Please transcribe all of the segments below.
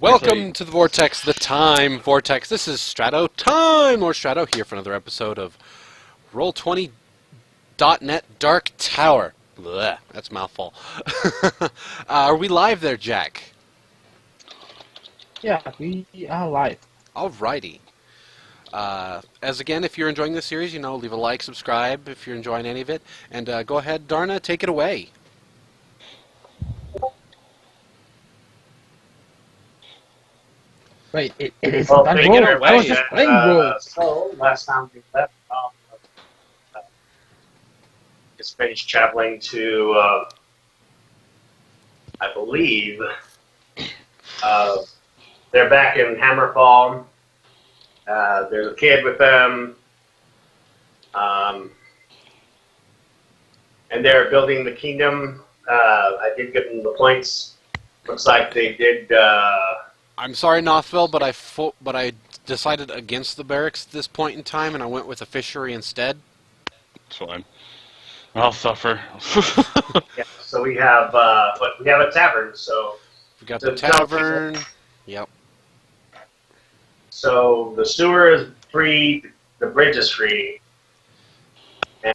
Welcome to the Vortex, the Time Vortex. This is Strato Time, Lord Strato, here for another episode of Roll20.net Dark Tower. Blech, that's a mouthful. Are we live there, Jack? Yeah, we are live. Alrighty. As again, if you're enjoying this series, leave a like, subscribe if you're enjoying any of it, and go ahead, Darna, take it away. Wait, it is Well, done take roll. it away. I was just playing roll. So, last time we left just finished traveling to, I believe, they're back in Hammerfall. There's a kid with them. And they're building the kingdom. I did give them the points. Looks like they did... I'm sorry, Nothville, but I decided against the barracks at this point in time, and I went with a fishery instead. It's fine. I'll suffer. Yeah, so we have a tavern. So We got the tavern. Yep. So the sewer is free, the bridge is free,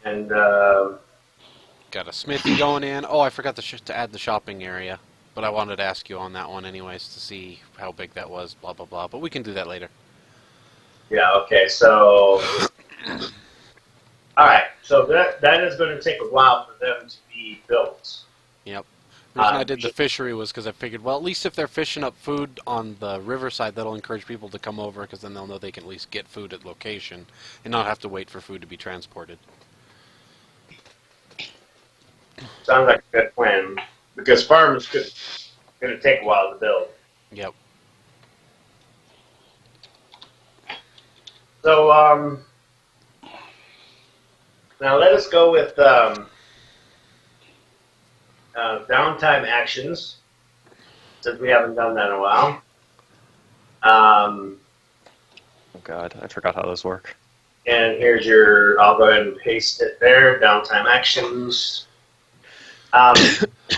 and Got a smithy going in. Oh, I forgot to add the shopping area. But I wanted to ask you on that one anyways to see how big that was, blah, blah, blah. But we can do that later. yeah, okay. So all right, so that is going to take a while for them to be built. Yep. The reason I did the fishery was because I figured, well, at least if they're fishing up food on the riverside, that'll encourage people to come over because then they'll know they can at least get food at location and not have to wait for food to be transported. Sounds like a good plan because farms going to take a while to build. Yep. So now let us go with downtime actions, since we haven't done that in a while. Oh god, I forgot how those work. And here's I'll go ahead and paste it there, downtime actions.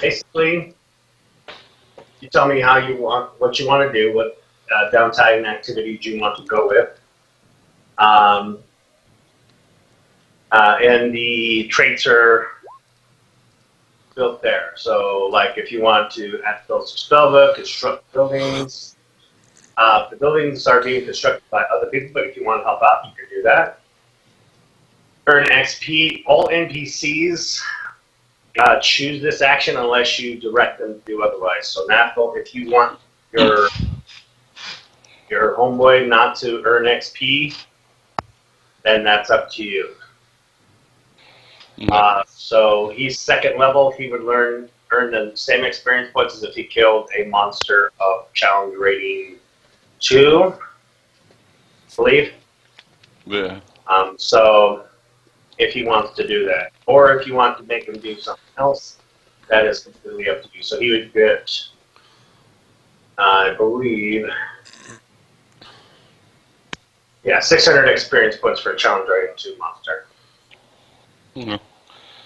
Basically, you tell me what you want to do, what downtime activities you want to go with. And the traits are built there. So, like, if you want to add build some spellbook, construct buildings. The buildings are being constructed by other people, but if you want to help out, you can do that. Earn XP. All NPCs choose this action unless you direct them to do otherwise. So, Nathal, if you want your homeboy not to earn XP, then that's up to you. So he's second level. He would earn the same experience points as if he killed a monster of challenge rating 2, I believe. Yeah. So if he wants to do that, or if you want to make him do something else, that is completely up to you. So he would get, I believe, 600 experience points for a challenge rating 2 monster. Mm-hmm.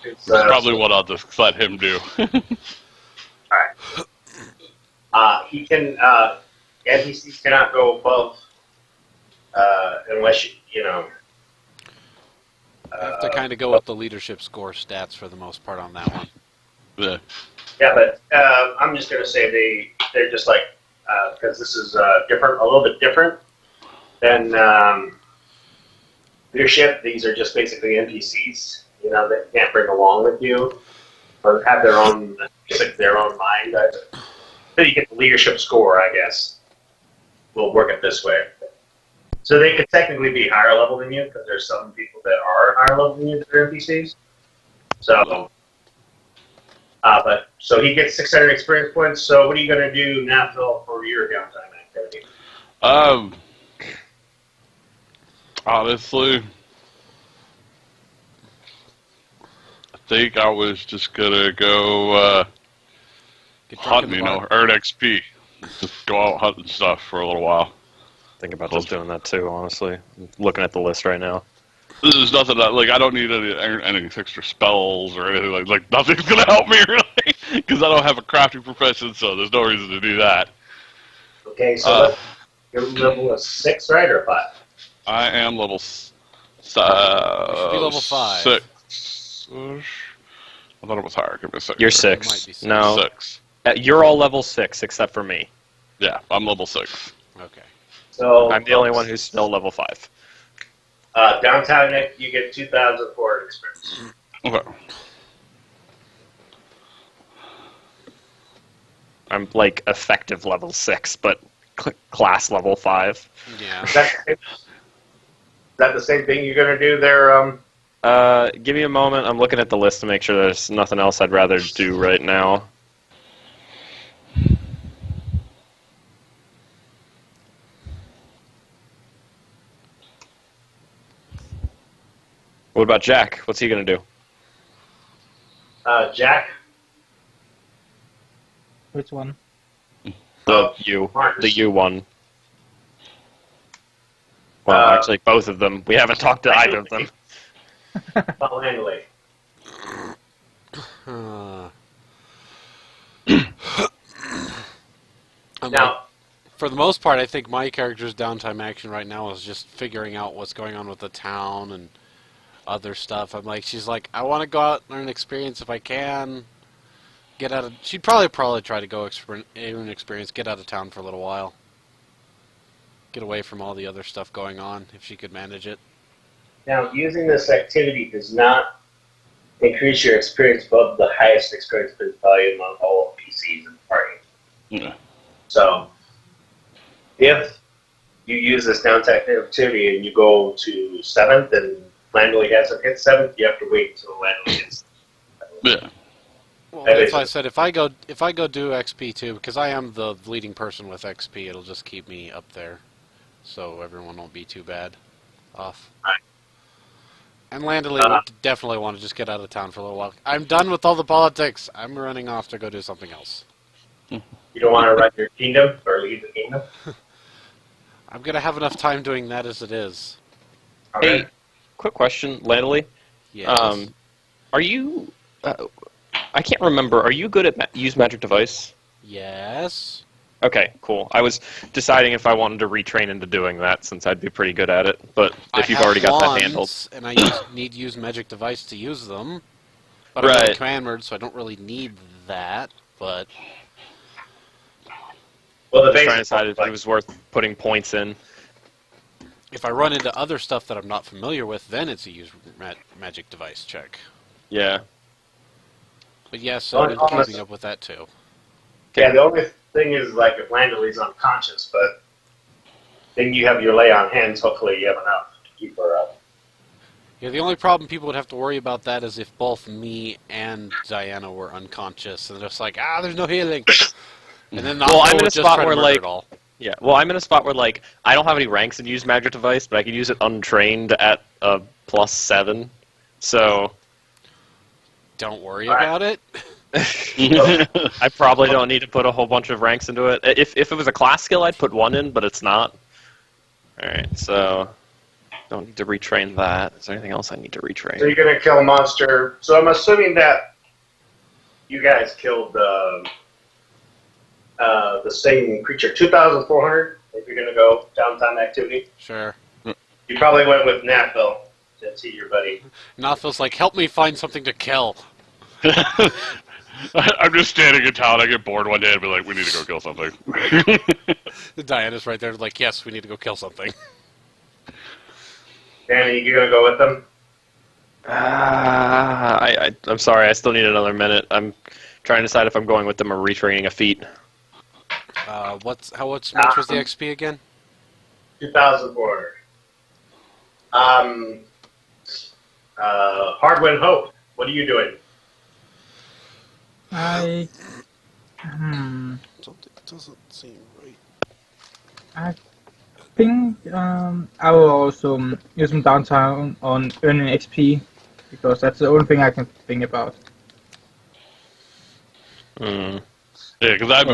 That's probably what I'll just let him do. Alright. He can, NPCs cannot go above, unless I have to kind of go with the leadership score stats for the most part on that one. Yeah. Yeah, but I'm just going to say they're just like, because this is a little bit different than leadership. These are just basically NPCs. They can't bring along with you or have their own mind. So you get the leadership score, I guess. We'll work it this way. So they could technically be higher level than you because there's some people that are higher level than you that are NPCs. So, so he gets 600 experience points. So what are you going to do, Nathal, for your downtime activity? Honestly, I think I was just gonna go hunting, earn XP. Just go out hunting stuff for a little while. Think about just doing that too, honestly. I'm looking at the list right now. There's nothing I don't need any extra spells or anything like nothing's gonna help me really because I don't have a crafting profession, so there's no reason to do that. Okay, so your level is 6, right, or 5? I am level should be level 5. 6. I thought it was higher. Give me a second. You're It might 6. be 6. No. 6. You're all level 6 except for me. Yeah, I'm level 6. Okay. So I'm the only one who's still level 5. downtown Nick, you get 2,400 experience. Okay. I'm like effective level 6, but class level 5. Yeah. Is that the same thing you're gonna do there? Give me a moment. I'm looking at the list to make sure there's nothing else I'd rather do right now. What about Jack? What's he gonna do? Jack. Which one? The U one. Well, actually, both of them. We haven't talked to either of them. Langley. Now, For the most part, I think my character's downtime action right now is just figuring out what's going on with the town and other stuff. I'm like, she's like, I want to go out and learn experience if I can. Get out of. She'd probably try to go earn experience, get out of town for a little while, get away from all the other stuff going on if she could manage it. now, using this activity does not increase your experience above the highest experience value among all PCs in the party. Yeah. So, if you use this downtime activity and you go to 7th and Langley hasn't hit 7th, you have to wait until Langley hits. Yeah. Well, that's why I said if I go do XP too, because I am the leading person with XP, it'll just keep me up there, so everyone won't be too bad off. Right. And Landley would definitely want to just get out of town for a little while. I'm done with all the politics. I'm running off to go do something else. You don't want to run your kingdom or lead the kingdom? I'm gonna have enough time doing that as it is. Hey, quick question, Landley. Yes. Are you? I can't remember. Are you good at use magic device? Yes. Okay, cool. I was deciding if I wanted to retrain into doing that since I'd be pretty good at it. But if you've already got that handled, and I need to use magic device to use them. But Right. I'm a command word, so I don't really need that. But Well, the I was trying to basic decide if it was worth putting points in. if I run into other stuff that I'm not familiar with, then it's a use magic device check. Yeah. But yes, so I've been keeping up with that too. Yeah, the only thing is, like, if Langley's unconscious, but then you have your lay on hands, hopefully you have enough to keep her up. Yeah, the only problem people would have to worry about that is if both me and Diana were unconscious, and just like, there's no healing. And then I'm in a just spot try to where, murder like, it all. Yeah. Well, I'm in a spot where like I don't have any ranks in use magic device, but I can use it untrained at +7. So Don't worry about it. I probably don't need to put a whole bunch of ranks into it. If it was a class skill, I'd put 1 in, but it's not. Alright, so don't need to retrain that. Is there anything else I need to So retrain? you're going to kill a monster. So I'm assuming that you guys killed the same creature. 2,400, if you're going to go downtime activity. Sure. You probably went with Naphil, since he's your buddy. Nothing's like, help me find something to kill. I'm just standing in town. I get bored one day and be like, we need to go kill something. Diana's right there like, yes, we need to go kill something. Danny, you going to go with them? I'm sorry, I still need another minute. I'm trying to decide if I'm going with them or retraining a feat. How much was the XP again? 2,400. Hardwin Hope, what are you doing? I Something doesn't seem right. I think I will also use some downtime on earning XP because that's the only thing I can think about. Yeah, because I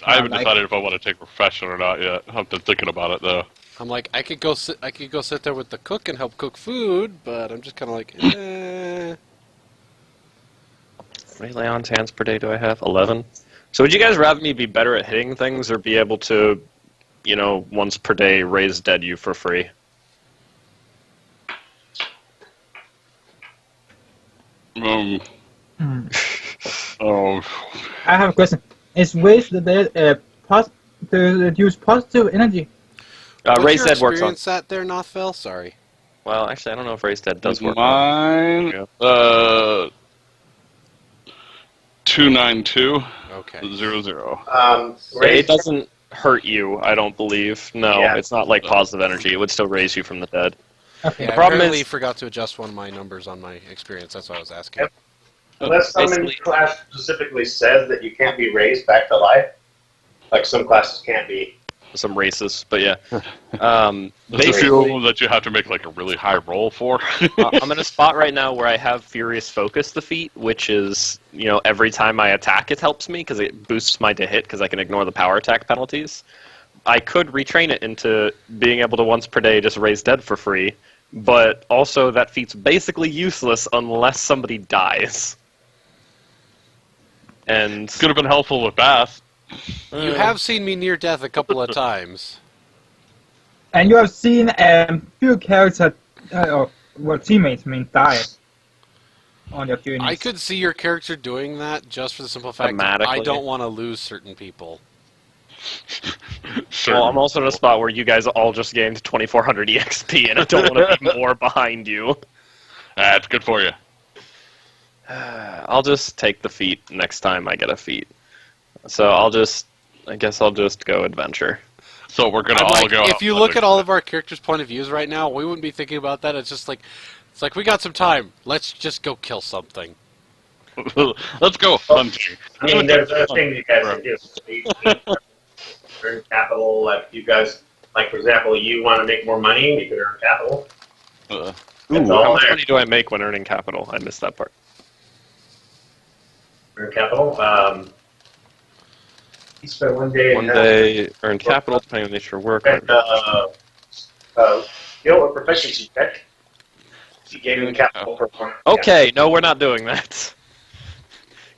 haven't decided if I want to take profession or not yet. I've been thinking about it though. I'm like, I could go sit there with the cook and help cook food, but I'm just kind of like, eh. How many lay-on hands per day do I have? 11? So would you guys rather me be better at hitting things or be able to, once per day raise dead you for free? Hmm. Oh, I have a question. Is raise the dead to use positive energy? What's Raise your dead works on. experience at there, Nothville? Sorry. Well, actually, I don't know if raise dead does work. mine. 292 Okay. 00. It doesn't hurt you, I don't believe. No, Yeah. it's not like positive energy. It would still raise you from the dead. Okay. Yeah, I problem apparently is- forgot to adjust one of my numbers on my experience. That's what I was asking. Yep. Unless some Basically- class specifically says that you can't be raised back to life, like some classes can't be. Some races, but yeah. There's a Basically, few of them that you have to make like a really high roll for. I'm in a spot right now where I have Furious Focus the feat, which is, every time I attack it helps me because it boosts my to hit because I can ignore the power attack penalties. I could retrain it into being able to once per day just raise dead for free, but also that feat's basically useless unless somebody dies. And Could have been helpful with Bath. You have seen me near death a couple of times. And you have seen few characters, teammates, die on your journeys. I could see your character doing that just for the simple fact that I Thematically. don't want to lose certain people. Sure. well, I'm also in a spot where you guys all just gained 2400 EXP, and I don't want to be more behind you. That's good for you. I'll just take the feat next time I get a feat. So I guess I'll just go adventure. So we're gonna I'm all like, go. if you look at all of our characters' point of views right now, we wouldn't be thinking about that. It's just like, we got some time. Let's just go kill something. Let's go hunting. I mean, there's other things you guys can do. You can earn capital, like you guys, like for example, you want to make more money, you can earn capital. Uh, It's How all much there. money do I make when earning capital? I missed that part. Earn capital. You spend one day. One day, earn capital depending on the nature of work. And, skill or proficiency check. You gave him capital for one. Okay, no, we're not doing that.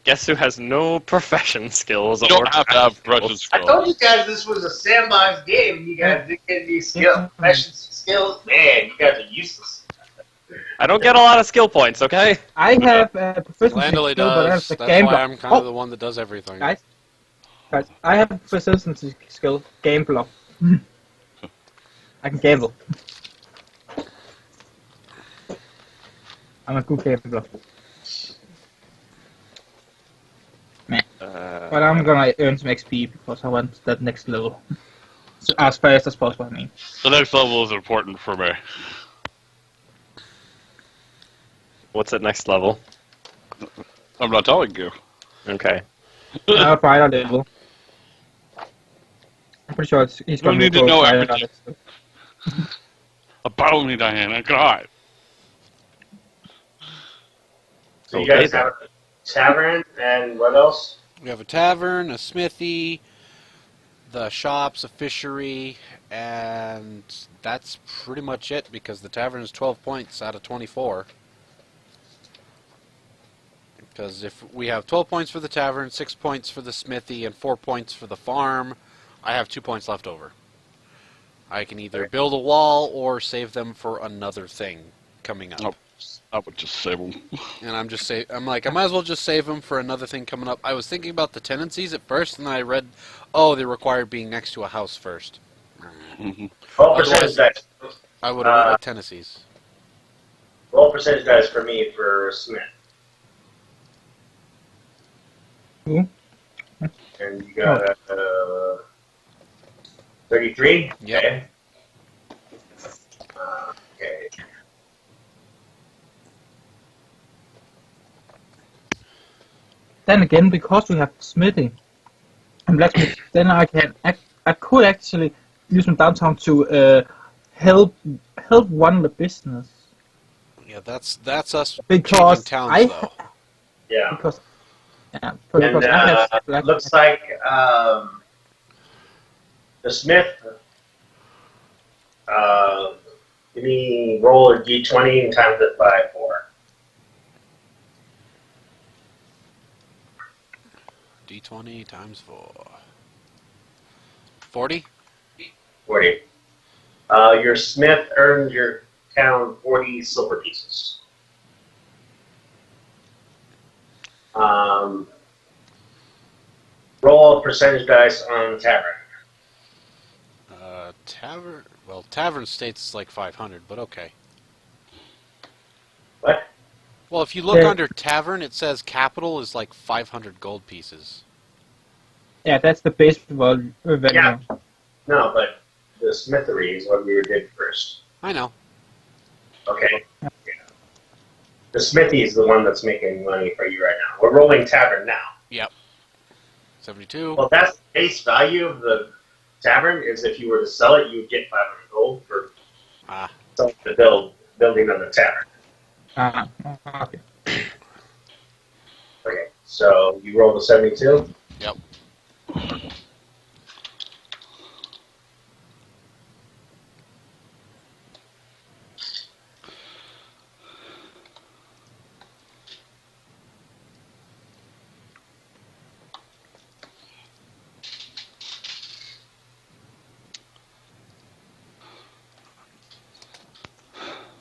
Guess who has no profession skills? you don't or have to have skills? Russian I skills. told you guys this was a sandbox game. You guys didn't get any skill, proficiency skills. Man, you guys are useless. I don't get a lot of skill points, okay? I have proficiency Landily skill, but I have does. the That's game why block. I'm kind of the one that does everything. Guys, I have proficiency skill, game block. I can gamble. I'm a good gambler. But I'm gonna earn some XP because I want that next level. So as fast as possible, I mean. The next level is important for me. What's at next level? I'm not telling you. Okay. I'll try that level. I'm pretty sure he's don't gonna need to go know try everything. that. About me, Diana. God. So you Okay, guys have a tavern and what else? We have a tavern, a smithy, the shops, a fishery, and that's pretty much it because the tavern is 12 points out of 24. Because if we have 12 points for the tavern, 6 points for the smithy, and 4 points for the farm, I have 2 points left over. I can either build a wall or save them for another thing coming up. Nope. I would just save them. And I'm like, I might as well just save them for another thing coming up. I was thinking about the tenancies at first, and then I read, oh, they require being next to a house first. Roll percentage dice. I would have went with tenancies. Roll percentage dice for me for Smith. Who? And you got 33? Yep. Okay. Okay. Then again, because we have smithy and blacksmith, then I could actually use my downtown to help run the business. Yeah, that's us Because changing towns, I though. Yeah. because And I have black. looks like the Smith. Give me roll a d20 and times it by 4. D20 times 4. 40? 40. Your smith earned your town 40 silver pieces. Roll a percentage dice on the tavern. Tavern. Well, tavern states it's like 500, but okay. What? Well, if you look Yeah. under tavern, it says capital is like 500 gold pieces. Yeah, that's the base value. Yeah. No, but the smithery is what we did first. I know. Okay. Yeah. The smithy is the one that's making money for you right now. We're rolling tavern now. Yep. 72. Well, that's the base value of the tavern. Is if you were to sell it, you would get 500 gold for selling the building of the tavern. Okay. Okay, so you rolled a 72. Yep.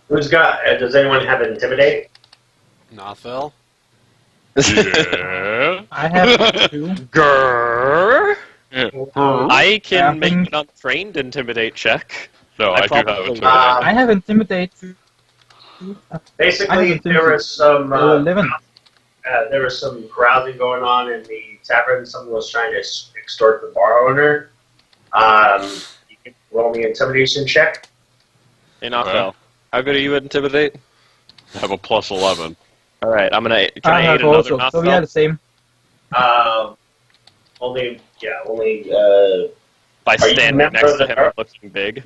Who's got? Does anyone have intimidate? Nothville. Yeah. I have 2. Grrr. Yeah. I can I make think- an untrained intimidate check. No, I I do have probably it. will. Today. I have intimidate 2. Basically, there was some 11. there was some carousing going on in the tavern. Someone was trying to extort the bar owner. You can roll me an intimidation check. Hey, Knockville. How good are you at intimidate? I have a plus 11. All right, I'm gonna. Can I I have aid another also. So we are Knockville? the same. Only. By Are you a standing member next of to the him guard? and looking big.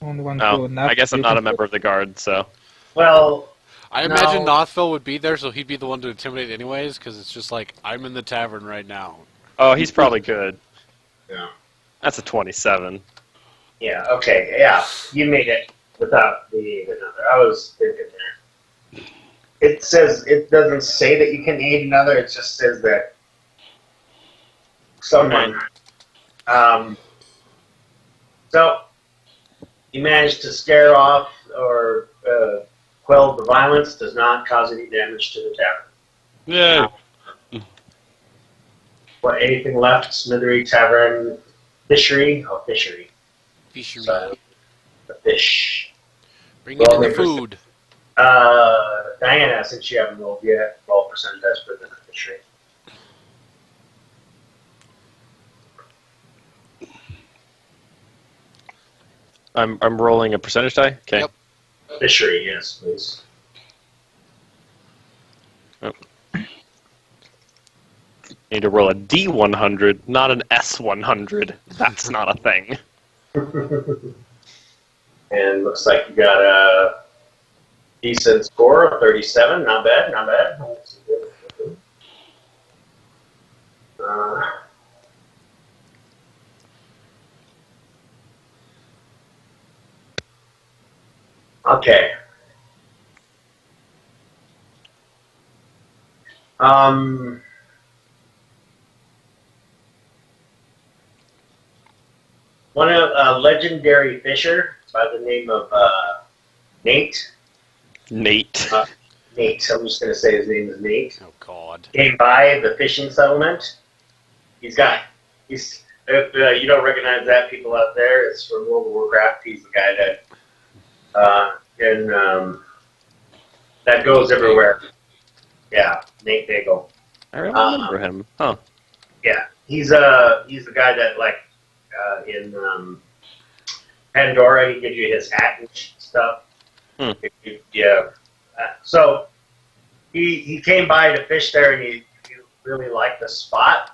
Only one No, to now. I guess I'm not a member of the guard, so. Well, I imagine Nothville would be there, so he'd be the one to intimidate anyways, because it's just like, I'm in the tavern right now. Oh, he's probably good. yeah. That's a 27. Yeah. Okay. Yeah. You made it without the another. I was thinking there. It says it doesn't say that you can aid another. It just says that someone. So you managed to scare off or quell the violence. Does not cause any damage to the tavern. Yeah. What? Anything left? Smithery Tavern, fishery. Oh, fishery. Fishery. Sorry. The fish. Bring in the food. Diana, since you haven't rolled yet, roll percentage dice for the fishery. I'm rolling a percentage die? Okay. Yep. Fishery, yes, please. Need to roll a D100, not an S100. That's not a thing. And looks like you got a decent score of 37. Not bad, not bad. Okay. One of a legendary fisher by the name of Nate. Nate. Nate. I'm just going to say his name is Nate. Oh, God. Came by the fishing settlement. He's if you don't recognize that, people out there, it's from World of Warcraft. He's the guy that goes everywhere. Yeah, Nate Bagel. I remember him. Huh. Yeah, he's the guy that in Pandora, he gives you his hat and stuff. Hmm. Yeah. So he came by to fish there, and he really liked the spot.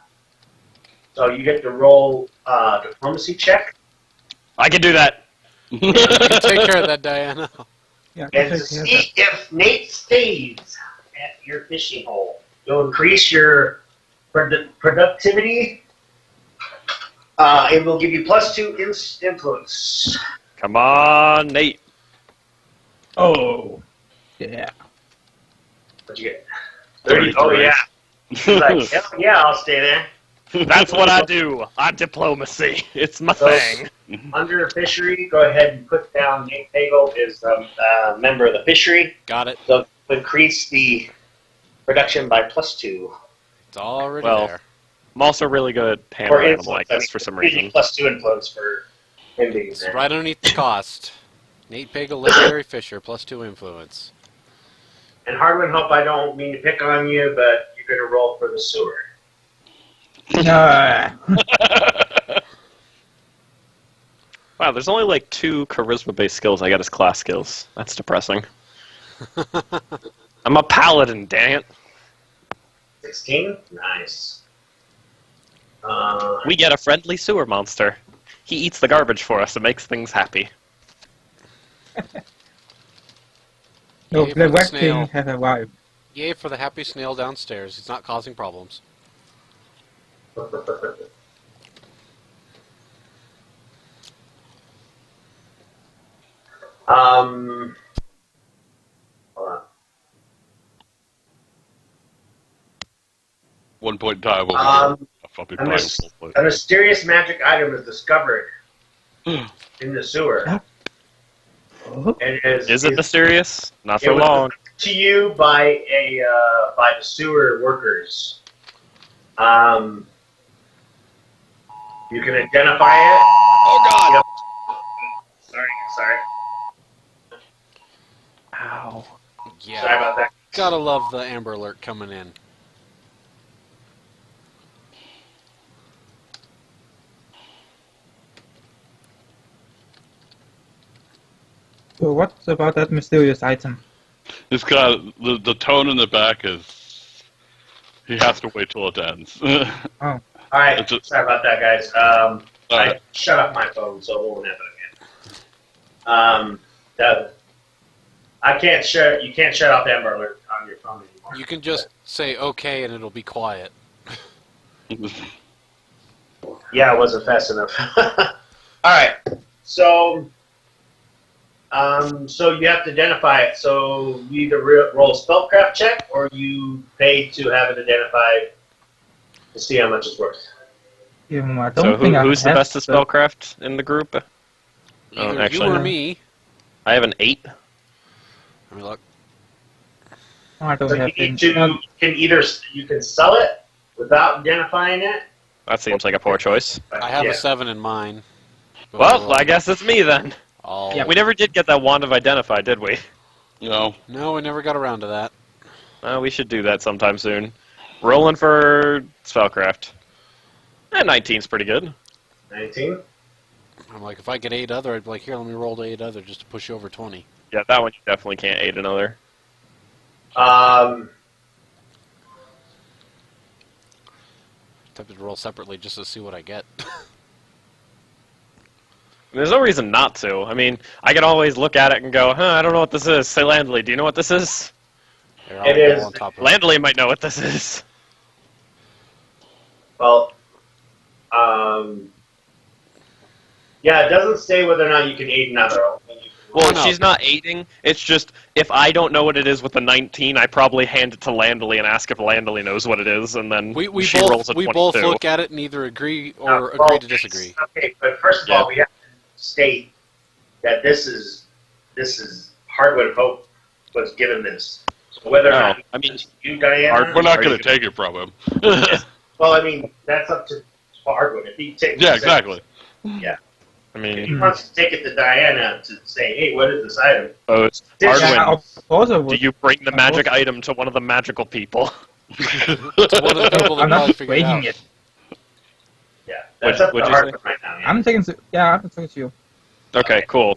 So you get to roll a diplomacy check I can do that. You can take care of that, Diana. Yeah, and to okay, see if Nate stays at your fishing hole. You'll increase your productivity. It will give you +2 influence. Come on, Nate. Oh. Yeah. What'd you get? 30. Oh, 33. yeah. He's like, hell yeah, I'll stay there. That's what I do. I diplomacy. It's my So- thing. Under fishery, go ahead and put down Nate Pagel is a member of the fishery. Got it. So increase the production by +2. It's already Well, there. I'm also really good at Or hammer animal, I influence. guess, for some increasing reason. +2 influence for him being It's there. right underneath the cost. Nate Pagel, legendary fisher, +2 influence. And Hardwin, hope I don't mean to pick on you, but you're going to roll for the sewer. No. Wow, there's only like 2 charisma-based skills I got as class skills. That's depressing. I'm a paladin, dang it. 16? Nice. We get a friendly sewer monster. He eats the garbage for us and makes things happy. No, Yay for the the wet snail. king has arrived. Yay for the happy snail downstairs. He's not causing problems. Hold on. 1 point time over Um, here. I'll be a, playing mys- full play. a mysterious magic item is discovered in the sewer. Oh, And Is it mysterious? Not it for was long. to you by by the sewer workers. You can identify it. Oh god! Yep. Sorry. Ow. Sorry Yeah. about that. Gotta love the Amber Alert coming in. so what's about that mysterious item? It's got the tone in the back is he has to wait till it ends. All right. It's a- Sorry about that, guys. I Alright. shut off my phone, so it won't happen again. I can't shut. You can't shut off Amber Alert on your phone anymore. You can just say okay and it'll be quiet. Yeah, it wasn't fast enough. All right. So you have to identify it. So you either roll a spellcraft check or you pay to have it identified to see how much it's worth. I don't So think I who's the have best at spellcraft in the group? Oh, Either actually, you or no. me. I have an 8. Let me look. I don't So have you need any. to you can sell it without identifying it. That seems like a poor choice. but I have yeah. a 7 in mine. Well, I guess it's me then. I'll... Yeah. We never did get that wand of identify, did we? No. No, we never got around to that. We should do that sometime soon. Rolling for spellcraft. 19's pretty good. 19. I'm like, if I get 8 other, I'd be like, here, let me roll to 8 other just to push you over 20. Yeah, that one you definitely can't aid another. Tempted to roll separately just to see what I get. There's no reason not to. I mean, I can always look at it and go, I don't know what this is. Say Landley, do you know what this is? Here, It roll is- on top of it. Landley might know what this is. Well, yeah, it doesn't say whether or not you can aid another. Well, no. she's not aiding. It's just, if I don't know what it is with the 19, I probably hand it to Landley and ask if Landley knows what it is, and then We she rolls a both 22. look at it and either agree or Well, agree to disagree. Okay, but first of all, we have to state that this is Hardwood Hope was given this. So whether or No, not I mean, you, Diana, We're not or going you- to take it from him. Well, I mean, that's up to Hardwood. If he takes Yeah, exactly. Yeah. I If mean, he wants to take it to Diana to say, hey, what is this item? it's Yeah, Yeah, Hardwin, of course I do would. you bring the Of magic course. item to one of the magical people? To one of the people that I'm probably not figured it out. breaking it. Yeah, that's What- up to what'd you Hardwood right now. Yeah. I'm taking. Yeah, I'm taking you. Okay, cool.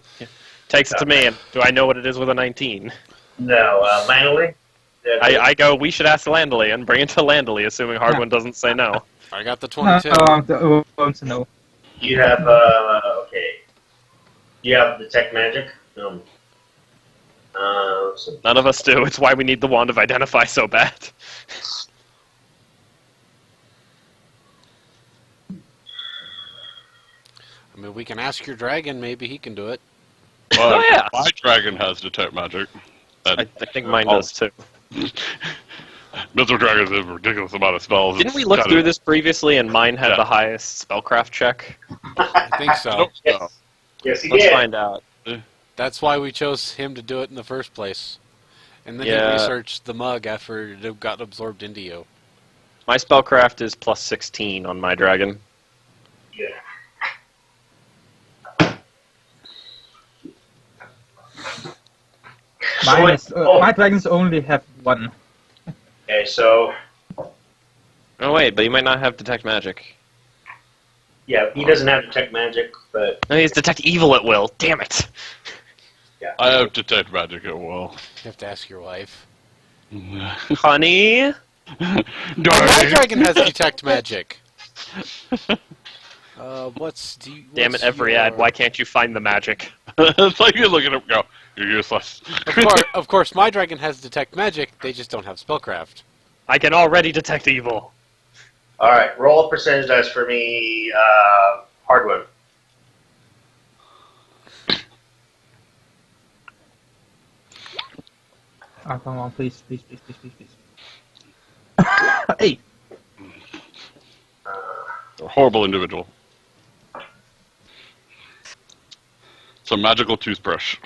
Takes it to me, and do I know what it is with a 19? No, Langley? I go, we should ask Landley, and bring it to Landley, assuming Hardwin doesn't say no. I got the No, 22. I want to know. You have, okay. You have Detect Magic? So None of us do. It's why we need the Wand of Identify so bad. I mean, we can ask your dragon. Maybe he can do it. Well, Oh, yeah. my dragon has detect magic. I think mine does too. Mythril Dragons have a ridiculous amount of spells. Didn't we It's look kinda- through this previously and mine had Yeah. the highest spellcraft check? I think I so. don't know. Yes. Yes, he Let's did. find out. That's why we chose him to do it in the first place. And then Yeah. he researched the mug after it got absorbed into you. My spellcraft is plus 16 on my dragon. Yeah. Mine is, oh, my dragons only have one. okay, so Oh wait, but he might not have detect magic. yeah, he doesn't have detect magic, but No, he has detect evil at will. Damn it! yeah. I have detect magic at will. You have to ask your wife. Honey, My Darn. dragon has detect magic. damn it! Every ad. Why can't you find the magic? It's like you look at him and go, you're useless. Of course, my dragon has detect magic. They just don't have spellcraft. I can already detect evil. All right, roll a percentage dice for me, hard one. Oh, come on, please. 8. A horrible individual. It's a magical toothbrush.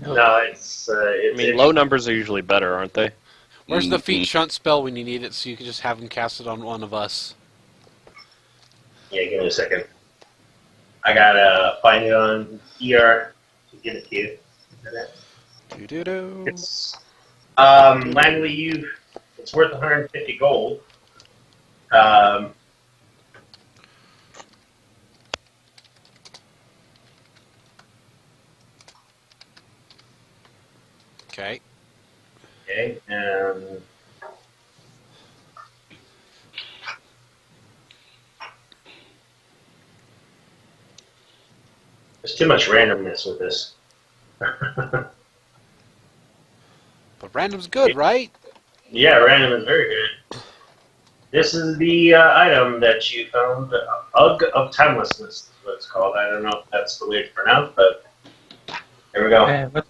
No, it's I mean, low numbers are usually better, aren't they? Where's the feet shunt spell when you need it so you can just have him cast it on one of us? Yeah, give me a second. I gotta find it on ER to get it to you. Doo-doo-doo. It's Langley, it's worth 150 gold. Okay. Okay, and there's too much randomness with this. But random's good, right? Yeah, random is very good. This is the item that you found, the Ugg of Timelessness is what it's called. I don't know if that's the way to pronounce, but there we go. What?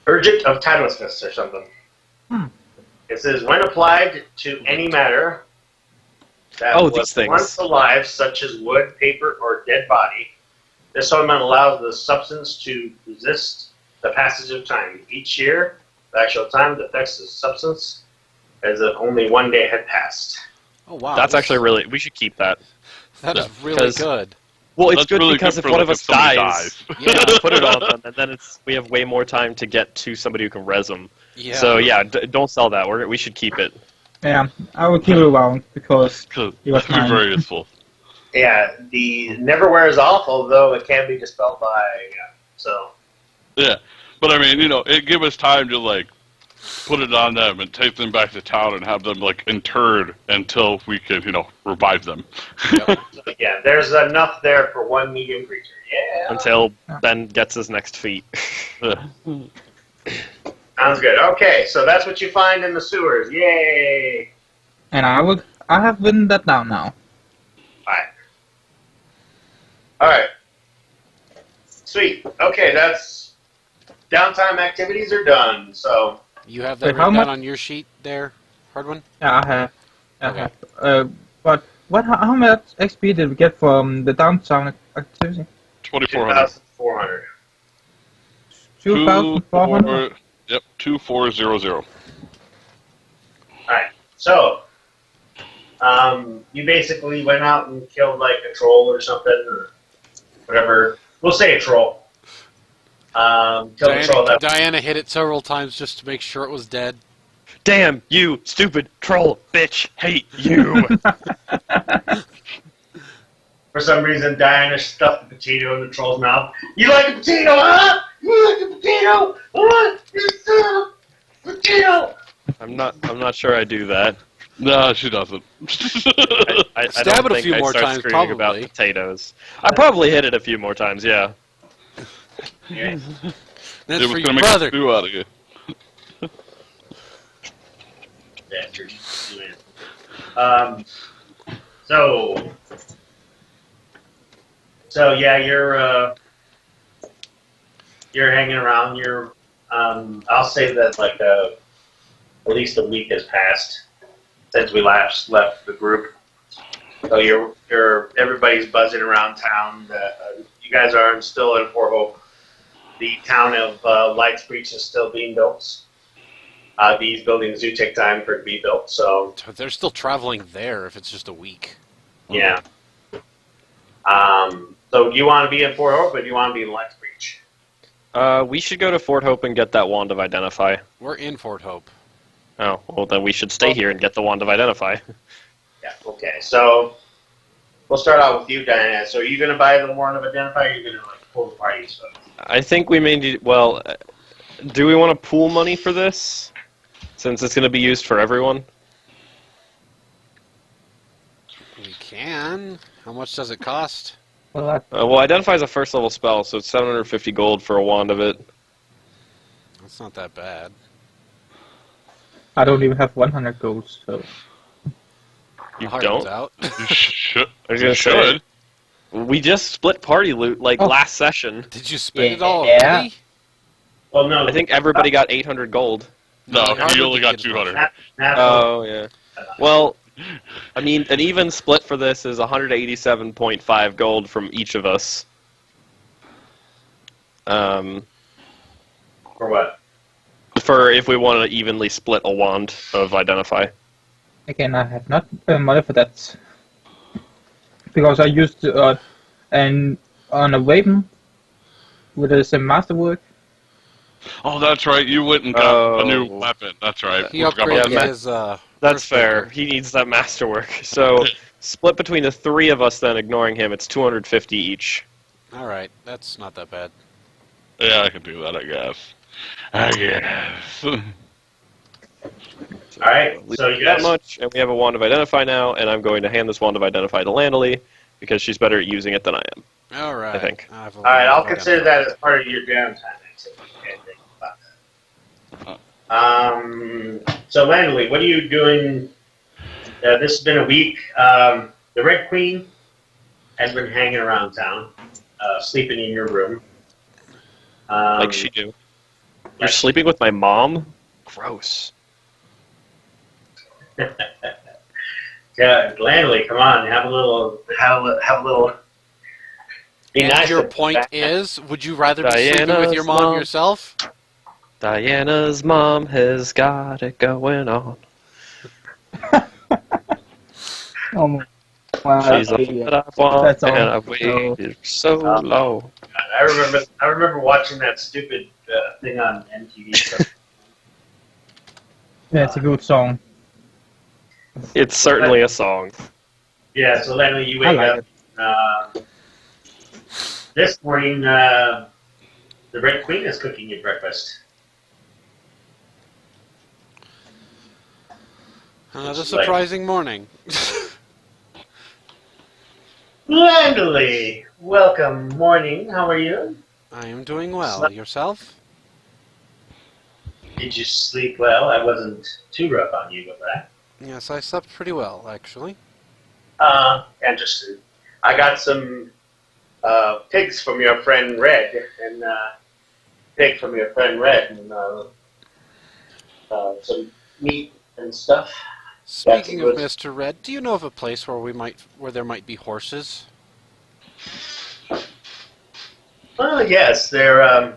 Urgent of Timelessness or something. Hmm. It says, when applied to any matter that Oh, was these things. once alive, such as wood, paper, or dead body, this ornament allows the substance to resist the passage of time. Each year, the actual time that affects the substance as if only one day had passed. Oh wow. That's this- actually really. We should keep that. that is really 'cause- good. Well, it's That's good really because good if for, one like, of us if somebody dies, Yeah. put it on them, and then we have way more time to get to somebody who can res them. Yeah. So yeah, don't sell that. We should keep it. Yeah, I will keep it around because Because It was that'd be mine. very useful. Yeah, the never wears off, although it can be dispelled by, so. Yeah, but I mean, it give us time to like put it on them and take them back to town and have them like interred until we can, revive them. Yeah, there's enough there for one medium creature. Yeah. Until Ben gets his next feat. Yeah. Sounds good. Okay, so that's what you find in the sewers. Yay! and I have written that down now. Alright. Sweet. Okay, that's downtime activities are done, so You have that Wait, how written down much- on your sheet there, Hardwin? Yeah, I have. Okay. But how much XP did we get from the downtown activity? 2,400. 2,400. 2,400? Yep, 2,400. Alright, so you basically went out and killed like a troll or something, or whatever. We'll say a troll. Killed a troll that Diana hit it several times just to make sure it was dead. Damn you, stupid troll, bitch! Hate you. for some reason Diana stuffed the potato in the troll's mouth. You like a potato, huh? You like a potato? Huh? You potato! I'm not sure I do that. No, she doesn't. I Stab don't it a think few I more start times, screaming about probably. potatoes. I probably hit it a few more times. Yeah. Yeah. That's It for was your gonna make brother. a stew out of you. Bastard. So yeah, you're hanging around. You're I'll say that like at least a week has passed since we last left the group. So everybody's buzzing around town. You guys are still in Fort Hope. The town of Lightsbreach is still being built. These buildings do take time for it to be built, so They're still traveling there if it's just a week. yeah. So do you want to be in Fort Hope, or do you want to be in Lightsbreach? We should go to Fort Hope and get that Wand of Identify. We're in Fort Hope. Oh, well then we should stay here and get the Wand of Identify. Yeah. Okay. So we'll start out with you, Diana. So are you going to buy the Wand of Identify, or are you going to like pull the parties? So? I think we may need, well, do we want to pool money for this? Since it's going to be used for everyone? We can. How much does it cost? Well, Well, Identify is a first level spell, so it's 750 gold for a wand of it. That's not that bad. I don't even have 100 gold, so... You Heart don't? is out. You should. I was gonna say, we just split party loot like Oh. last session. Did you spend it all Yeah. already? Well, no. I think everybody got 800 gold. No, Hardly you only got did as much. 200. Oh, yeah. Well, I mean, an even split for this is 187.5 gold from each of us. For what? For if we want to evenly split a wand of Identify. Again, I have not money for that. Because I used on a weapon with the same masterwork. Oh, that's right. You went and got a new weapon. That's right. He Forgot about upgraded that. his. That's first fair. weapon. He needs that masterwork. So, split between the three of us, then ignoring him, it's 250 each. All right, that's not that bad. Yeah, I can do that, I guess. I guess. All right. So you That guys. much, and we have a wand of Identify now, and I'm going to hand this wand of Identify to Landalee because she's better at using it than I am. All right. I think. All right. I'll consider that as part of your downtime. Actually. Okay, think about that. So Landalee, what are you doing? This has been a week. The Red Queen has been hanging around town, sleeping in your room. Like she do. You're sleeping with my mom? Gross. Yeah, Landalee, come on, have a little. Be And nice your to- point is, would you rather be sleeping with Diana's your mom mom. yourself? Diana's mom has got it going on. Oh, well, She's all that I want, That's all. and I've waited so low. I remember watching that stupid thing on MTV. yeah, it's a good song. It's certainly a song. Yeah, so Landalee, you I wake like up. it. This morning, the Red Queen is cooking you breakfast. Another surprising morning. Landalee, welcome morning. How are you? I am doing well. Yourself? Did you sleep well? I wasn't too rough on you with that. Yes, I slept pretty well, actually. Interesting. I got some pigs from your friend Red, and pig from your friend Red, and some meat and stuff. Speaking of That's Mr. Red, do you know of a place where there might be horses? Well, yes, there's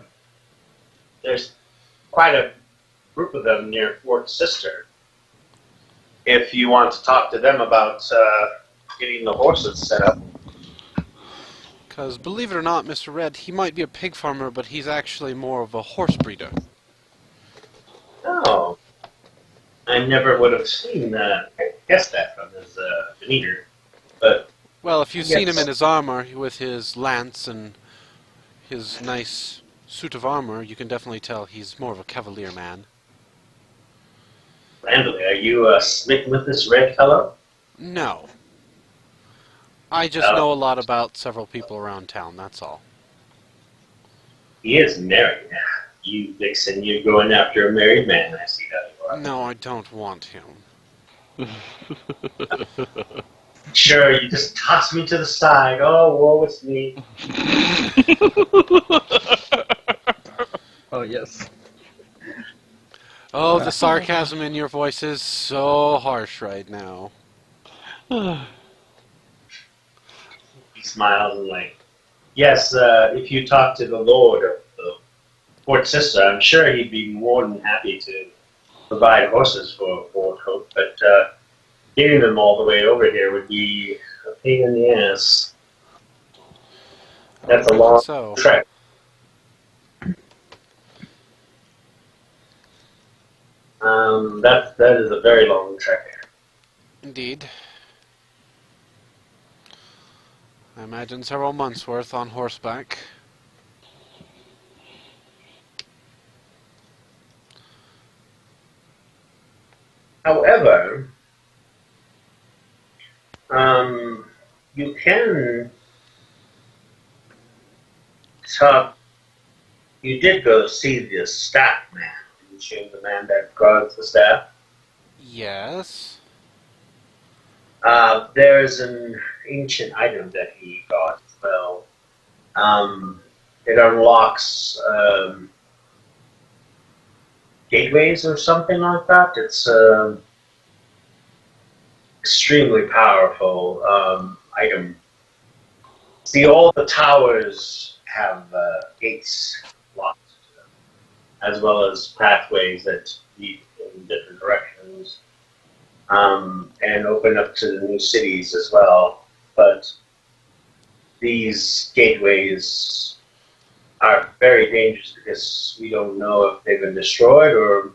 quite a group of them near Fort Sister. If you want to talk to them about getting the horses set up. Because, believe it or not, Mr. Red, he might be a pig farmer, but he's actually more of a horse breeder. Oh, I never would have guessed that from his demeanor. But Well, if you've seen him Yes. in his armor, with his lance and his nice suit of armor, you can definitely tell he's more of a cavalier man. Landalee, are you smitten with this red fellow? No. I just Oh. know a lot about several people around town, that's all. He is married. You vixen, you're going after a married man. I see how you are. No, I don't want him. Sure, you just toss me to the side. Oh, woe is me. Oh, yes. Oh, the sarcasm in your voice is so harsh right now. He smiles and like, yes, if you talk to the Lord of the Fort Sister, I'm sure he'd be more than happy to provide horses for Fort Hope, but getting them all the way over here would be a pain in the ass. That's a long trek. That is a very long trek. Indeed. I imagine several months' worth on horseback. However, you can talk. You did go see the staff man, didn't you? The man that guards the staff. Yes. There's an ancient item that he got as well. It unlocks gateways or something like that. It's extremely powerful item. See, all the towers have gates locked to them, as well as pathways that lead in different directions, and open up to the new cities as well. But these gateways are very dangerous because we don't know if they've been destroyed or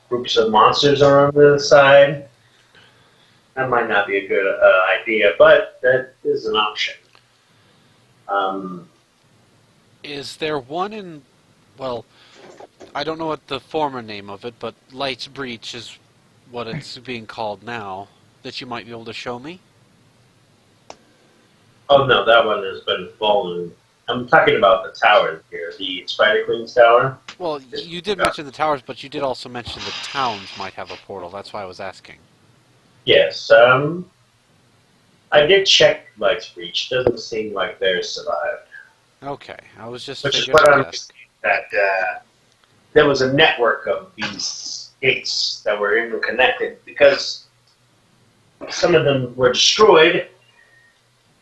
groups of monsters are on the other side. That might not be a good idea, but that is an option. Is there one in... Well, I don't know what the former name of it, but Light's Breach is what it's being called now, that you might be able to show me? Oh no, that one has been fallen. I'm talking about the tower here, the Spider Queen's tower. Well, you did mention the towers, but you did also mention the towns might have a portal. That's why I was asking. Yes, I did check Light's Breach. Doesn't seem like theirs survived. Okay, I was just... Which is what I'm saying, that there was a network of these gates that were interconnected because some of them were destroyed.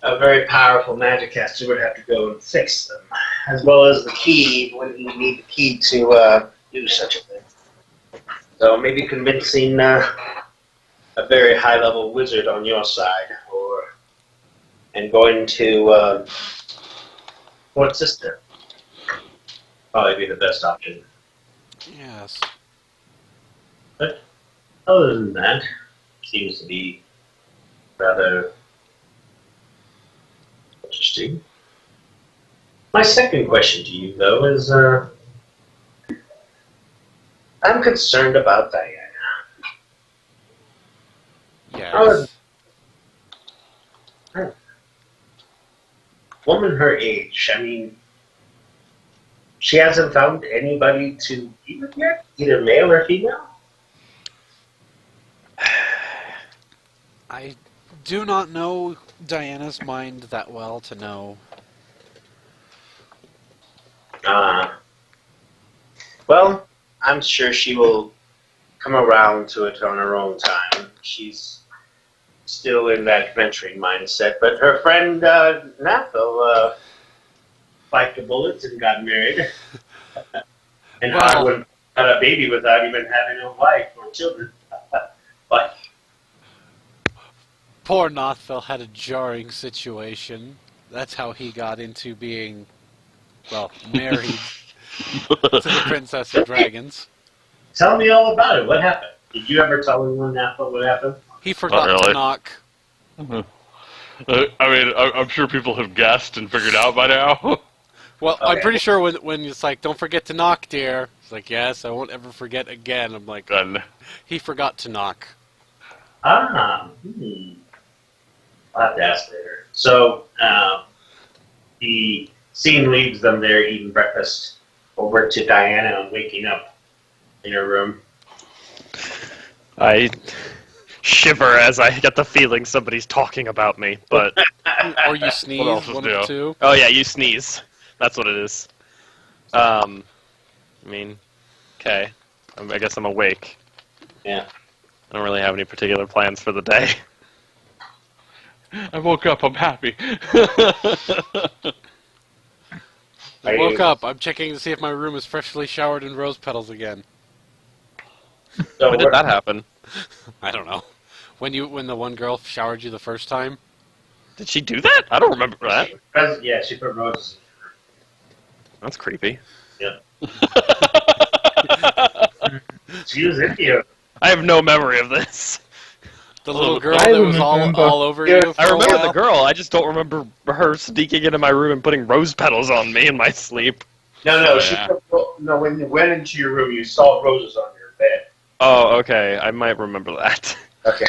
A very powerful Magicaster would have to go and fix them, as well as the key when you need the key to do such a thing. So maybe convincing a very high-level wizard on your side, and going to Fort Sister probably be the best option. Yes. But other than that, seems to be rather interesting. My second question to you, though, is I'm concerned about Diana. Yes. Woman her age, I mean, she hasn't found anybody to be with yet, either male or female? I do not know Diana's mind that well to know. Well, I'm sure she will come around to it on her own time. She's still in that adventuring mindset, but her friend Nathel biked the bullets and got married. And I wouldn't have a baby without even having a wife or children. But Poor Nothville had a jarring situation. That's how he got into being, well, married to the Princess of Dragons. Tell me all about it. What happened? Did you ever tell anyone Nathel what happened? He forgot to knock. I mean, I'm sure people have guessed and figured out by now. Well, okay. I'm pretty sure when it's like, don't forget to knock, dear. It's like, yes, I won't ever forget again. I'm like, he forgot to knock. I'll have to ask later. So, the scene leaves them there eating breakfast over to Diana and waking up in her room. I shiver as I get the feeling somebody's talking about me, but... Or you sneeze, one of the two. Oh yeah, you sneeze. That's what it is. I mean, okay. I guess I'm awake. Yeah. I don't really have any particular plans for the day. I woke up. I'm happy. I woke up. I'm checking to see if my room is freshly showered in rose petals again. So When did that happen? I don't know. When the one girl showered you the first time? Did she do that? I don't remember that. Yeah, she put roses. That's creepy. Yeah. She was into you. I have no memory of this. The little girl I that was remember. all over you for I remember a while? the girl. I just don't remember her sneaking into my room and putting rose petals on me in my sleep. No, Yeah. when you went into your room, you saw roses on your bed. Oh, okay. I might remember that. Okay.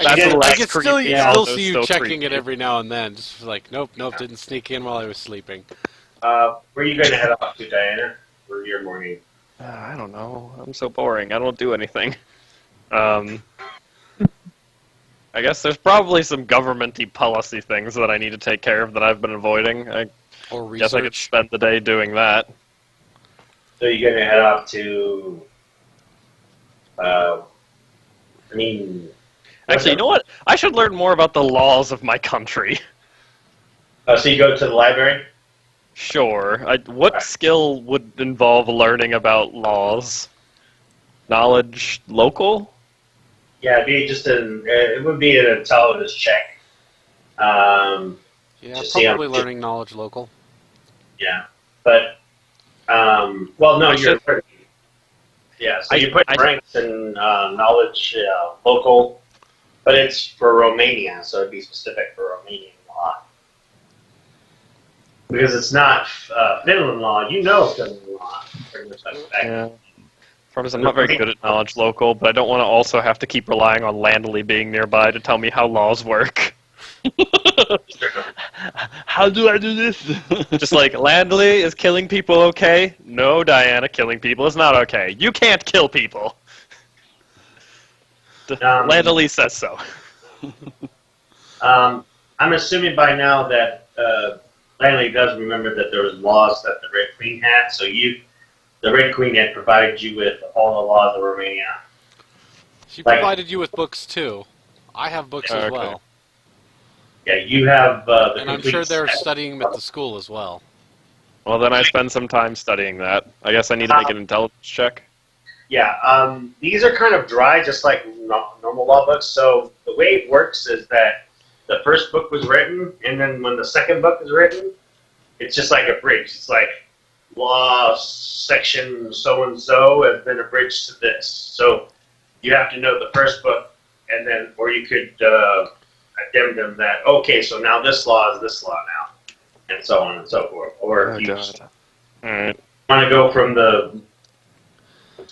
That's did- less I can still, creepy. still That's see you still checking it creepy. every now and then. Just like, nope, didn't sneak in while I was sleeping. Where are you going to head off to, Diana, for your morning? I don't know. I'm so boring. I don't do anything. I guess there's probably some government-y policy things that I need to take care of that I've been avoiding. I Or guess I could research. spend the day doing that. So you're going to head off to, Actually, you know what? I should learn more about the laws of my country. So you go to the library? Sure. What skill would involve learning about laws? Knowledge local? Yeah, it would be an intelligence check. Yeah, to see how- probably learning knowledge local. Yeah, but well, no, I you're. should- Yeah, so I- you put I- ranks in knowledge local, but it's for Romania, so it'd be specific for Romanian law. Because it's not Finland law, you know Finland law. Pretty much like that. Yeah. Problem is, I'm not very good at knowledge local, but I don't want to also have to keep relying on Landley being nearby to tell me how laws work. How do I do this? Just like, Landley, is killing people okay? No, Diana, killing people is not okay. You can't kill people. Landley says so. I'm assuming by now that Langley does remember that there was laws that the Red Queen had, so the Red Queen had provided you with all the laws of Romania. She Like- provided you with books too. I have books as Okay. well, Yeah, you have the and I'm complete sure they're set. studying them at the school as well. Well, then I spend some time studying that. I guess I need to make an intelligence check. Yeah, these are kind of dry, just like normal law books. So the way it works is that the first book was written, and then when the second book is written, it's just like a bridge. It's like law section so and so has been abridged to this. So you have to know the first book, and then, or you could addendum that. Okay, so now this law is this law now, and so on and so forth. Or if you just Alright. want to go from the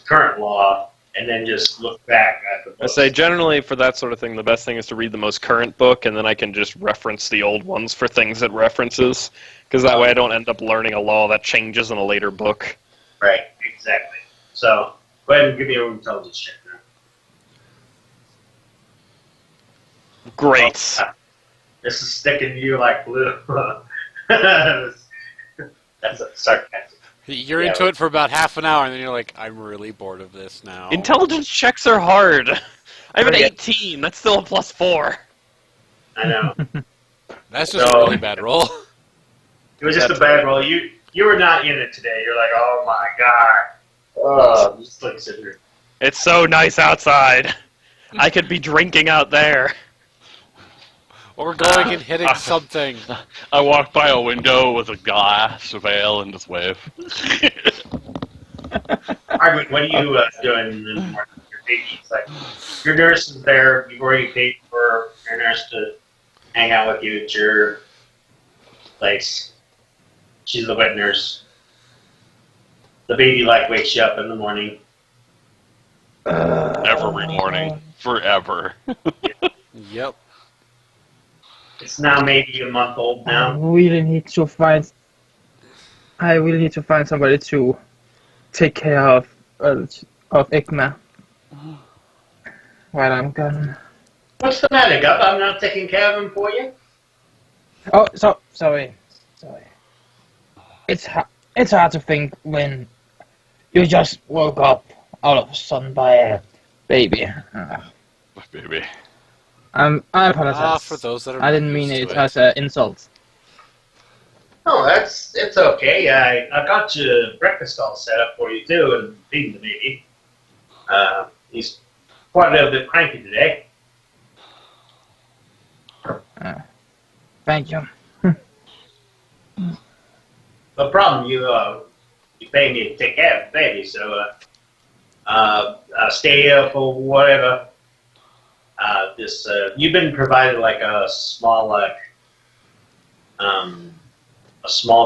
current law and then just look back at the book. I say generally for that sort of thing, the best thing is to read the most current book, and then I can just reference the old ones for things it references, because that way I don't end up learning a law that changes in a later book. Right, exactly. So go ahead and give me your intelligence check now. Great. This is sticking to you like glue. That's a sarcasm. You're Yeah. into it for about half an hour, and then you're like, I'm really bored of this now. Intelligence checks are hard. I have an Okay. 18. That's still a +4. I know. That's just No. a really bad roll. It was just That's a bad roll. You were not in it today. You're like, oh my god. Oh, just like sit here. It's so nice outside. I could be drinking out there. Or going and hitting something. I walk by a window with a glass of ale and just wave. Margaret, what are you doing in the morning? Your baby, it's like your nurse is there. You've already paid for your nurse to hang out with you at your place. She's the wet nurse. The baby wakes you up in the morning. Every morning. Forever. Yep. It's now maybe a month old I now. really need to find somebody to take care of Egma while I'm gone. What's the matter, Gup? I'm not taking care of him for you. Oh, sorry. It's hard to think when you just woke up all of a sudden by a baby. Baby. I apologize. For those that are I not didn't mean used it to as an insult. Oh, it's okay. I got your breakfast all set up for you too, and feeding the baby. He's quite a little bit cranky today. Thank you. No problem. You pay me to take care of the baby, so stay here for whatever. You've been provided like a small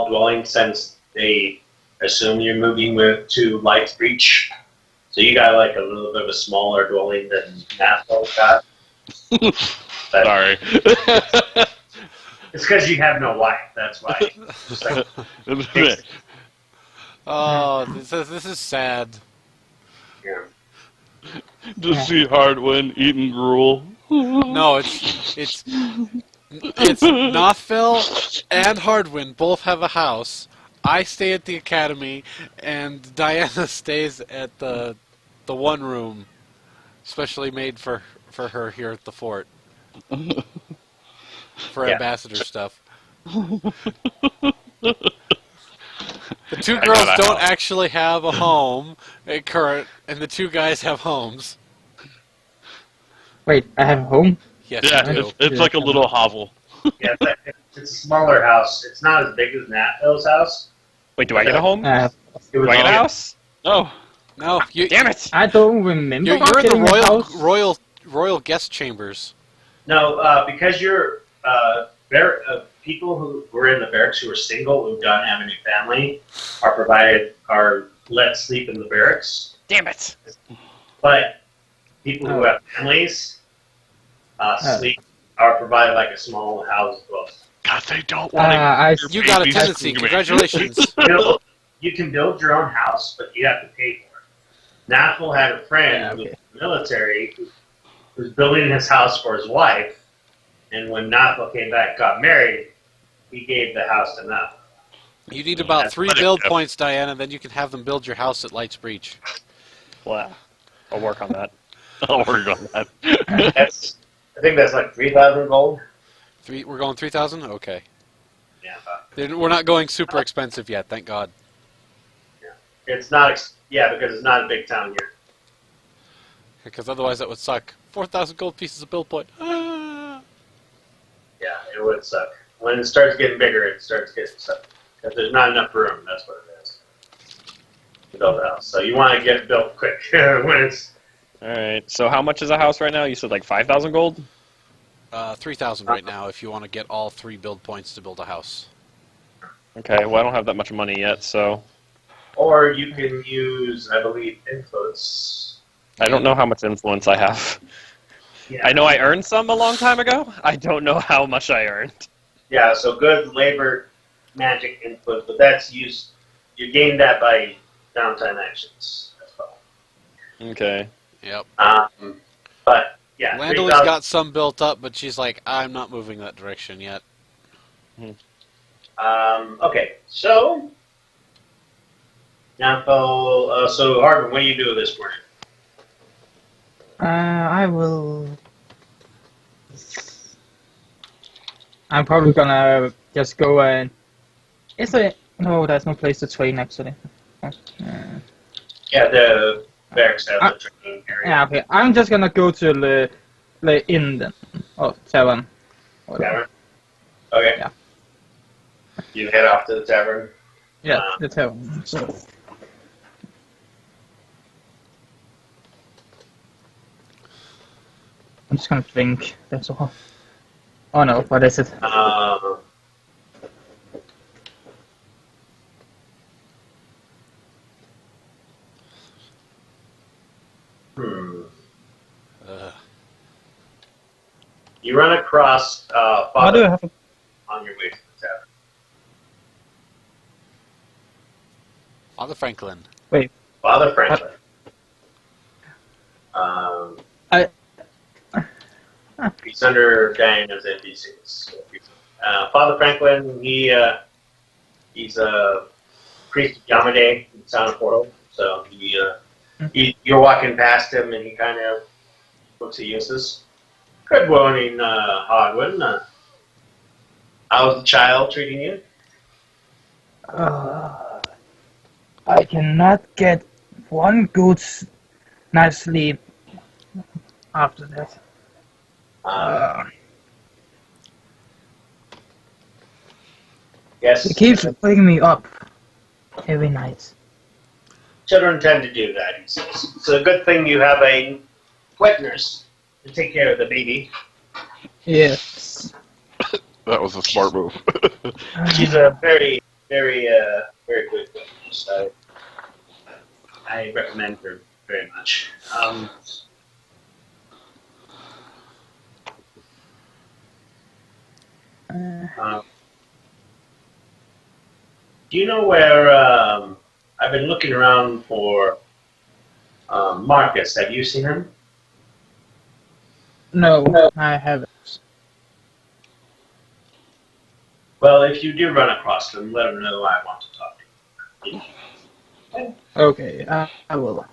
dwelling since they assume you're moving to Lightsbreach. So you got like a little bit of a smaller dwelling than Nathal got. But Sorry. it's because you have no wife. That's why. Just like, Oh, this is sad. yeah. Just see Hardwin eating gruel. No, it's Nothville and Hardwin both have a house. I stay at the academy, and Diana stays at the one room, specially made for her here at the fort for Yeah. ambassador stuff. The two girls got a don't house. actually have a home at current, and the two guys have homes. Wait, I have a home? Yes, Yeah, you do. it's like a little hovel. Yeah, it's a smaller house. It's not as big as Nathal's house. Wait, do I get a home? Uh, It was Do I get a all- house? Oh, No, Damn it! I don't remember you're in the getting a house. royal guest chambers. No, because you're people who were in the barracks who are single who don't have any family are let sleep in the barracks. Damn it! But people who have families are provided like a small house as well. God, they don't want to. I You got a tendency. Congratulations. You can build your own house, but you have to pay for it. Nathal had a friend who was in the military who was building his house for his wife, and when Nathal came back and got married, he gave the house to Nathal. You need about 3 build points, Diana, then you can have them build your house at Lightsbreach. Wow. I'll work on that. I'll work on that. I think that's like 3,000 gold. We're going 3,000? Okay. Yeah, We're not going super expensive yet, thank God. it's not. Because it's not a big town here. Because otherwise that would suck. 4,000 gold pieces of build point. Ah. Yeah, it would suck. When it starts getting bigger, it starts getting suck. Because there's not enough room. That's what it is. To build a house. So you want to get it built quick when it's. Alright, so how much is a house right now? You said like 5,000 gold? 3,000 right now if you want to get all 3 build points to build a house. Okay, well I don't have that much money yet, so... Or you can use, I believe, influence. I don't know how much influence I have. Yeah. I know I earned some a long time ago. I don't know how much I earned. Yeah, so good labor, magic influence, but that's used. You gain that by downtime actions as well. Okay. Yep. But yeah, Landely's 3,000 got some built up, but she's like, I'm not moving that direction yet. Okay, so now, so Harbin, what do you do this morning? I will. I'm probably gonna just go and. Is there? No, there's no place to train actually. Yeah, the barracks have the training area. Yeah, okay. I'm just gonna go to the inn then, or tavern. Tavern? Okay. Yeah. You head off to the tavern. Yeah, the tavern. So. I'm just gonna drink. That's all. Oh no, what is it? You run across Why do I Father have? on your way to the tavern. Father Franklin. Father Franklin. He's under Diana's NPCs. Father Franklin, he's a priest of Yamade in Town of Portal, so You're walking past him, and he kind of looks at you and says, "Good morning, Hardwin. How's the child treating you?" I cannot get one good night's sleep after that. Yes. He keeps waking me up every night. Children tend to do that, he says. It's a good thing you have a wet nurse to take care of the baby. Yes. That was a smart move. She's a very, very, very good wet nurse. I recommend her very much. Do you know where, I've been looking around for Marcus. Have you seen him? No, I haven't. Well, if you do run across him, let him know I want to talk to him. Okay, I will.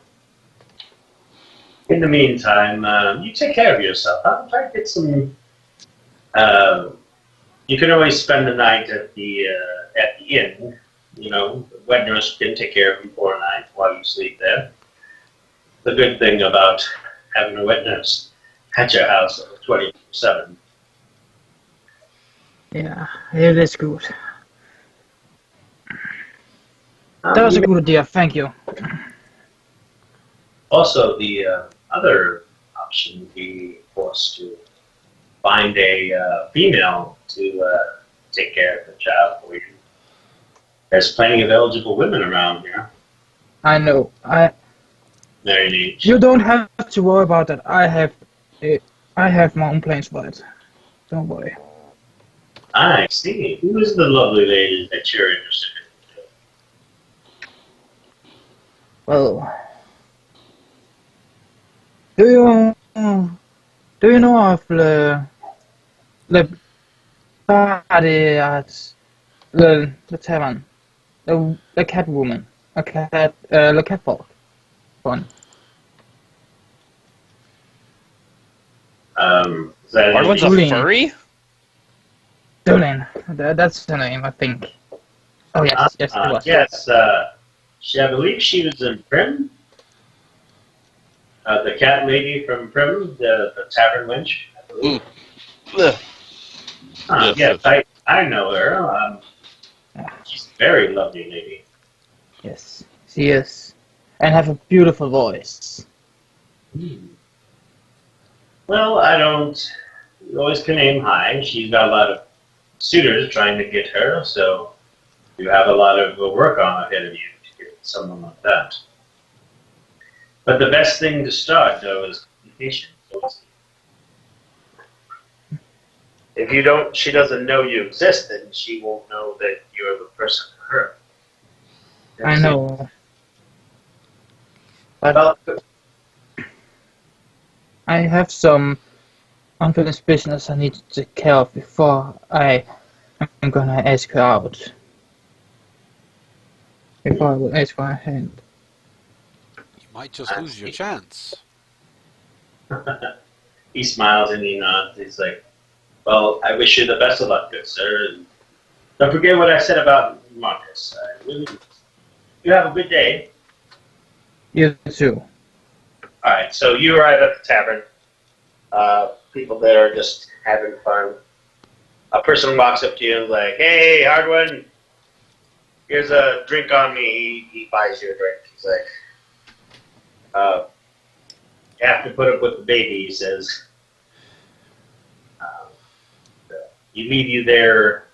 In the meantime, you take care of yourself. I'll try to get some. You can always spend the night at the inn. You know, the wet nurse can take care of you for a night while you sleep there. The good thing about having a wet nurse at your house 24/7. Yeah, it is good. That was a good idea, thank you. Also, the other option would be, of course, to find a female to take care of the child for you. There's plenty of eligible women around here. I know. Very neat. You don't have to worry about that. I have my own plans for it. Don't worry. I see. Who is the lovely lady that you're interested in? Well, do you know of the party at the tavern, the cat woman, the cat folk one? Is that Hardwin's a Julian. furry? Julian, that's the name, I think. Oh yes, yes, it was. Yes, I believe she was in Prim. The cat lady from Prim, the tavern wench. I believe. Yes, Yes, I know her. She's a very lovely lady. Yes, she is, and have a beautiful voice. Well, I don't. You always can aim high. She's got a lot of suitors trying to get her, so you have a lot of work on ahead of you to get someone like that. But the best thing to start, though, is communication. If you don't, she doesn't know you exist, then she won't know that you're the person for her. I know. Well, I have some unfinished business I need to take care of before I'm gonna ask her out. Before I will ask for her hand. You might just lose your chance. he smiles and he nods. He's like, "Well, I wish you the best of luck, good sir. And don't forget what I said about Marcus. You have a good day." You too. All right, so you arrive at the tavern. People there are just having fun. A person walks up to you and is like, "Hey, Hardwin, here's a drink on me." He buys you a drink. He's like, "You have to put up with the baby," he says. You leave you there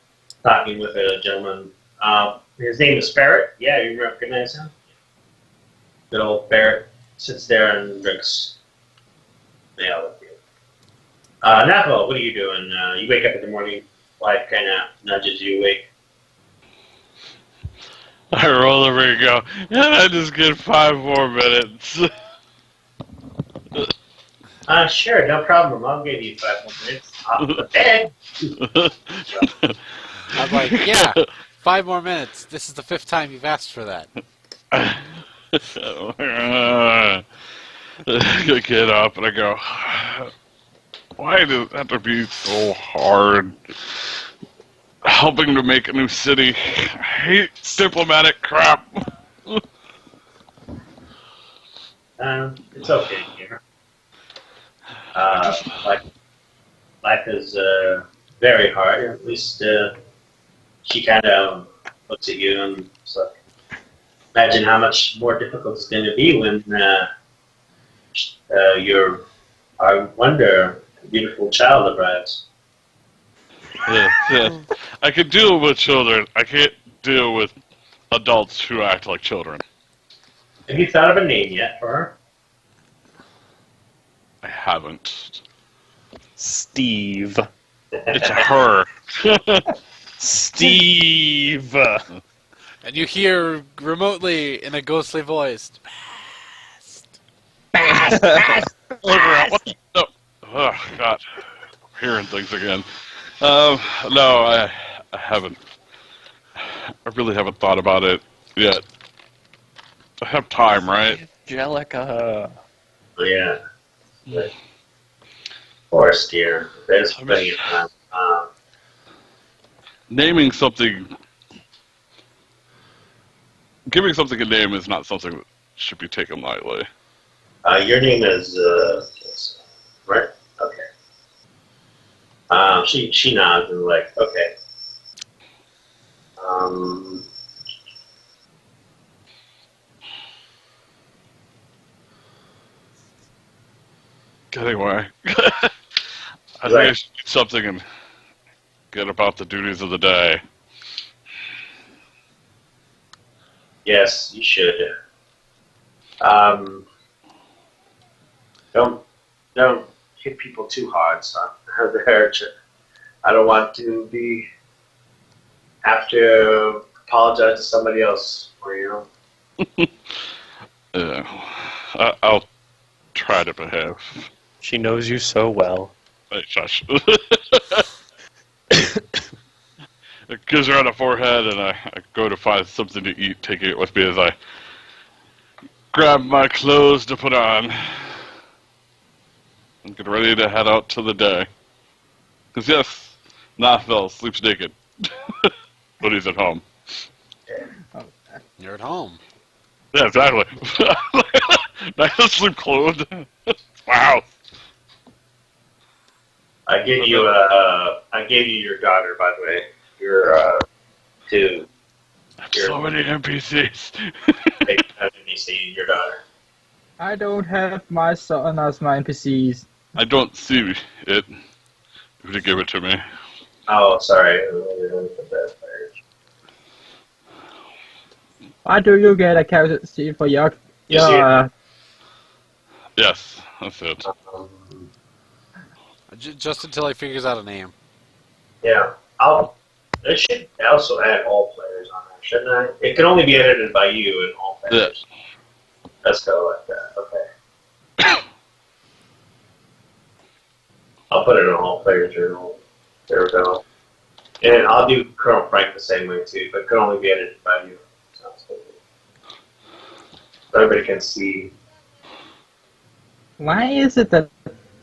talking with a gentleman. His name is Barrett. Yeah, you recognize him? Good old Barrett sits there and drinks the ale with you. Napo, what are you doing? You wake up in the morning, wife kind of nudges you awake. I roll over and go, and I just get 5 more minutes. Sure, no problem. I'll give you 5 more minutes. Off the bed. I'm like, yeah, 5 more minutes. This is the 5th time you've asked for that. I get up and I go, why does it have to be so hard? Helping to make a new city. I hate diplomatic crap. It's okay here. Life is very hard. At least she kind of looks at you and it's like, imagine how much more difficult it's going to be when your, I wonder, beautiful child arrives. Yeah. I can deal with children. I can't deal with adults who act like children. Have you thought of a name yet for her? I haven't. Steve. It's a her. Steve. And you hear remotely in a ghostly voice, What the? No. Oh, God. I'm hearing things again. No, I haven't. I really haven't thought about it yet. I have time, right? Angelica. Yeah. Of course, dear. There's plenty of time. Naming something, giving something a name is not something that should be taken lightly. Your name is right? Okay. She nods and like, okay. Anyway, I think I should do something and get about the duties of the day. Yes, you should. Don't hit people too hard, son. I don't want to have to apologize to somebody else for you. I'll try to behave. She knows you so well. Hey, shush. It gives her on the forehead, and I go to find something to eat, taking it with me as I grab my clothes to put on and get ready to head out to the day. Because yes, Nathville sleeps naked when he's at home. you're at home. Yeah, exactly. Nice to sleep clothed. Wow. I gave you your daughter, by the way. To So many NPCs. NPC, your daughter. I don't have my son as my NPCs. I don't see it. Who to give it to me? Oh, sorry. Why do you get a character sheet for your You Yes, that's it. Just until he figures out a name. Yeah, I should also add all players on there, shouldn't I? It can only be edited by you and all players. Yeah. Let's go like that. Okay. I'll put it in all players journal. There we go. And I'll do Colonel Frank the same way too, but it can only be edited by you. Sounds good. So everybody can see. Why is it that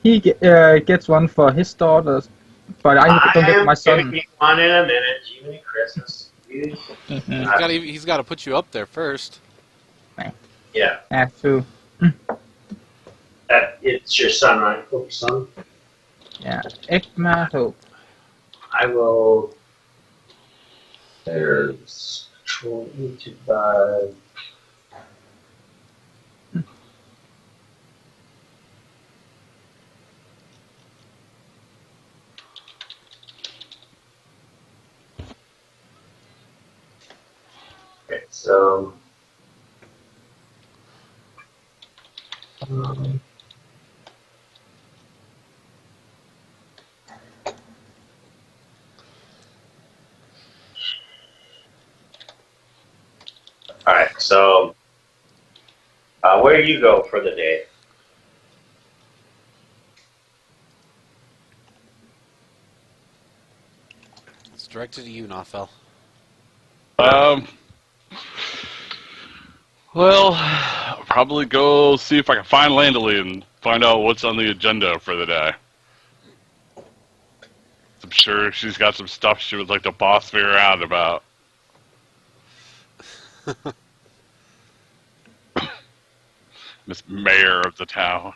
he gets one for his daughters, but I don't get my I'm son? gonna be on in a minute, Jiminy Christmas. He's got to put you up there first. Yeah, Yeah, true. it's your son, right? Hope son. Yeah, Ekma Hope. I will. There's control to buy. Okay, so. All right, so where do you go for the day? It's directed to you, Nothel. Well, I'll probably go see if I can find Landely and find out what's on the agenda for the day. I'm sure she's got some stuff she would like to boss me around about. Miss Mayor of the town.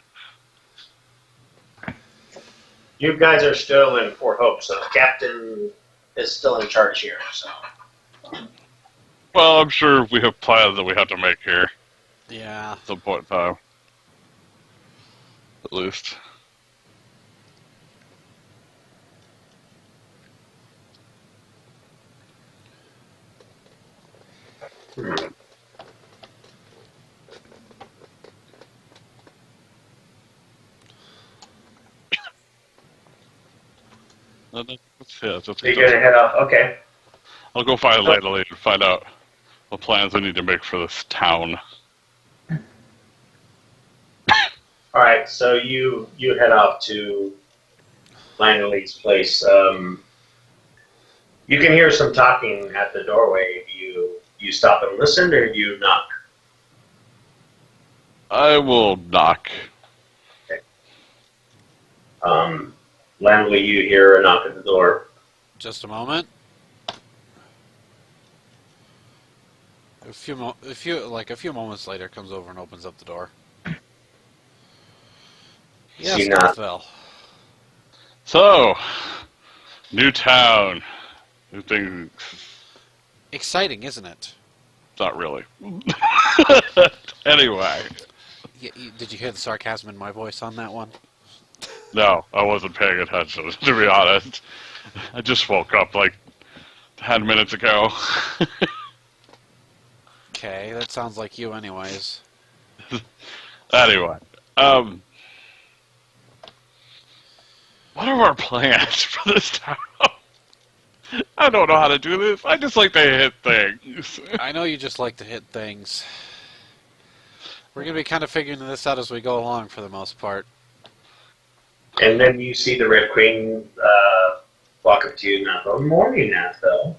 You guys are still in Fort Hope, so the captain is still in charge here. So Well, I'm sure we have plans that we have to make here Yeah. at some point in time. At least. That's you're gonna head off. Okay. I'll go find Landely and find out what plans we need to make for this town. All right. So you head off to Landely's place. You can hear some talking at the doorway. Do you stop and listen, or do you knock? I will knock. Landley, you hear a knock at the door. Just a moment. A few moments later, comes over and opens up the door. Yes, See not. Bell. So, new town. New things. Exciting, isn't it? Not really. Anyway. Did you hear the sarcasm in my voice on that one? No, I wasn't paying attention, to be honest. I just woke up like 10 minutes ago. Okay, that sounds like you anyways. Anyway, what are our plans for this town? I don't know how to do this. I just like to hit things. I know you just like to hit things. We're going to be kind of figuring this out as we go along for the most part. And then you see the Red Queen walk up to you. Natho. Morning, Natho.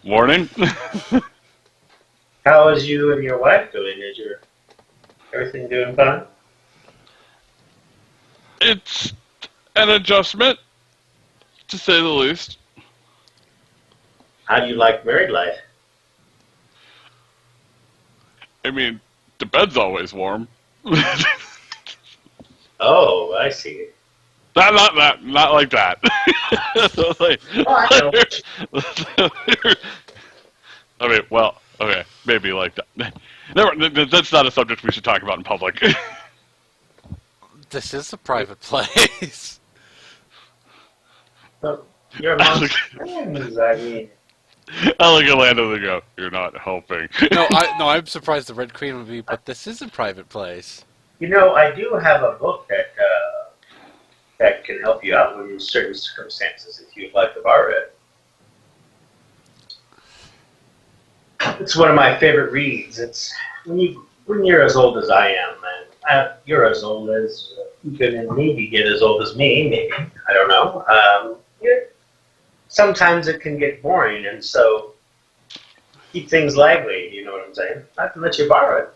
Morning. How is you and your wife doing? Is your everything doing fine? It's an adjustment, to say the least. How do you like married life? I mean, the bed's always warm. Oh, I see. Not like that. Like, Oh, I know. I mean, well, okay, maybe like that. Never, that's not a subject we should talk about in public. This is a private place. You're amongst friends, I mean. I look at Lando and go, "You're not helping." No, I'm surprised the Red Queen would be, but this is a private place. You know, I do have a book that can help you out in certain circumstances if you'd like to borrow it. It's one of my favorite reads. It's when you're as old as I am, and you're as old as you could maybe get as old as me, maybe, I don't know. Sometimes it can get boring, and so keep things lively. You know what I'm saying? I can let you borrow it.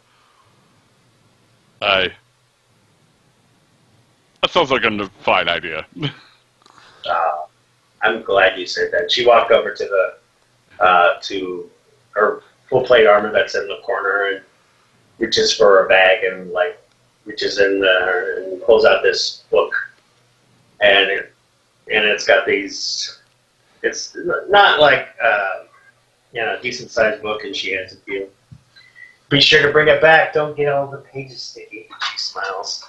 That sounds like a fine idea. I'm glad you said that. She walked over to to her full plate armor that's in the corner and reaches for her bag and reaches in there and pulls out this book, and it's got these. It's not like a decent sized book, and she hands it to you. Be sure to bring it back. Don't get all the pages sticky. She smiles.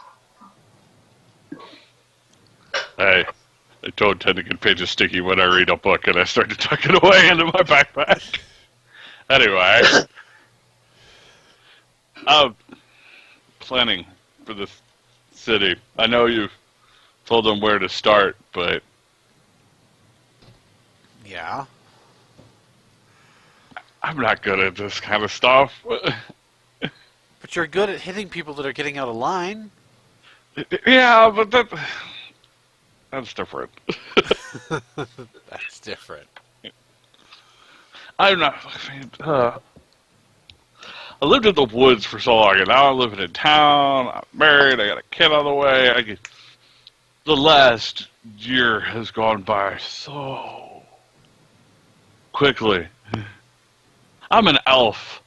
Hey, I don't tend to get pages sticky when I read a book, and I start to tuck it away into my backpack. Anyway, planning for this city. I know you've told them where to start, but Yeah. I'm not good at this kind of stuff. But you're good at hitting people that are getting out of line. Yeah, but that's different. That's different. I'm not. I mean, I lived in the woods for so long, and now I'm living in town. I'm married. I got a kid on the way. The last year has gone by so quickly. I'm an elf.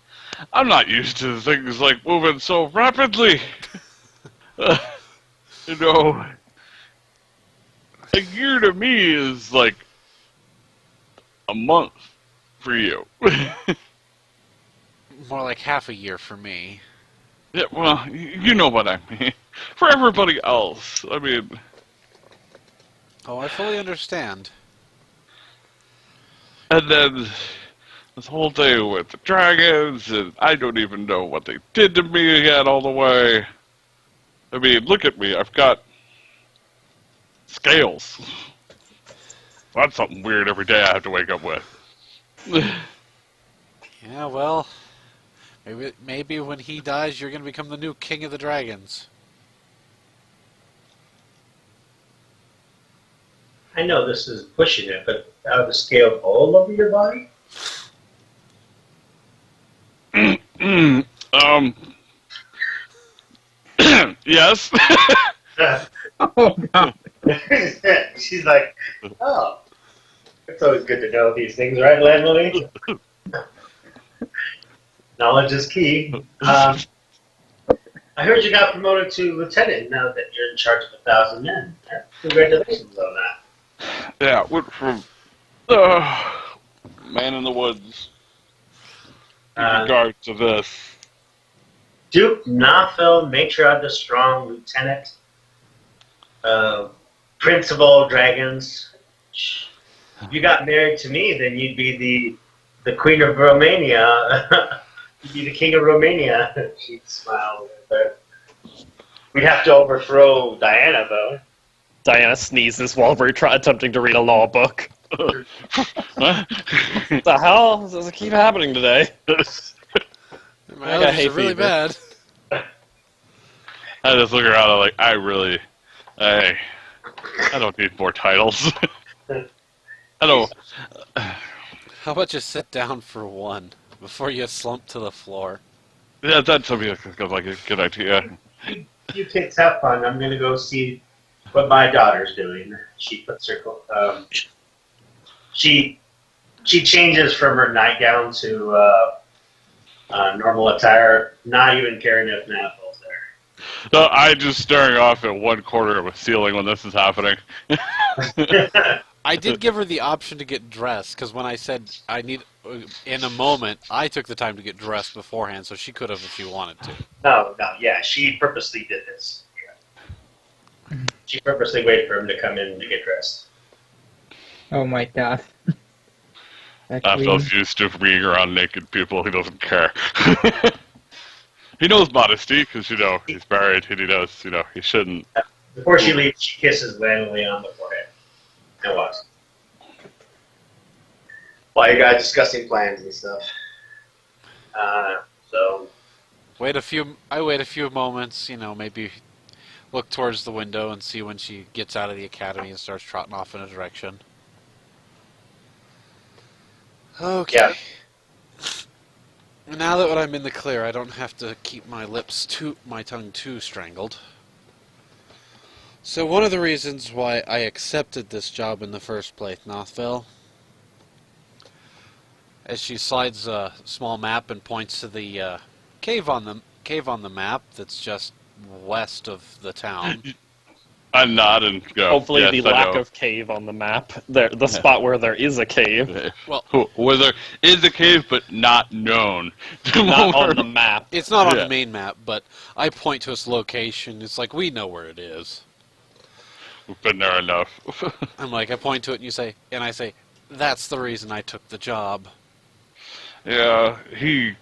I'm not used to things like moving so rapidly. You know, a year to me is like a month for you. More like half a year for me. Yeah, well, you know what I mean. For everybody else, I mean, Oh, I fully understand. and then this whole thing with the dragons, and I don't even know what they did to me yet all the way. I mean, look at me. I've got scales. That's something weird every day I have to wake up with. Yeah, well, maybe when he dies, you're going to become the new king of the dragons. I know this is pushing it, but have the scale all over your body? Yes. Oh god. She's like, oh, it's always good to know these things, right, Landlady? Knowledge is key. I heard you got promoted to lieutenant now that you're in charge of 1,000 men. Congratulations on that. Yeah, went from man in the woods in regard to this. Duke Nafil, Matriarch the Strong, Lieutenant, Prince of all Dragons. If you got married to me, then you'd be the Queen of Romania. You'd be the King of Romania. She smiled. We'd have to overthrow Diana, though. Diana sneezes while we're attempting to read a law book. What? The hell does it keep happening today? My I got allergies hay are really fever. bad. I just look around and like, I don't need more titles. I don't. How about you sit down for one before you slump to the floor? Yeah, that's something like a good idea. You kids have fun. I'm going to go see what my daughter's doing. She puts her... She changes from her nightgown to normal attire, not even caring if Nafil's there. No, I'm just staring off at one corner of a ceiling when this is happening. I did give her the option to get dressed, because when I said I need, in a moment, I took the time to get dressed beforehand, so she could have if she wanted to. No, yeah, she purposely did this. Yeah. She purposely waited for him to come in to get dressed. Oh my god. I'm so used to being around naked people, he doesn't care. He knows modesty, because, he's married, and he knows, he shouldn't. Before she leaves, she kisses Lanley on the forehead. And walks. Well, you guys discussing plans and stuff. So... I wait a few moments, maybe look towards the window and see when she gets out of the academy and starts trotting off in a direction. Okay. Yeah. Now that I'm in the clear, I don't have to keep my tongue too strangled. So one of the reasons why I accepted this job in the first place, Nothville, as she slides a small map and points to the cave on the map that's just west of the town. I nod and go. Hopefully yes, the I lack know. of cave on the map. The spot where there is a cave. Well, where there is a cave, but not known. Not on the map. it's not on Yeah. the main map, but I point to its location. It's like, we know where it is. We've been there enough. I point to it and I say, that's the reason I took the job. Yeah, he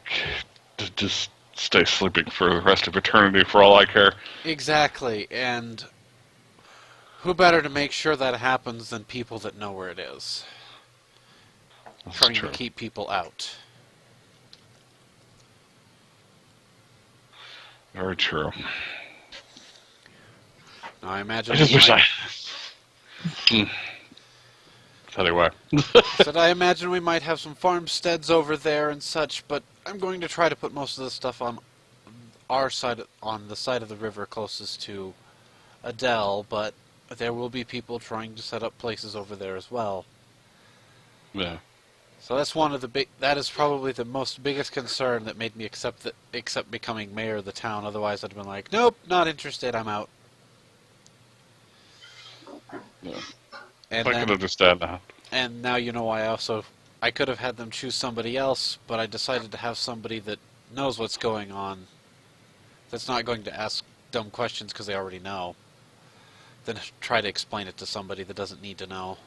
just stay sleeping for the rest of eternity for all I care. Exactly, and who better to make sure that happens than people that know where it is? That's Trying true. to keep people out. Very true. Now, I imagine I just wish I... Anyway. Said I imagine we might have some farmsteads over there and such, but I'm going to try to put most of the stuff on our side, on the side of the river closest to Adele, but there will be people trying to set up places over there as well. Yeah. So that's one of the that is probably the most biggest concern that made me accept becoming mayor of the town. Otherwise, I'd have been like, nope, not interested. I'm out. Yeah. And I then, can understand that. and now you know why I could have had them choose somebody else, but I decided to have somebody that knows what's going on, that's not going to ask dumb questions because they already know, than try to explain it to somebody that doesn't need to know.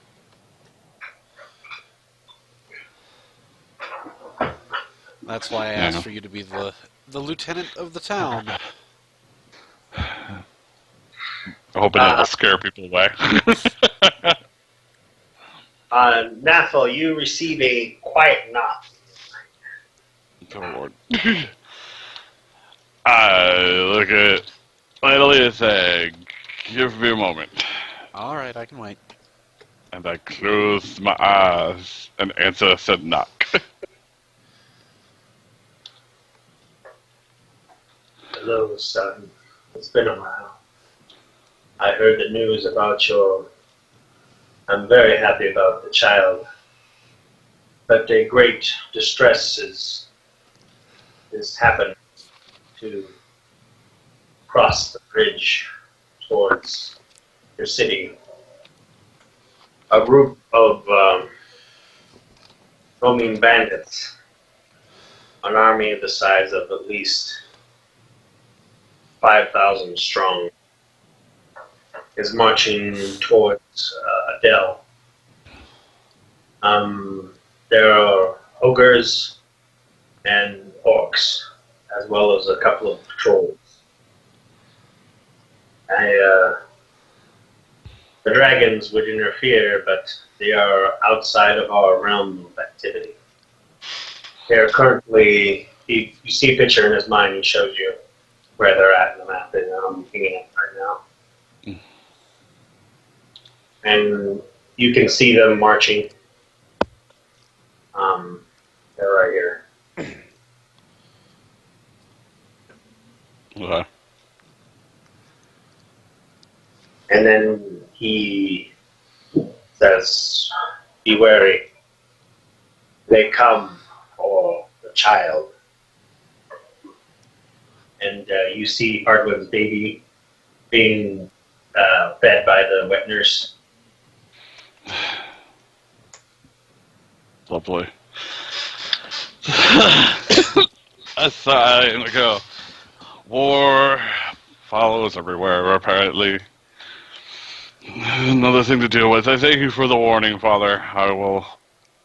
That's why I asked for you to be the lieutenant of the town. I hope it doesn't scare people away. Nathal, you receive a quiet knock. Oh, Lord. I look at Idly and say, give me a moment. All right, I can wait. And I close my eyes and answer said knock. Hello, son. It's been a while. I heard the news about your... I'm very happy about the child. But a great distress is happening to cross the bridge towards your city. A group of roaming bandits, an army the size of at least 5,000 strong, is marching towards Adele. There are ogres and orcs, as well as a couple of patrols. The dragons would interfere, but they are outside of our realm of activity. They are currently, you see a picture in his mind, he shows you where they're at in the map, and I'm looking at it right now. And you can see them marching. They're right here. Okay. And then he says, be wary. They come for the child. And you see Hardwood's baby being fed by the wet nurse. Lovely. I sigh and I go, war follows everywhere, apparently. Another thing to deal with. I thank you for the warning, Father. I will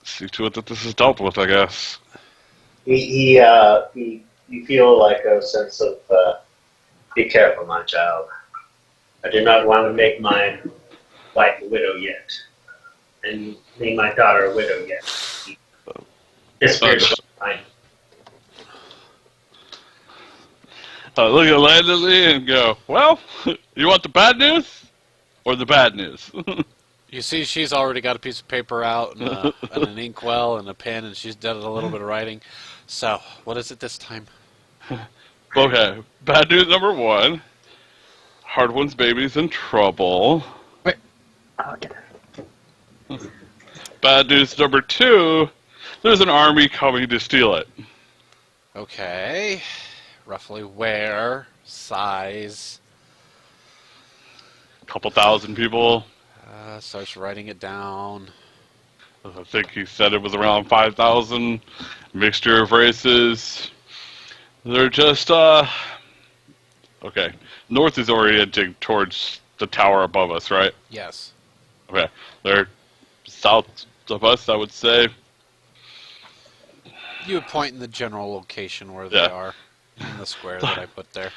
see to it that this is dealt with, I guess. You feel like a sense of, be careful, my child. I do not want to make my wife a widow yet. And make my daughter a widow yet. Disappears fine. I look at Landley and go, well, you want the bad news or the bad news? You see, she's already got a piece of paper out and, and an inkwell and a pen, and she's done a little bit of writing. So, what is it this time? Okay, bad news number one. Hardwood's baby's in trouble. Wait. I'll get it. Bad news number two. There's an army coming to steal it. Okay. Roughly where? Size? Couple thousand people. Starts writing it down. I think he said it was around 5,000. Mixture of races. They're just, okay. North is orienting towards the tower above us, right? Yes. Okay. They're south of us, I would say. You would point in the general location where they are. In the square that I put there.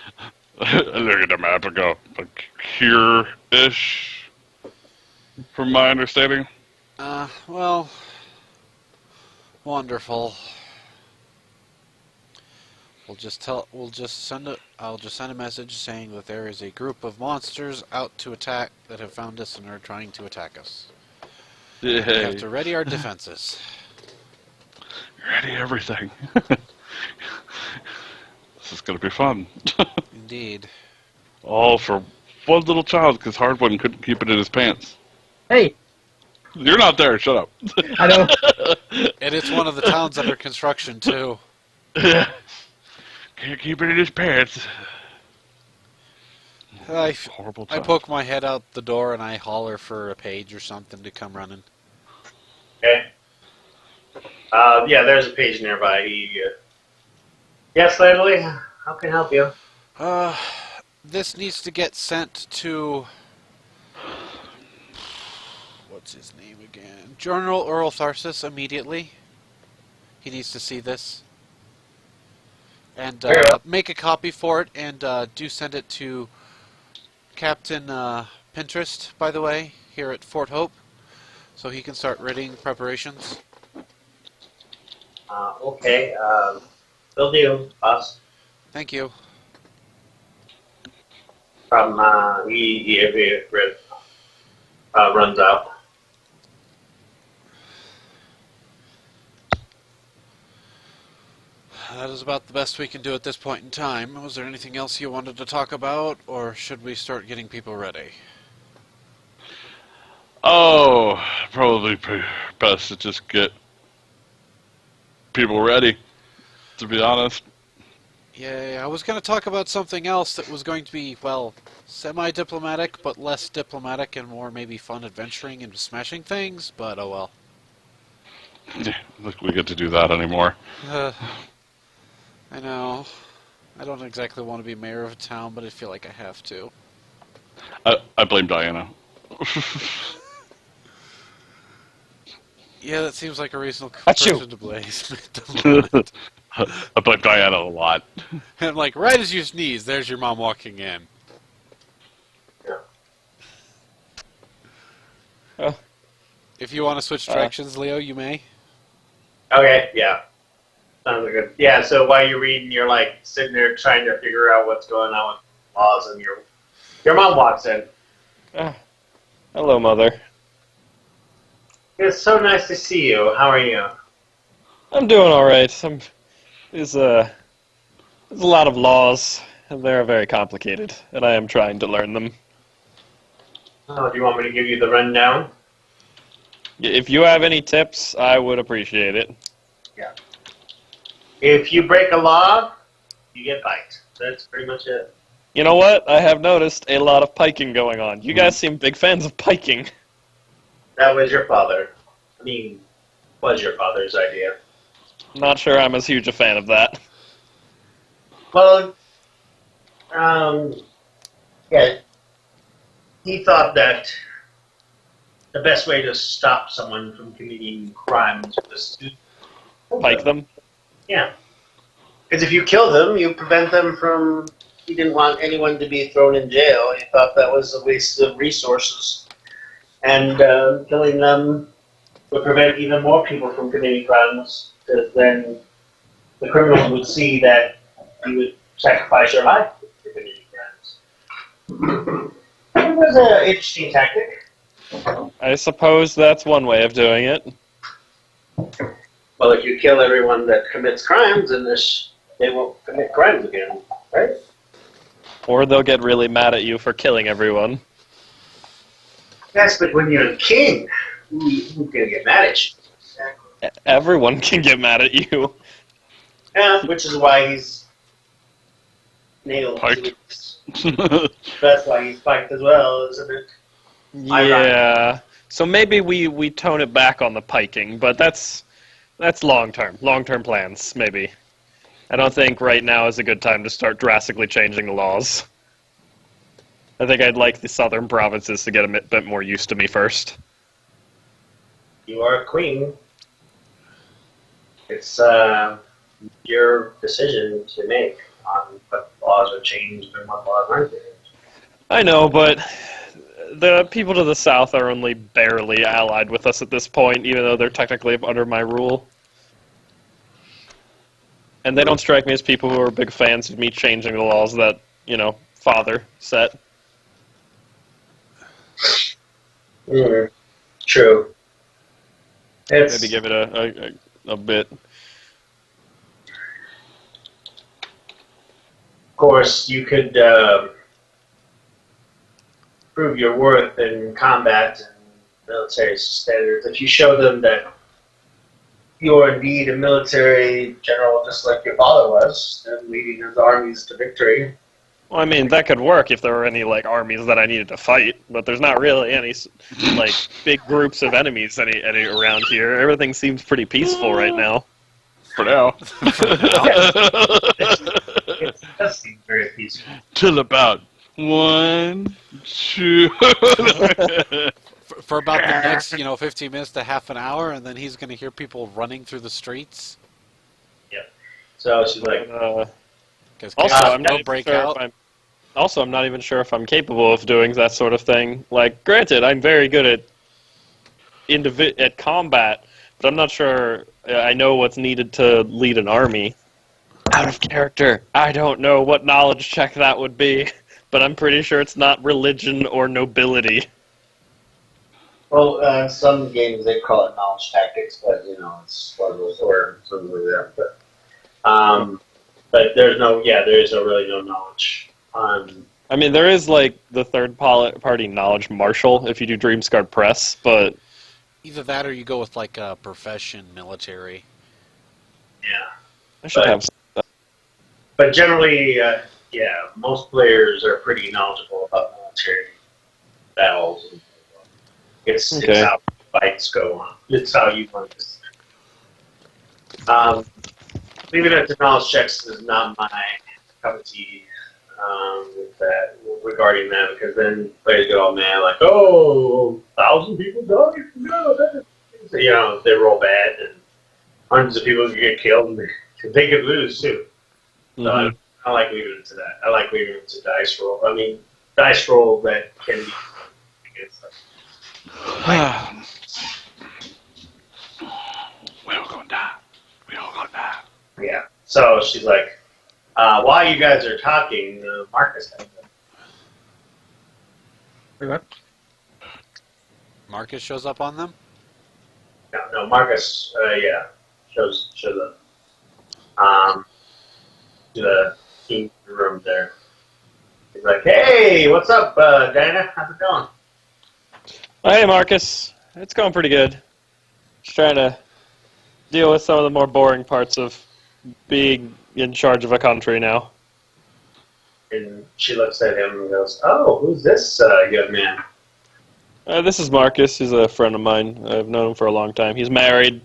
I look at the map and go, like, here-ish, from my understanding. Well, wonderful. I'll just send a message saying that there is a group of monsters out to attack that have found us and are trying to attack us. We have Yay. to ready our defenses. Ready everything. This is going to be fun. Indeed. All for one little child because Hardwin couldn't keep it in his pants. Hey, You're not there. Shut up. I know. And it's one of the towns under construction, too. Can't keep it in his pants. Horrible I child. poke my head out the door and I holler for a page or something to come running. Okay. Yeah, there's a page nearby. Yes, Leslie, how can I help you? This needs to get sent to... What's his name again? General Earl Tharsis immediately. He needs to see this. And Very well. make a copy for it, and do send it to Captain Pinterest, by the way, here at Fort Hope, so he can start readying preparations. Okay, will do, boss. Thank you. From, he runs out. That is about the best we can do at this point in time. Was there anything else you wanted to talk about, or should we start getting people ready? Oh, probably best to just get people ready, to be honest. Yeah, I was going to talk about something else that was going to be, well, semi-diplomatic, but less diplomatic and more maybe fun adventuring and smashing things, but oh well. Yeah, look, we get to do that anymore. I know. I don't exactly want to be mayor of a town, but I feel like I have to. I blame Diana. Yeah, that seems like a reasonable Achoo. person to blame. I blame Diana a lot. And like, right as you sneeze, there's your mom walking in. Yeah. Oh. If you want to switch directions, Leo, you may. Okay, yeah. Sounds like good. Yeah, so while you're reading, you're like sitting there trying to figure out what's going on with laws, and your mom walks in. Hello, Mother. It's so nice to see you. How are you? I'm doing all right. There's a lot of laws, and they're very complicated, and I am trying to learn them. Oh, do you want me to give you the rundown? If you have any tips, I would appreciate it. Yeah. If you break a law, you get biked. That's pretty much it. You know what? I have noticed a lot of piking going on. You guys seem big fans of piking. That was your father. I mean, was your father's idea. Not sure I'm as huge a fan of that. Well, yeah, he thought that the best way to stop someone from committing crimes was to Pike them? Yeah. Because if you kill them, you prevent them from... He didn't want anyone to be thrown in jail. He thought that was a waste of resources. And killing them would prevent even more people from committing crimes, because then the criminals would see that you would sacrifice your life for committing crimes. It was an interesting tactic. I suppose that's one way of doing it. Well, if you kill everyone that commits crimes, then they won't commit crimes again, right? Or they'll get really mad at you for killing everyone. Yes, but when you're the king, who's going to get mad at you? Exactly. Everyone can get mad at you. Yeah, which is why he's nailed. Piked. That's why he's piked as well, isn't it? Yeah. So maybe we tone it back on the piking, but that's long-term plans, maybe. I don't think right now is a good time to start drastically changing the laws. I think I'd like the southern provinces to get a bit more used to me first. You are a queen. It's your decision to make on what laws are changed and what laws aren't changed. I know, but the people to the south are only barely allied with us at this point, even though they're technically under my rule. And they don't strike me as people who are big fans of me changing the laws that, father set. True. It's, Maybe give it a bit. of course, you could prove your worth in combat and military standards if you show them that you're indeed a military general, just like your father was, and leading his armies to victory. Well, I mean, that could work if there were any like armies that I needed to fight, but there's not really any like big groups of enemies any around here. Everything seems pretty peaceful right now. For now. It does seem very peaceful. Till about 1, 2. For about the next, 15 minutes to half an hour, and then he's going to hear people running through the streets. So she's like, Because Also, chaos I'm will not break sure out. I'm not even sure if I'm capable of doing that sort of thing. Like, granted, I'm very good at combat, but I'm not sure I know what's needed to lead an army. Out of character. I don't know what knowledge check that would be, but I'm pretty sure it's not religion or nobility. well, some games they call it knowledge tactics, but it's puzzles or something like that. But there is really no knowledge. I mean, there is like the third-party knowledge marshal if you do Dreamscard Press, but Either that or you go with like a profession military. Yeah, I should have. but generally, most players are pretty knowledgeable about military battles. And it's Okay. how fights go on. It's how you want this. Leaving it to knowledge checks is not my cup of tea with that, regarding that, because then players get all mad, like, 1,000 people died? No, that is... they roll bad, and hundreds of people can get killed, and they could lose, too. So Mhm. I like leaving it to that. I like leaving it to dice roll. I mean, dice roll that can be against us. We all gonna die. We all gonna die. Yeah. So she's like, while you guys are talking, Marcus comes in. What? Marcus shows up on them? No, Marcus, shows up. To the king room there. He's like, hey, what's up, Diana? How's it going? Hey, Marcus. It's going pretty good. Just trying to deal with some of the more boring parts of being in charge of a country now. And she looks at him and goes, oh, who's this young man? This is Marcus. He's a friend of mine. I've known him for a long time. He's married,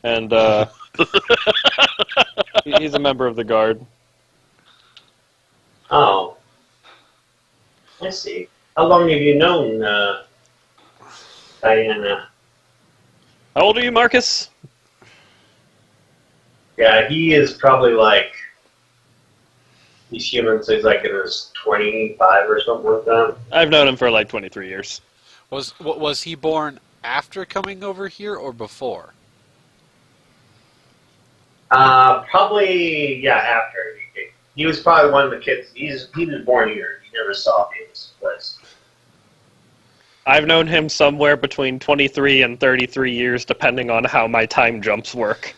and he's a member of the Guard. Oh. I see. How long have you known Diana? How old are you, Marcus? Yeah, he is probably like, he's human, so he's like in his 25 or something like that. I've known him for like 23 years. Was he born after coming over here or before? Probably, after. He was probably one of the kids. He was born here. He never saw his place. I've known him somewhere between 23 and 33 years, depending on how my time jumps work.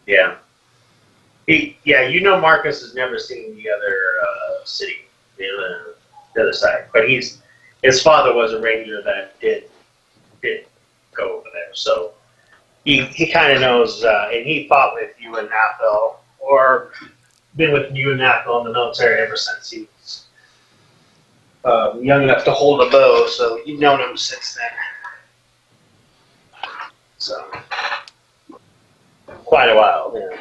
Yeah. Marcus has never seen the other city, the other side. But his father was a ranger that did go over there. So he kind of knows, and he fought with you in Nathel, or been with you in Nathel in the military ever since he was young enough to hold a bow. So you've known him since then. So quite a while, yeah.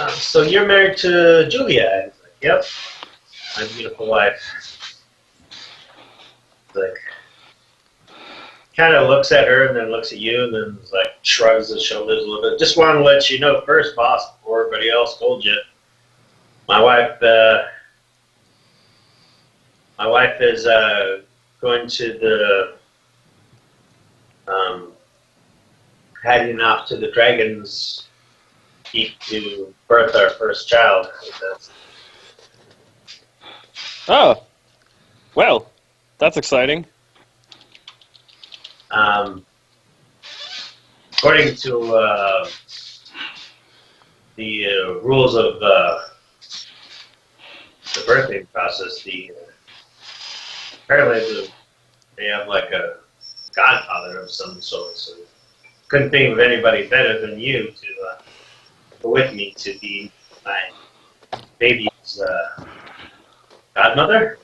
So you're married to Julia? He's like, yep, my beautiful wife. Like, kind of looks at her and then looks at you and then like shrugs his shoulders a little bit. Just wanted to let you know first, boss, before everybody else told you. My wife is going to the heading off to the Dragon's Keep to birth our first child. Oh, well, that's exciting. According to the rules of the birthing process, apparently they have like a godfather of some sort. So couldn't think of anybody better than you to go with me to be my baby's godmother.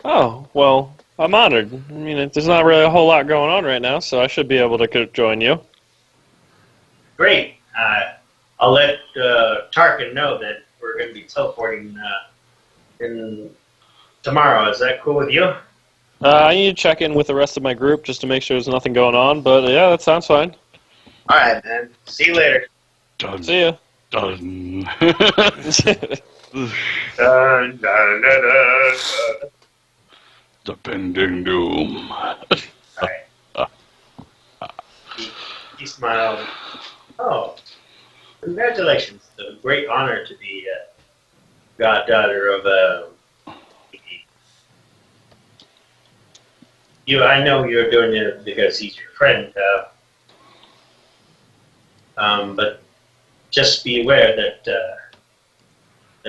Oh, well, I'm honored. I mean, there's not really a whole lot going on right now, so I should be able to join you. Great. I'll let Tarkin know that we're going to be teleporting in tomorrow. Is that cool with you? I need to check in with the rest of my group just to make sure there's nothing going on, but yeah, that sounds fine. All right, man. See you later. Done. See ya. Done. Dun, dun, dun, dun, dun. The pending doom. All right. He smiled. Oh, congratulations! It's a great honor to be goddaughter of you. I know you're doing it because he's your friend, but just be aware that the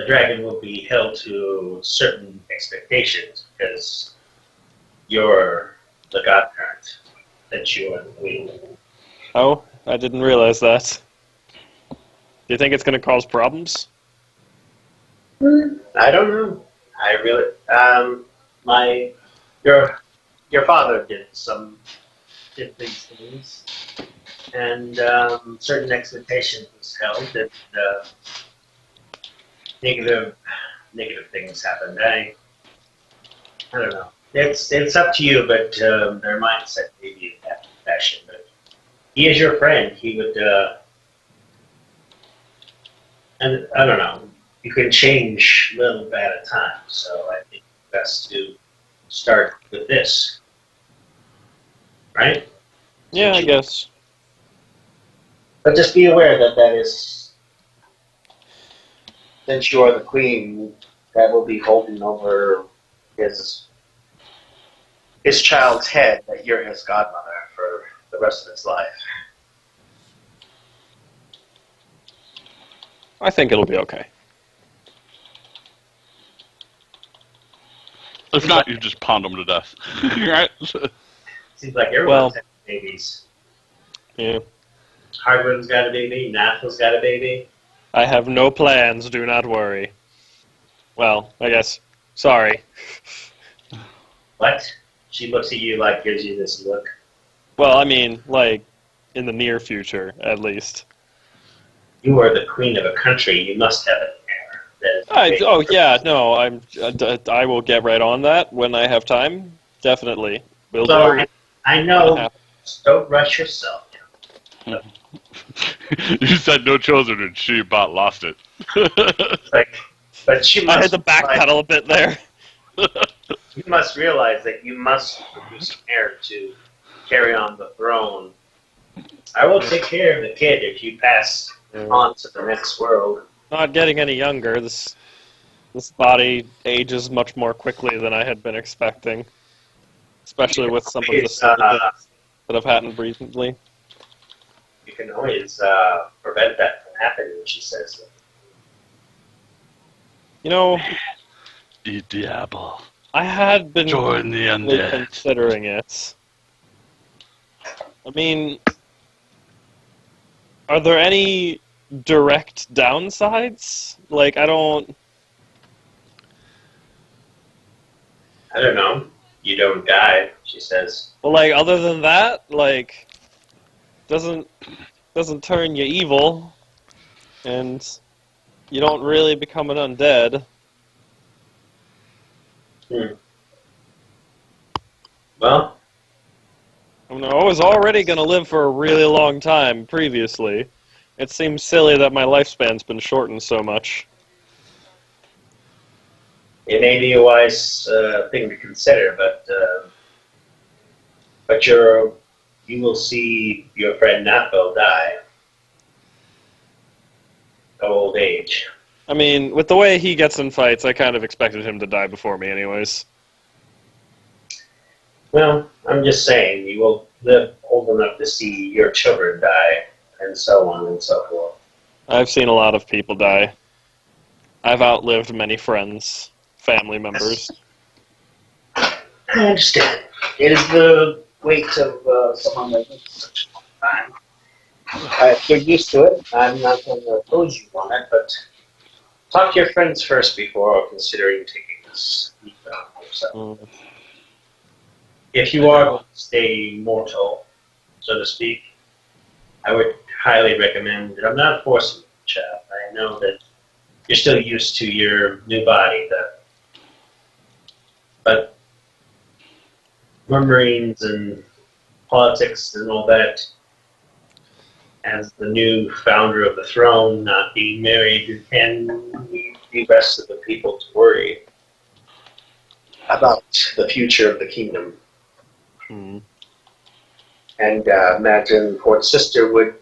dragon will be held to certain expectations because you're the godparent that you are the queen. Oh, I didn't realize that. Do you think it's going to cause problems? I don't know. I really your father did these things, and certain expectations was held, and negative things happened. I don't know. It's up to you, but their mindset may be in that fashion. But he is your friend. He would, and I don't know. You can change a little bit at a time. So I think it's best to start with this, right? Yeah, I guess. But just be aware that is, since you are the queen, that will be holding over his child's head, that you're his godmother for the rest of his life. I think it'll be okay. If not, you just pound them to death. Right? Seems like everyone's had babies. Yeah. Hardwin's got a baby. Nathal's got a baby. I have no plans, do not worry. Well, I guess. Sorry. What? She looks at you like gives you this look. Well, I mean, like, in the near future, at least. You are the queen of a country. You must have an heir. That is I will get right on that when I have time. Definitely. Will so do. I know. Don't rush yourself. You said no children, and she about lost it. But she must. I had to backpedal a bit there. You must realize that you must produce an heir to carry on the throne. I will take care of the kid if you pass on to the next world. Not getting any younger. This body ages much more quickly than I had been expecting. Especially with some of the stuff that I've had recently. You can always prevent that from happening, she says. You know, E Diablo. I had been Join the undead. considering it. I mean, are there any direct downsides? Like, I don't know. You don't die, she says. Well, like, other than that, like, doesn't turn you evil, and you don't really become an undead. Well, I mean, I was already going to live for a really long time previously. It seems silly that my lifespan's been shortened so much. it may be a wise thing to consider, but you will see your friend Nathal die of old age. I mean, with the way he gets in fights, I kind of expected him to die before me anyways. Well, I'm just saying, live old enough to see your children die, and so on and so forth. I've seen a lot of people die. I've outlived many friends, family members. I understand. It is the weight of someone living such a long time. You're used to it. I'm not going to oppose you on it, but talk to your friends first before considering taking this leap on yourself. If you are going to stay mortal, so to speak, I would highly recommend that I'm not forcing you, chap. I know that you're still used to your new body, but murmurings and politics and all that, as the new founder of the throne, not being married, can lead the rest of the people to worry about the future of the kingdom. Hmm. And imagine Ford's sister would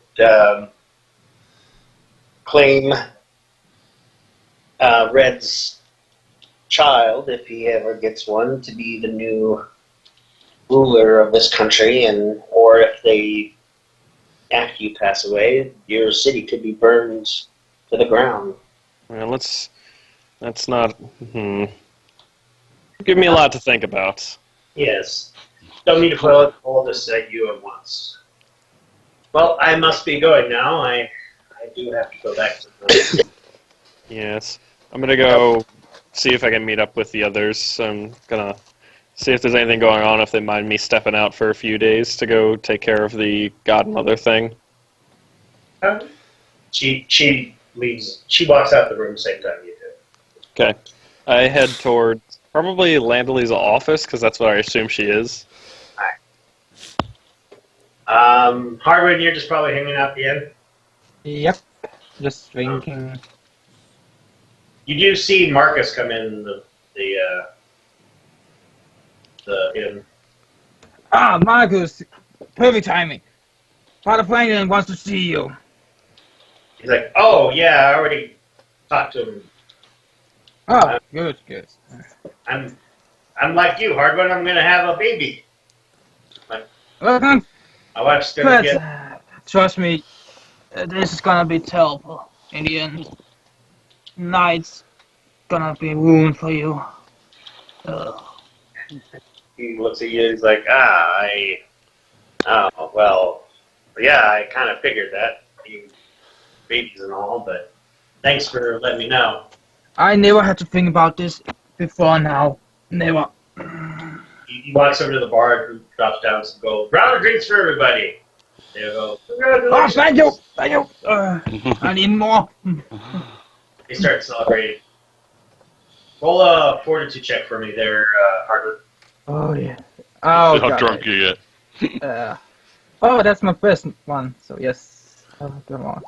claim Red's child, if he ever gets one, to be the new ruler of this country, or if they, after you pass away, your city could be burned to the ground. Well, that's not. Give me a lot to think about. Yes. Don't need to put all this at you at once. Well, I must be going now. I do have to go back to the... Yes. I'm gonna go see if I can meet up with the others. I'm gonna see if there's anything going on, if they mind me stepping out for a few days to go take care of the godmother thing. She leaves. She walks out the room same time you do. Okay. I head towards probably Landely's office, because that's what I assume she is. Harwood, you're just probably hanging out the end. Yep. Just drinking. You do see Marcus come in the inn. Ah, Marcus! Perfect timing. Father Franklin wants to see you. He's like, oh yeah, I already talked to him. Oh, good. I'm like you, Hardwood. I'm gonna have a baby. Welcome. My wife's gonna But get. trust me, this is gonna be terrible in the end. Night's gonna be ruined for you. He looks at you. He's like, oh well, yeah, I kind of figured that. You babies and all, but thanks for letting me know. I never had to think about this before now. Never. He walks over to the bar, drops down some gold. Round of drinks for everybody. They go, Oh, congratulations. thank you. I need more. They start celebrating. Roll a fortitude check for me there, Hardwood. Oh yeah. Oh How God. drunk you get. Oh, that's my first one. So yes. Oh, come on.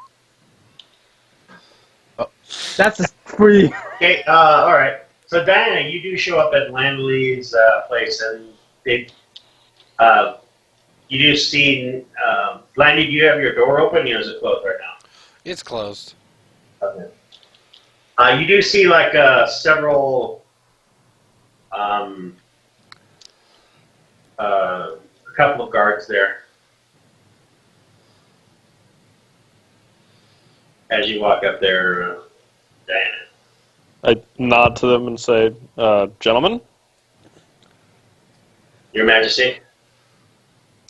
Oh, that's a 3. Okay, all right. So Diana, you do show up at Landley's place, and you do see. Landy, do you have your door open, or is it closed right now? It's closed. Okay. You do see like several, a couple of guards there as you walk up there, Diana. I nod to them and say, gentlemen? Your Majesty.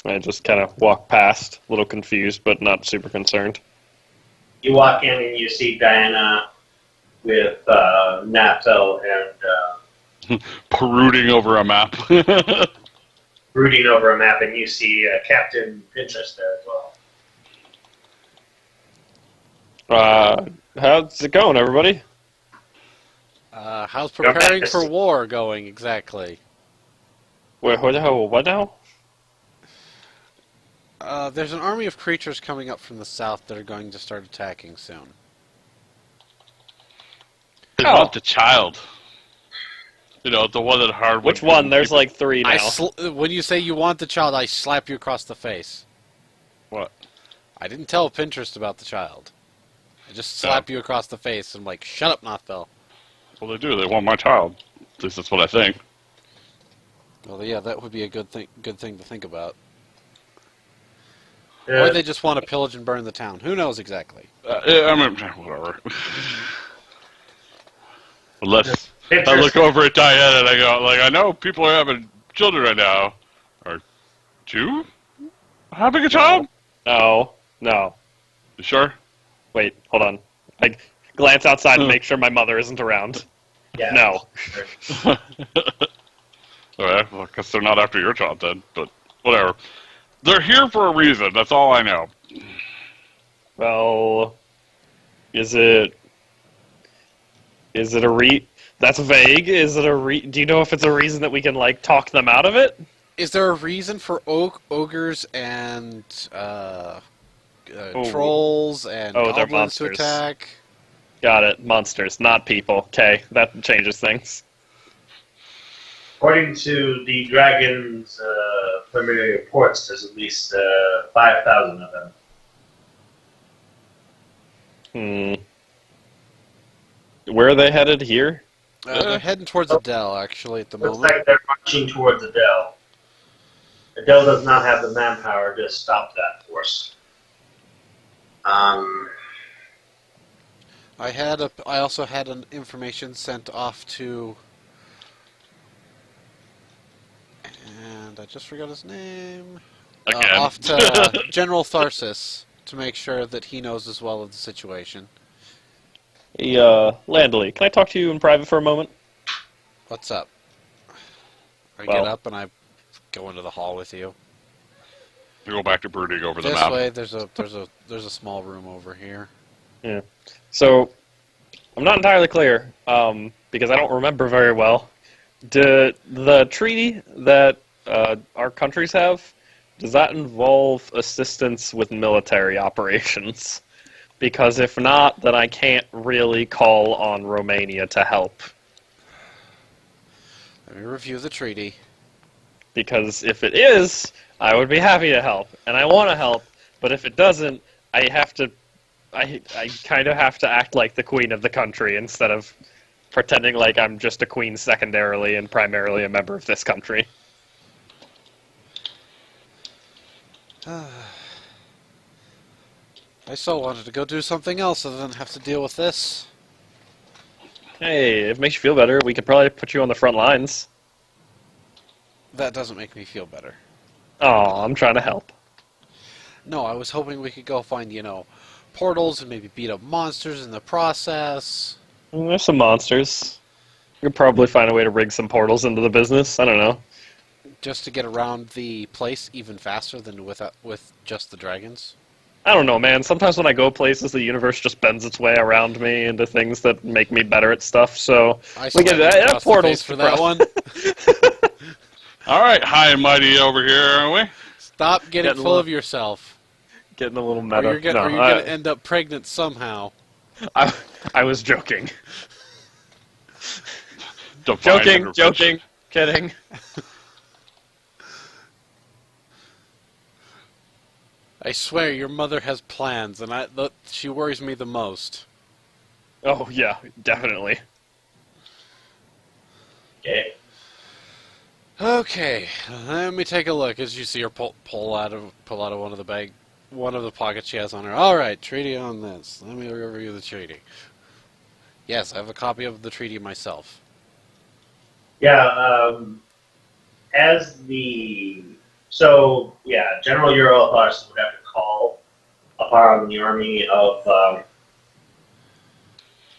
I just kind of walk past, a little confused, but not super concerned. You walk in and you see Diana with Naphtali and Peruding over a map. brooding over a map, and you see Captain Pinterest there as well. How's it going, everybody? How's preparing for war going exactly? Wait, what now? There's an army of creatures coming up from the south that are going to start attacking soon. They want the child. You know, the one that Hardwood. Which one? There's like 3 now. When you say you want the child, I slap you across the face. What? I didn't tell Pinterest about the child. I just slap you across the face and I'm like, shut up, Nothville. Well, they do. They want my child. At least that's what I think. Well, yeah, that would be a good thing to think about. Or they just want to pillage and burn the town. Who knows exactly? Yeah, I mean, whatever. Unless I look over at Diane and I go, like, I know people are having children right now. Are you having a child? No. You sure? Wait, hold on. I glance outside to make sure my mother isn't around. Yeah. No. Alright, well, I guess they're not after your child then, but whatever. They're here for a reason, that's all I know. Well, is it a that's vague. Is it do you know if it's a reason that we can, like, talk them out of it? Is there a reason for ogres and trolls and they're goblins to monsters. attack? Got it. Monsters, not people. Okay, that changes things. According to the dragon's preliminary reports, there's at least 5,000 of them. Where are they headed? Here? They're heading towards Adele, actually, at the Looks moment. like they're marching towards Adele. Adele does not have the manpower to stop that force. I also had an information sent off to, and I just forgot his name. Again. Off to General Tharsis to make sure that he knows as well of the situation. Hey, Landley, can I talk to you in private for a moment? What's up? I Well- get up and I go into the hall with you. We go back to brooding over the This map. way, there's a small room over here. Yeah. So, I'm not entirely clear, because I don't remember very well. The treaty that our countries have, does that involve assistance with military operations? Because if not, then I can't really call on Romania to help. Let me review the treaty. Because if it is, I would be happy to help, and I want to help. But if it doesn't, I kind of have to act like the queen of the country instead of pretending like I'm just a queen secondarily and primarily a member of this country. I so wanted to go do something else other than have to deal with this. Hey, if it makes you feel better, we could probably put you on the front lines. That doesn't make me feel better. Oh, I'm trying to help. No, I was hoping we could go find, portals and maybe beat up monsters in the process. There's some monsters. We could probably find a way to rig some portals into the business. I don't know. Just to get around the place even faster than with just the dragons. I don't know, man. Sometimes when I go places, the universe just bends its way around me into things that make me better at stuff. So I we get across the portals face for that one. All right, high and mighty over here, aren't we? Stop getting Getting full low. of yourself. Getting a little Or meta. you're going to end up pregnant somehow. I was joking. Divine Joking, kidding. I swear your mother has plans, and she worries me the most. Oh yeah, definitely. Okay. Okay, let me take a look. As you see her pull out of one of the pockets she has on her. All right, treaty on this. Let me review the treaty. Yes, I have a copy of the treaty myself. Yeah, General Eurotharsis would have to call upon the army of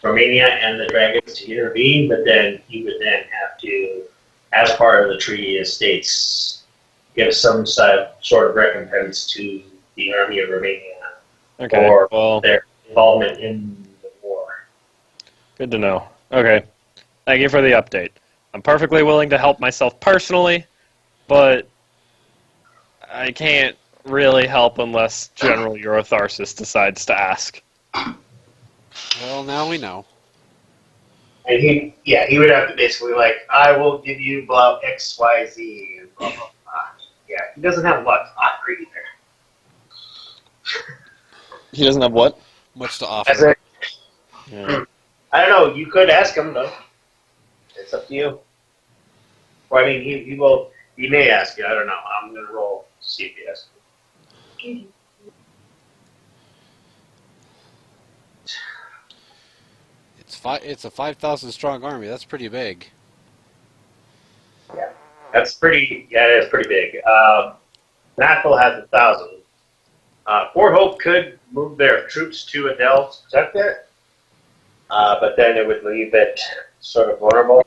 Romania and the dragons to intervene, but then he would then have to, as part of the treaty of states, give some sort of recompense to the army of Romania Okay. for Well, their involvement in the war. good to know. Okay. Thank you for the update. I'm perfectly willing to help myself personally, but I can't really help unless General Eurotharsis decides to ask. Well, now we know. And he would have to basically I will give you blah X, Y, Z, and blah blah blah. Yeah, he doesn't have a lot to offer either. He doesn't have what? Much to That's offer. it. Yeah. I don't know. You could ask him though. It's up to you. Or, I mean, he will. He may ask you. I don't know. I'm gonna roll to see if he asks. It's a 5,000 strong army. That's pretty big. Yeah, that's pretty. Yeah, it is pretty big. Nashville has 1,000. Fort Hope could move their troops to Adele to protect it, but then it would leave it sort of vulnerable.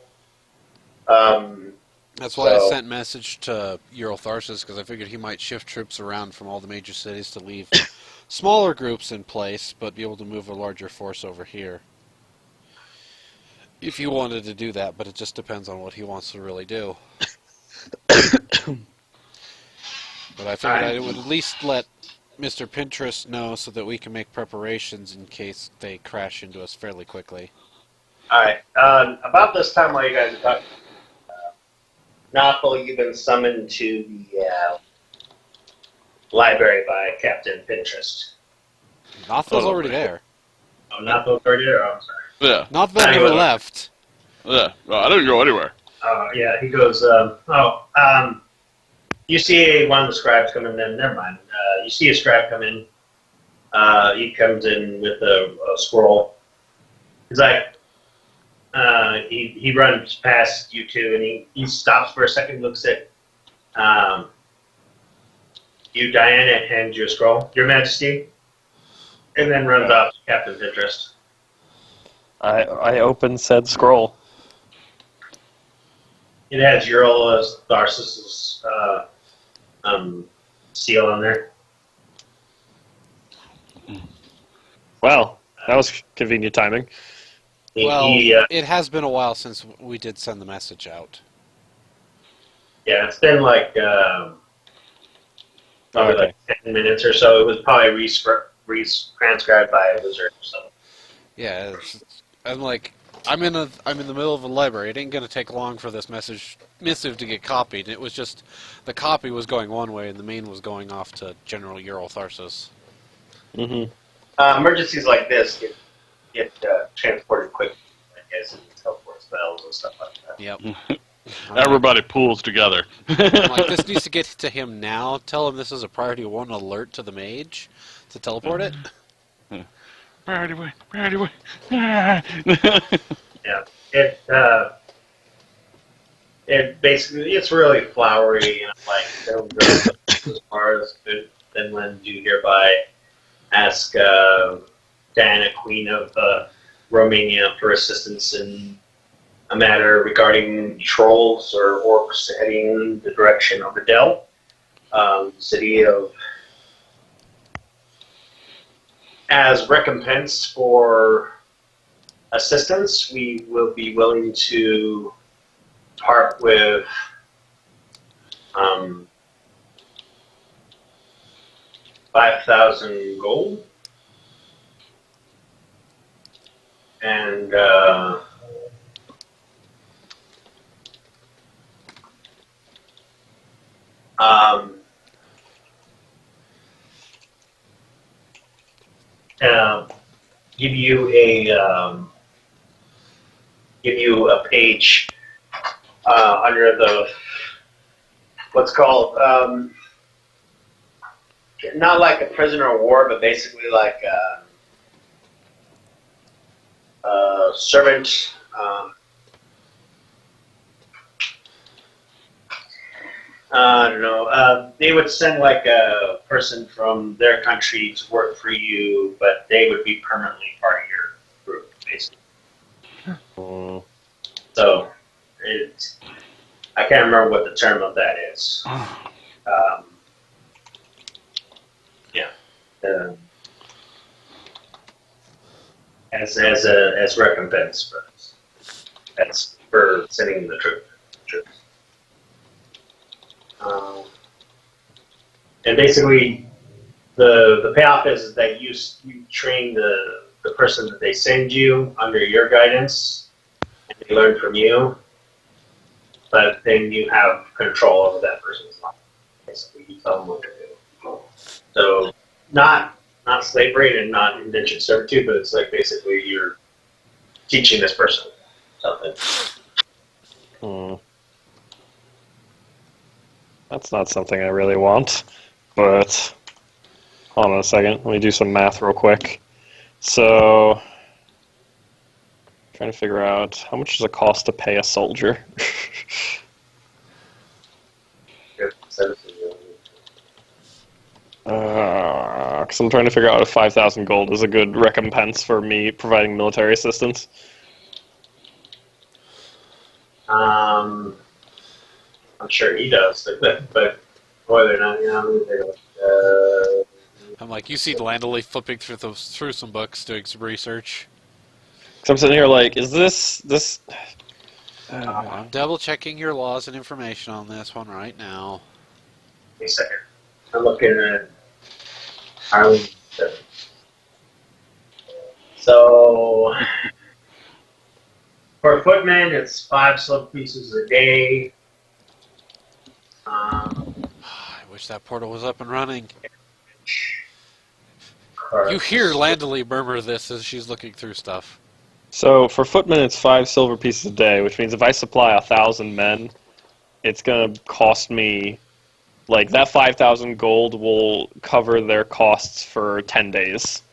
That's why I So- sent message to Ural Tharsis, because I figured he might shift troops around from all the major cities to leave smaller groups in place, but be able to move a larger force over here. If he wanted to do that, but it just depends on what he wants to really do. But I figured I would at least let Mr. Pinterest know so that we can make preparations in case they crash into us fairly quickly. All right. About this time while you guys are talking, Nothel, you've been summoned to the library by Captain Pinterest. Nothel's Oh, already there. Oh, Nothel's already there? Oh, I'm sorry. Yeah. Nothel never Anyway. left. Yeah. Well, I didn't go anywhere. Yeah, he goes, you see one of the scribes come in, then never mind. You see a scribe come in. He comes in with a scroll. He's like, he runs past you two, and he stops for a second, looks at you, Diana, and hands you a scroll, Your Majesty, and then runs off to Captain's interest. I open said scroll. It has Ural Tharsis' seal on there. Well, that was convenient timing. Well, He, it has been a while since we did send the message out. yeah, it's been like probably Okay. like 10 minutes or so. It was probably transcribed by a wizard or something. Yeah, I'm like, I'm in the middle of a library. It ain't gonna take long for this missive to get copied. It was just the copy was going one way and the main was going off to General Ural Tharsis. Mm-hmm. Emergencies like this get transported quickly, I guess, and teleport spells and stuff like that. Yep. Everybody pools together. I'm like, this needs to get to him now. Tell him this is a priority 1 alert to the mage to teleport it. Priority way. Priority way. Yeah, it basically it's really flowery and like don't go as far as Finland. You hereby ask Diana, Queen of Romania, for assistance in a matter regarding trolls or orcs heading in the direction of Adel, city of. As recompense for assistance, we will be willing to part with 5,000 gold and give you a page under the what's called not like a prisoner of war, but basically like a servant. I don't know. They would send like a person from their country to work for you, but they would be permanently part of your group, basically. Mm. So, I can't remember what the term of that is. As recompense for this. That's for sending the troops. And basically, the payoff is that you train the person that they send you under your guidance, and they learn from you. But then you have control over that person's life. Basically, you tell them what to do. So, not slavery and not indentured servitude, but it's like basically you're teaching this person something. Mm. That's not something I really want, but hold on a second. Let me do some math real quick. So Trying to figure out how much does it cost to pay a soldier. Good. Citizen. Because I'm trying to figure out if 5,000 gold is a good recompense for me providing military assistance. I'm sure he does, but boy, they're not. I'm like, you see Landley flipping through some books, doing some research. So I'm sitting here like, is this? I'm double checking your laws and information on this one right now. Wait a second. I'm looking at Ireland. So for a footman, it's 5 silver pieces a day. I wish that portal was up and running. Cards. You hear Landley murmur this as she's looking through stuff. So for footmen, it's 5 silver pieces a day, which means if I supply 1,000 men, it's gonna cost me, like, that 5,000 gold will cover their costs for 10 days.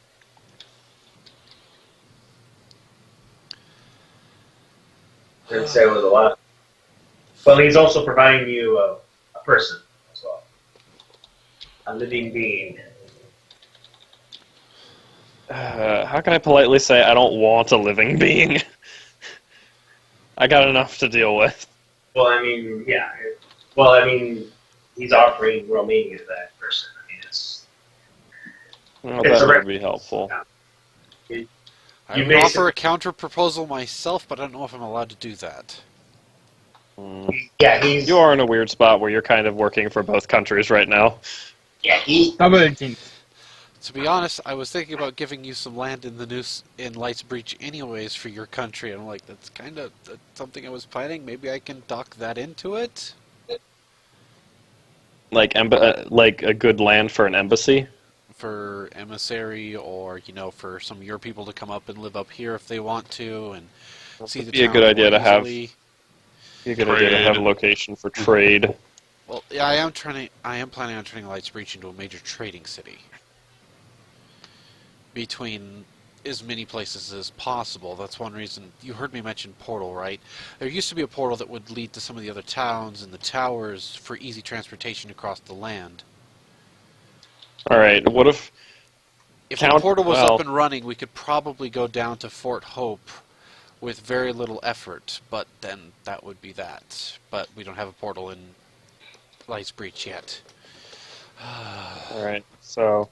Didn't say it was a lot. Well, he's also providing you a person as well, a living being. How can I politely say I don't want a living being? I got enough to deal with. Well, I mean, yeah. Well, I mean, he's offering Romania that person. I mean, it's Well, It's that a would be helpful. I You would offer basically- a counter proposal myself, but I don't know if I'm allowed to do that. yeah, he's You are in a weird spot where you're kind of working for both countries right now. yeah he Double agent. To be honest, I was thinking about giving you some land in the in Light's Breach anyways for your country. And I'm like, that's kind of something I was planning. Maybe I can dock that into it. Like like a good land for an embassy. For emissary, or for some of your people to come up and live up here if they want to, and see the Be a town good idea more to have. easily. Be a good idea to have a Trade. location for trade. Well, yeah, I am planning on turning Light's Breach into a major trading city. Between as many places as possible. That's one reason you heard me mention portal, right? There used to be a portal that would lead to some of the other towns and the towers for easy transportation across the land. All right. What if? If the portal was up and running, we could probably go down to Fort Hope with very little effort, but then that would be that. But we don't have a portal in Light's Breach yet. All right. So,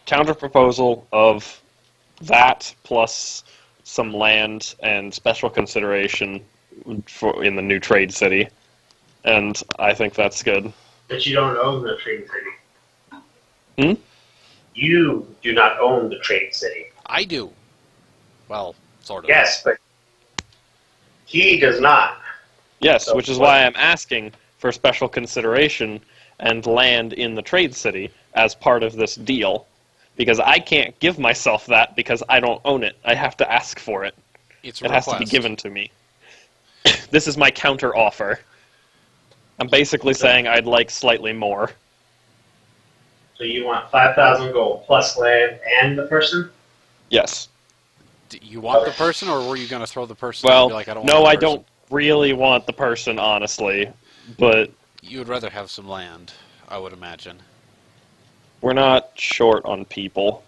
counter proposal of that plus some land and special consideration in the new trade city, and I think that's good. but you don't own the trade city. Hmm? You do not own the trade city. I do. Well, sort of. Yes, but he does not. Yes, So which is what- why I'm asking for special consideration and land in the trade city as part of this deal. Because I can't give myself that because I don't own it. I have to ask for it. It's a It has to be request. given to me. This is my counter offer. I'm basically saying I'd like slightly more. So you want 5,000 gold plus land and the person? Yes. Do you want the person, or were you going to throw the person and Well, be like, I don't no, want the I person? don't really want the person, honestly. But You would rather have some land, I would imagine. we're not short on people.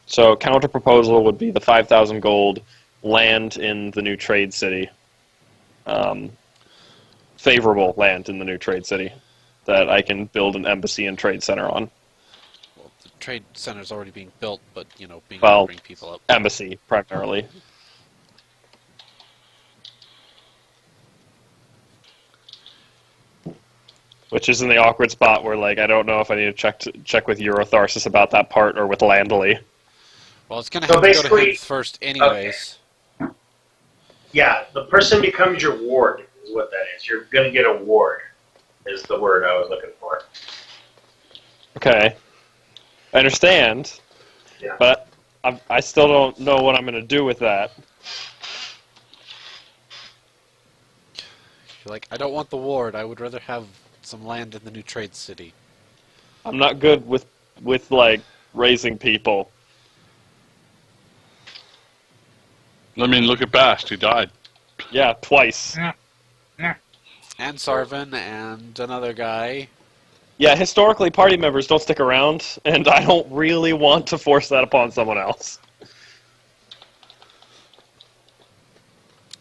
So counter proposal would be the 5,000 gold, land in the new trade city. Favorable land in the new trade city that I can build an embassy and trade center on. Well, the trade center's already being built, but, being Well, able to bring people up. Embassy, primarily. Which is in the awkward spot where, like, I don't know if I need to check with Eurotharsis about that part or with Landley. Well, it's going to So have to go to basically- him first anyways. Yeah, the person becomes your ward, is what that is. You're going to get a ward, is the word I was looking for. Okay. I understand, Yeah. but I still don't know what I'm going to do with that. You're like, I don't want the ward. I would rather have some land in the new trade city. I'm not good with like, raising people. I mean, look at Bast. He died. Yeah, twice. And Sarvin and another guy. Yeah, historically, party members don't stick around, and I don't really want to force that upon someone else.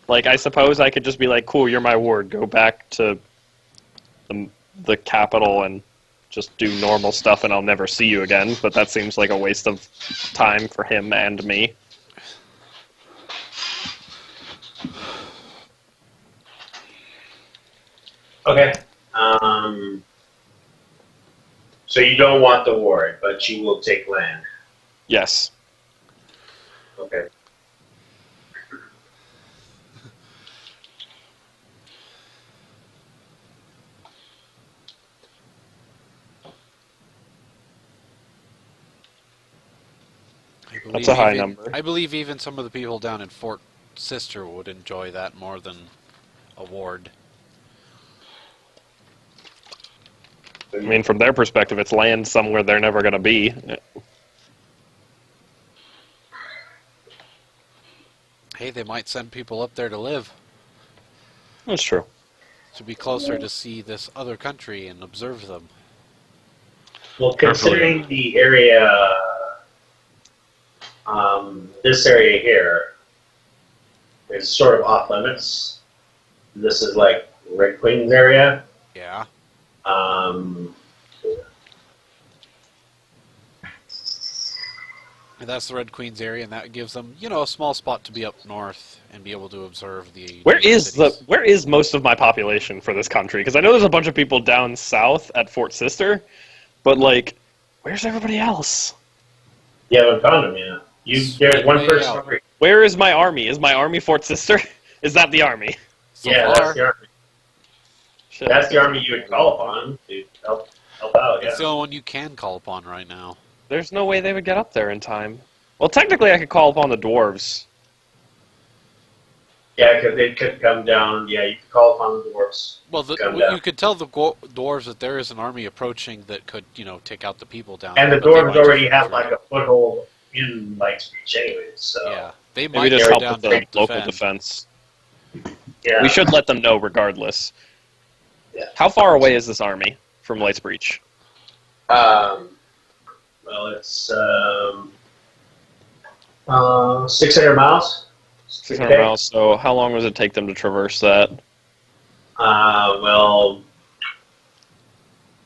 Like, I suppose I could just be like, cool, you're my ward, go back to the capital and just do normal stuff and I'll never see you again, but that seems like a waste of time for him and me. Okay. So you don't want the ward, but you will take land. Yes. Okay. That's a high number. I believe even some of the people down in Fort Sister would enjoy that more than a ward. I mean, from their perspective, it's land somewhere they're never going to be. Hey, they might send people up there to live. That's true. To be closer to see this other country and observe them. Well, considering the area, this area here is sort of off limits. This is like Red Queen's area. Yeah. And that's the Red Queen's area, and that gives them, you know, a small spot to be up north and be able to observe the. Where cities. is most of my population for this country? Because I know there's a bunch of people down south at Fort Sister, but like, where's everybody else? You haven't found them yet. There's one way person. out. Where is my army? Is my army Fort Sister? Is that the army? So Yeah, far, that's the army. Shit. That's the army you would call upon to help out. Yeah. it's the only one you can call upon right now. There's no way they would get up there in time. Well, technically, I could call upon the dwarves. Yeah, because they could come down. Yeah, you could call upon the dwarves. Well, Come down. you could tell the dwarves that there is an army approaching that could, you know, take out the people down And there. the but they dwarves might already just have retreat. like a foothold in Lightspeech anyways, so Yeah, they Maybe might just go help down with to the help local defend. defense. yeah. We should let them know regardless. Yeah. How far away is this army from Lightsbreach? Well, it's 600 miles. 600 Okay. miles, so how long does it take them to traverse that? Well,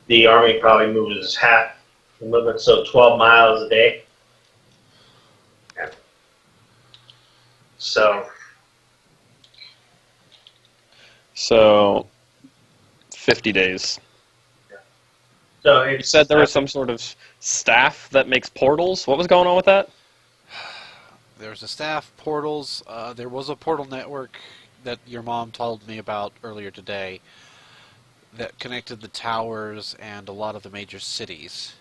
the army probably moves half the movement, so 12 miles a day. Yeah. So, 50 days. So You it's, said there was some sort of staff that makes portals. What was going on with that? There's a staff, portals. There was a portal network that your mom told me about earlier today that connected the towers and a lot of the major cities.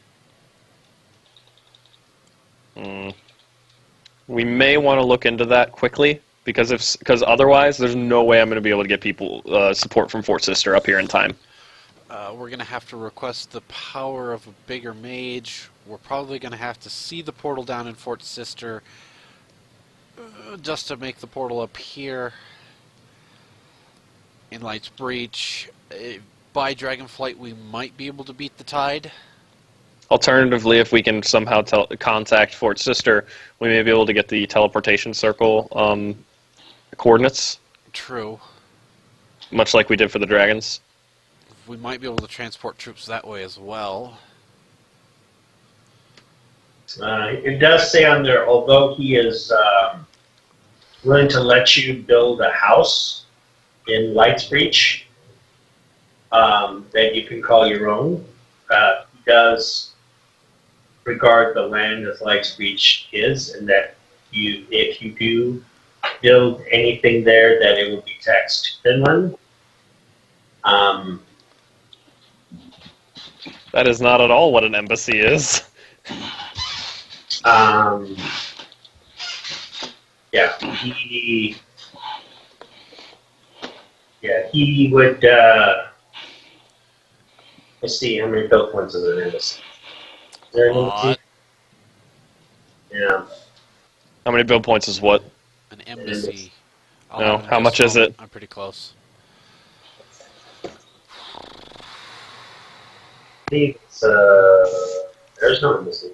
We may want to look into that quickly because otherwise there's no way I'm going to be able to get people support from Fort Sister up here in time. We're going to have to request the power of a bigger mage. We're probably going to have to see the portal down in Fort Sister just to make the portal up here in Light's Breach. By Dragonflight, we might be able to beat the tide. Alternatively, if we can somehow contact Fort Sister, we may be able to get the teleportation circle coordinates, True. much like we did for the dragons. We might be able to transport troops that way as well. it does say on there, although he is willing to let you build a house in Lightsbreach that you can call your own, he does regard the land as Lightsbreach is, and that if you do build anything there, that it will be taxed to Finland. That is not at all what an embassy is. Yeah, he would. Let's see how many built points is an embassy. Is there an embassy? Yeah. How many build points is what? An embassy. I'll No, have in how just much a is moment. it? I'm pretty close. I think it's, there's no embassy.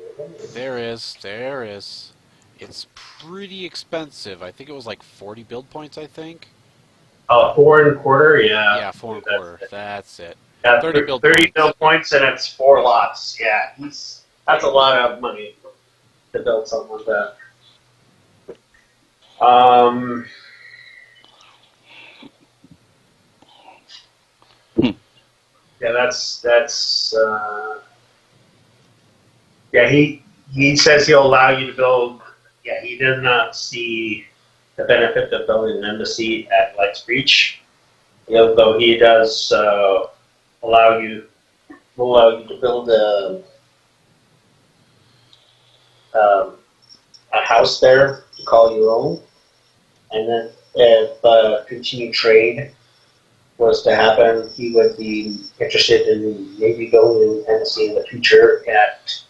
There is. It's pretty expensive. I think it was like 40 build points, I think. 4.25, yeah. Yeah, 4.25. That's it. Yeah, 30 build 30 points. build points, and it's 4 lots. Yeah, that's a lot of money to build something like that. Yeah, yeah. He says he'll allow you to build. Yeah, he does not see the benefit of building an embassy at Light's Breach. Though he does allow you to build a house there to call your own, and then if continued trade was to happen, he would be interested in maybe building an embassy in the future at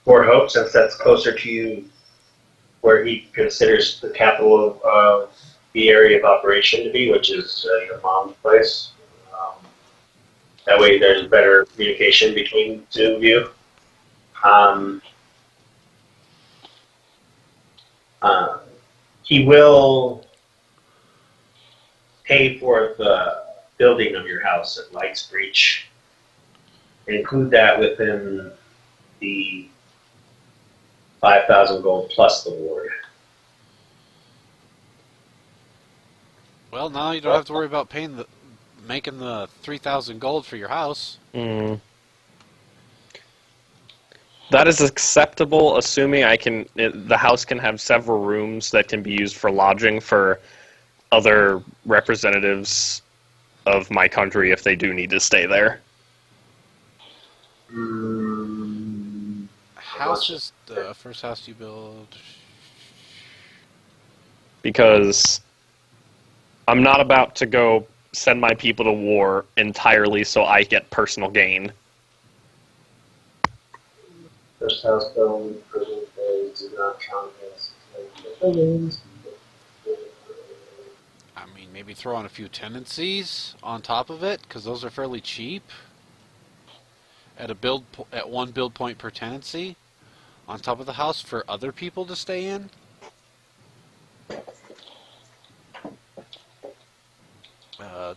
Fort Hope, since that's closer to where he considers the capital of the area of operation to be, which is your mom's place. That way there's better communication between the two of you. He will pay for the building of your house at Light's Breach. Include that within the 5,000 gold plus the ward. Well, now you don't have to worry about making the 3,000 gold for your house. Mm. That is acceptable, assuming the house can have several rooms that can be used for lodging for other representatives of my country if they do need to stay there. House is the first house you build. Because I'm not about to go send my people to war entirely so I get personal gain. First house building, prison phase, do not count as buildings. I mean, maybe throw on a few tenancies on top of it, because those are fairly cheap. At one build point per tenancy, on top of the house for other people to stay in.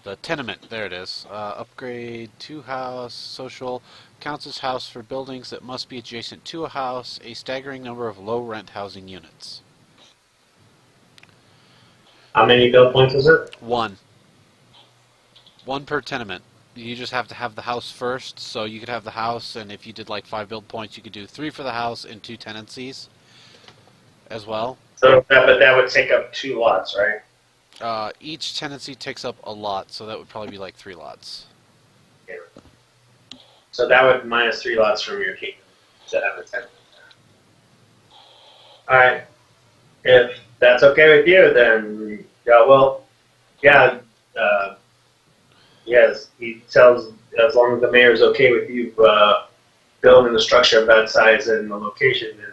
The tenement, there it is. Upgrade to house, social, counts as house for buildings that must be adjacent to a house, a staggering number of low rent housing units. How many build points is it? One per tenement. You just have to have the house first, so you could have the house, and if you did like 5 build points, you could do 3 for the house and 2 tenancies as well. So, but that would take up 2 lots, right? Each tenancy takes up a lot, so that would probably be like 3 lots. Yeah. So that would minus 3 lots from your kingdom to have a tenant. Alright. If that's okay with you, then, yes, he tells, as long as the mayor is okay with you building the structure of that size and the location, then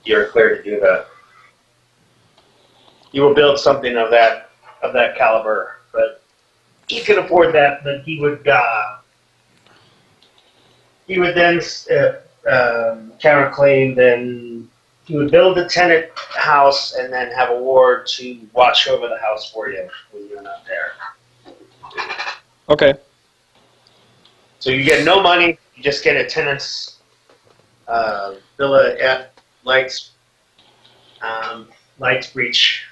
you're clear to do that. You will build something of that caliber, but he can afford that. Then he would then counterclaim. Then he would build a tenant house and then have a ward to watch over the house for you when you're not there. Okay. So you get no money. You just get a tenant's villa at Light's Breach.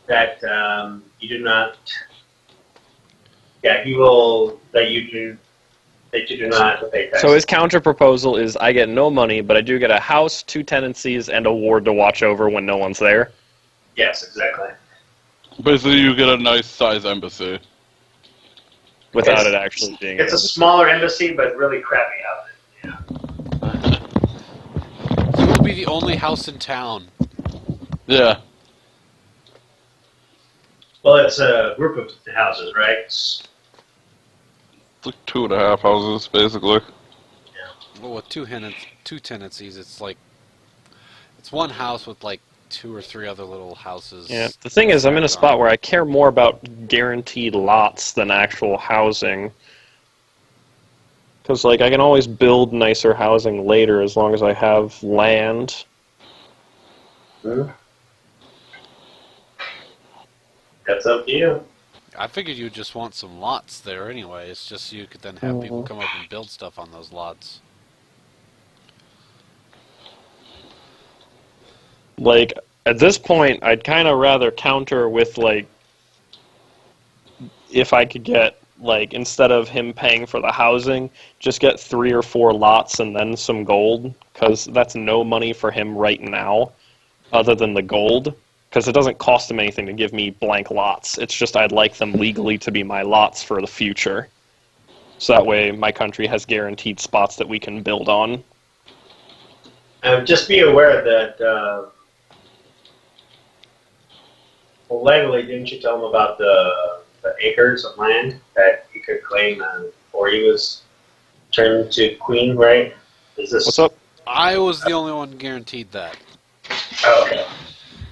That you do not. Yeah, he will. That you do not pay taxes. So his counter proposal is I get no money, but I do get a house, 2 tenancies, and a ward to watch over when no one's there. Yes, exactly. Basically, you get a nice size embassy. Without it actually being... It's a smaller embassy, but really crappy out. Yeah. You will be the only house in town. Yeah. Well, it's a group of houses, right? It's like 2.5 houses, basically. Well, with two tenancies, it's like it's one house with like 2 or 3 other little houses. Yeah. The thing is, I'm in a spot where I care more about guaranteed lots than actual housing. Because, like, I can always build nicer housing later as long as I have land. That's up to you. I figured you'd just want some lots there anyway. It's just you could then have people come up and build stuff on those lots. Like, at this point, I'd kind of rather counter with, like, if I could get, like, instead of him paying for the housing, just get 3 or 4 lots and then some gold, because that's no money for him right now, other than the gold, because it doesn't cost him anything to give me blank lots. It's just I'd like them legally to be my lots for the future. So that way my country has guaranteed spots that we can build on. Just be aware that, well, legally, didn't you tell him about the acres of land that he could claim before he was turned to queen, right? Is this... What's up? I was the only one guaranteed that. Oh, okay.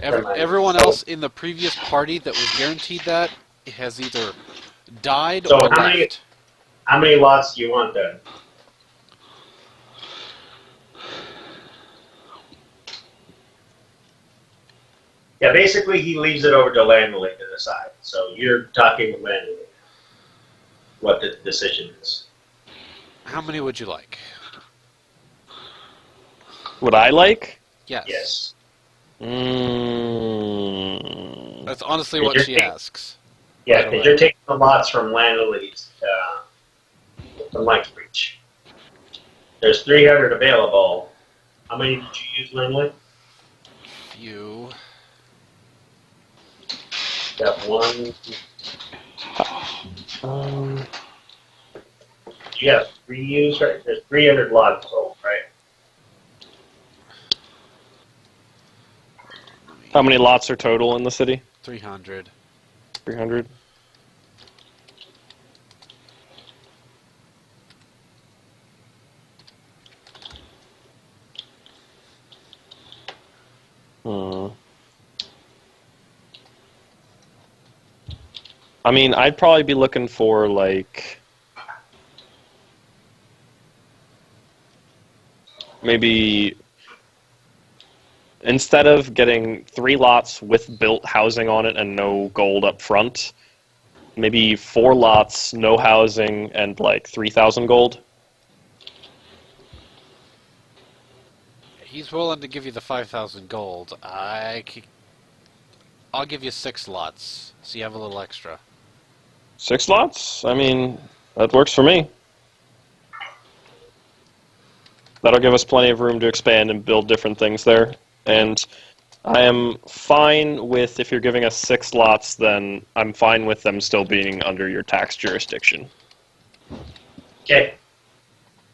Everyone else in the previous party that was guaranteed that has either died So or how left. how many lots do you want then? Yeah, basically he leaves it over to Landley to decide. So you're talking with Landley what the decision is. How many would you like? Would I like? Yes. Yes. That's honestly what she asks. Yeah, By the because way. you're taking the lots from Landley's from Knightsbreach. There's 300 available. How many did you use, Landley? Few. Got one. You have 3 used, right? There's 300 lots sold, right? How many lots are total in the city? 300. 300? I mean, I'd probably be looking for, like, maybe instead of getting 3 lots with built housing on it and no gold up front, maybe 4 lots, no housing, and like 3,000 gold. He's willing to give you the 5,000 gold. I'll give you 6 lots, so you have a little extra. 6 lots? I mean, that works for me. That'll give us plenty of room to expand and build different things there. And I am fine with, if you're giving us 6 lots, then I'm fine with them still being under your tax jurisdiction. Okay.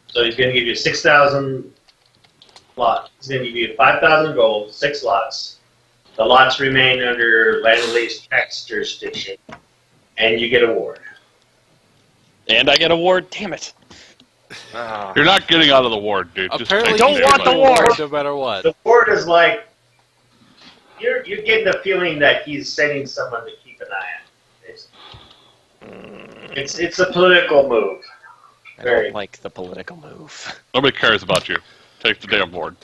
So he's going to give you 6,000 lots. He's going to give you 5,000 gold, 6 lots. The lots remain under Landley's tax jurisdiction, and you get a ward. And I get a ward? Damn it. You're not getting out of the ward, dude. Just Apparently, take I don't it want there, the like- ward. no matter what. The ward is like, you're getting the feeling that he's sending someone to keep an eye on. It's a political move. I Very. don't like the political move. Nobody cares about you. Take the damn board.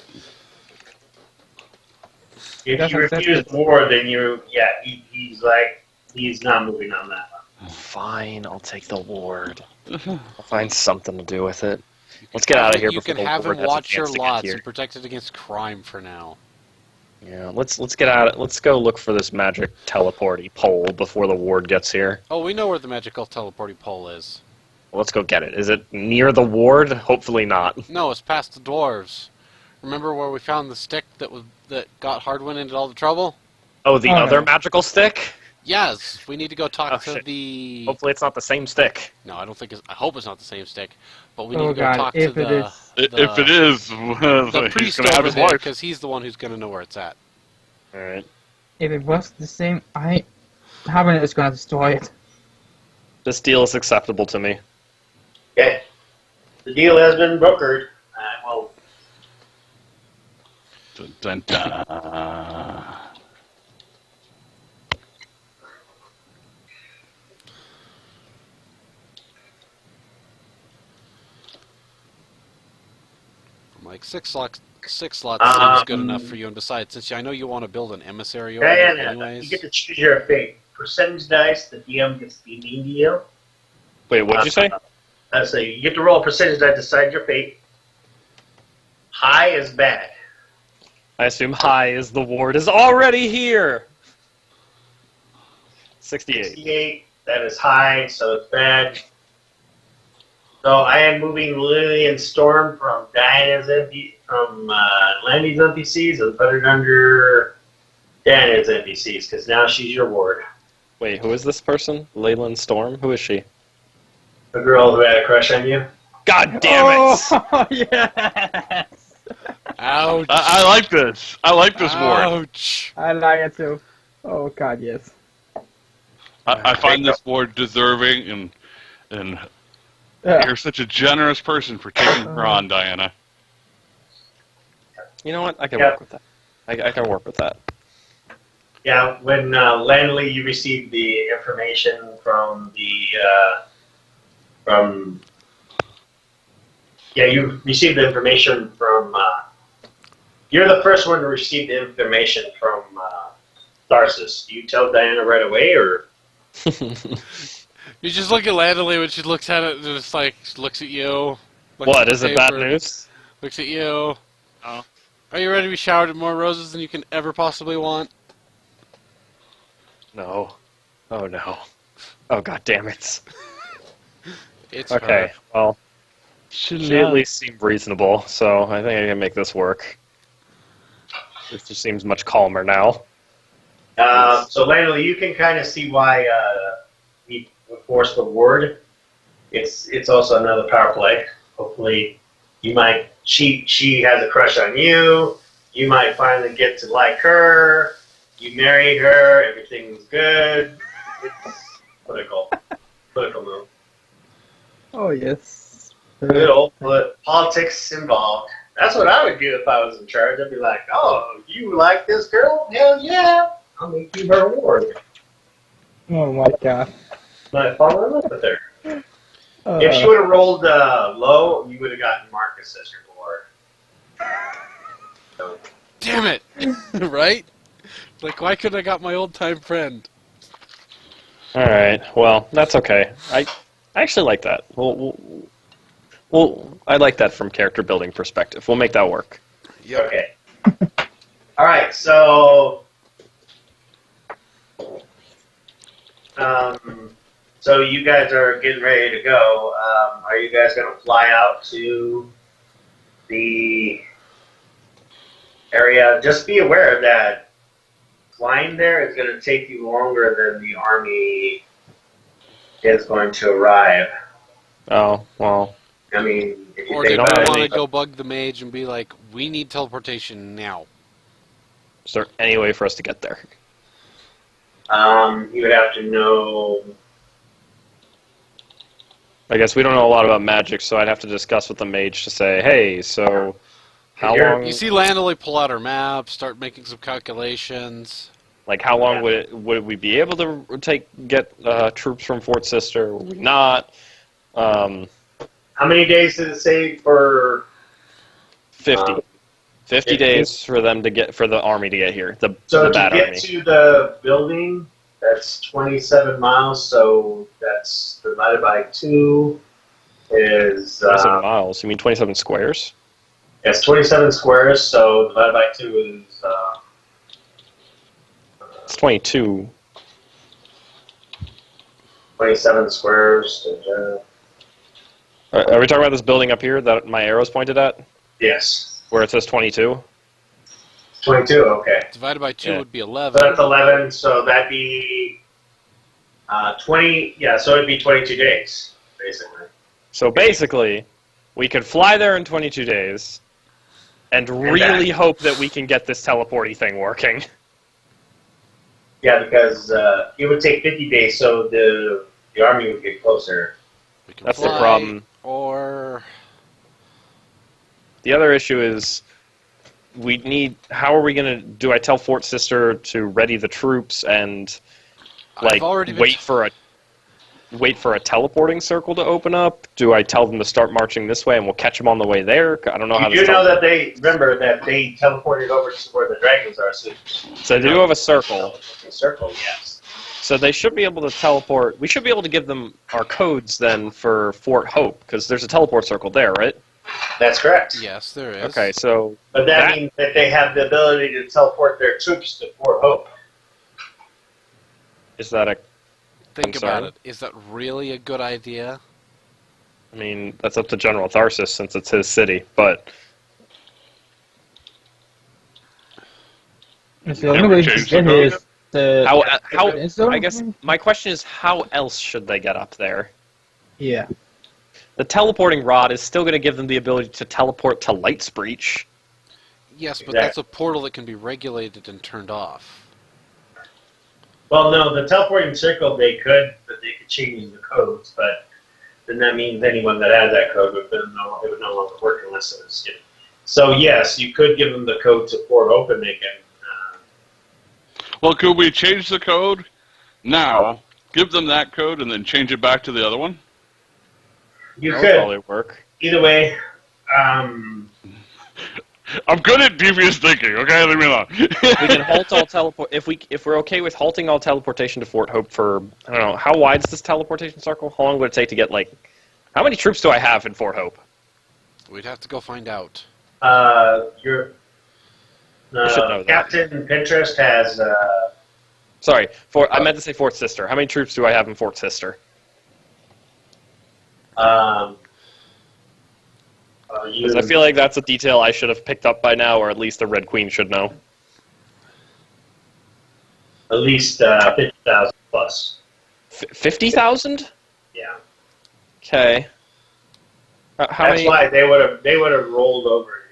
If That's you refuse accepted. more, then he's like, he's not moving on that one. Fine, I'll take the ward. I'll find something to do with it. Let's get out of here You before can the have ward him has a watch your chance to get lots here. and protect it against crime for now. Yeah, let's get out. Let's go look for this magic teleporty pole before the ward gets here. Oh, we know where the magical teleporting pole is. Let's go get it. Is it near the ward? Hopefully not. No, it's past the dwarves. Remember where we found the stick that got Hardwin into all the trouble? Oh, the Oh, other no. magical stick? Yes, we need to go talk Oh, to shit. the. Hopefully it's not the same stick. No, I don't think it's. I hope it's not the same stick, but we Oh, need to go God, talk to if it the. is- If it is, the he's priest gonna have over his there, wife. because he's the one who's going to know where it's at. Alright. If it was the same, Harvin is gonna destroy it. This deal is acceptable to me. Okay. The deal has been brokered. Dun, dun, dun. I'm like, six slots seems good enough for you. And besides, since I know you want to build an emissary over there Diana, anyways. you get to choose your fate. Percentage dice, the DM gets to be mean to you. Wait, what'd you say? So you get to roll a percentage die to decide your fate. High is bad. I assume high is the ward is already here. 68. 68, that is high, so it's bad. So I am moving Lily and Storm from Diana's Landy's NPCs and put it under Diana's NPCs because now she's your ward. Wait, who is this person? Leyland Storm? Who is she? The girl who had a crush on you. God damn it! Oh, yes! Ouch! I like this. I like this ward. Ouch! I like it too. Oh god, yes. I find this ward deserving, and Yeah. you're such a generous person for taking her on, Diana. You know what? I can Yeah. work with that. I can work with that. Yeah, when Landley, you received the information from you received the information from. You're the first one to receive the information from Tharsis. Do you tell Diana right away, or? You just look at Landely when she looks at it and just like looks at you. looks What, at is the it bad paper, news? Looks at you. Oh. Are you ready to be showered with more roses than you can ever possibly want? No. Oh no. Oh god damn it. It's Okay, her. well, she at least seemed reasonable, so I think I can make this work. It just seems much calmer now. So Landley, you can kind of see why he forced the ward. It's also another power play. Hopefully, you might she has a crush on you. You might finally get to like her. You marry her. Everything's good. It's political move. Oh yes. Good old politics involved. That's what I would do if I was in charge. I'd be like, "Oh, you like this girl? Hell yeah! I'll make you her ward." Oh my god. Might fall in love with her. If she would have rolled low, you would have gotten Marcus as your ward. So, Damn it! Right? Like, why couldn't I got my old time friend? Alright, well, that's okay. I actually like that. I like that from character building perspective. We'll make that work. okay. All right. So, so you guys are getting ready to go. Are you guys going to fly out to the area? Just be aware that flying there is going to take you longer than the army is going to arrive. Oh, well. I mean, if you Or do think you don't about have want it, to go bug the mage and be like, we need teleportation now? Is there any way for us to get there? you would have to know. I guess we don't know a lot about magic, so I'd have to discuss with the mage to say, hey, so how You're- long? You see Landely pull out her map, start making some calculations. Like, how long would we be able to get troops from Fort Sister? Would we not? How many days did it say for? 50. 50 50. days for them to get for the army to get here. The So to bad get army. to the building, that's 27 miles. So that's divided by 2 is 27 miles. You mean 27 squares? it's 27 squares. So divided by 2 is It's 22. 27 squares. Are we talking about this building up here that my arrow's pointed at, Yes, where it says 22? 22. Okay, Divided by 2 Yeah. would be so 11. that's 11. So that'd be 20. Yeah, so it'd be 22 days basically. So basically, we could fly there in 22 days, and really hope that we can get this teleporty thing working. Yeah, because it would take 50 days, so the army would get closer. We can That's the fly, problem. Or The other issue is we need. How are we gonna? Do I tell Fort Sister to ready the troops and I've already been wait for a teleporting circle to open up? Do I tell them to start marching this way and we'll catch them on the way there? I don't know how. You do know that they teleported over to where the dragons are. So they do have a circle. Circle, yes. So they should be able to teleport. We should be able to give them our codes then for Fort Hope because there's a teleport circle there, right? That's correct. Yes, there is. Okay, so But that means that they have the ability to teleport their troops to Fort Hope. is that a? Think concern? about it. Is that really a good idea? I mean, that's up to General Tharsis since it's his city, but It's the only way to changed get the here code? is the... how? It's the only I guess way- my question is, how else should they get up there? Yeah. The teleporting rod is still going to give them the ability to teleport to Lightsbreach. Yes, but Exactly. that's a portal that can be regulated and turned off. Well, no, the teleporting circle but they could change the codes, but then that means anyone that has that code would no longer work unless it was given. So yes, you could give them the code to Fort Hope and they can. Well, could we change the code now? Give them that code and then change it back to the other one? You That would could. probably work. Either way, I'm good at devious thinking. Okay, leave me alone. We can halt all teleport if we're okay with halting all teleportation to Fort Hope for I don't know how wide is this teleportation circle? How long would it take to get how many troops do I have in Fort Hope? We'd have to go find out. your should know that. Captain Pinterest has. Sorry, I meant to say Fort Sister. How many troops do I have in Fort Sister? Because I feel like that's a detail I should have picked up by now, or at least the Red Queen should know. At least 50,000 plus. 50,000? Yeah. Okay. How That's many? why they would have rolled over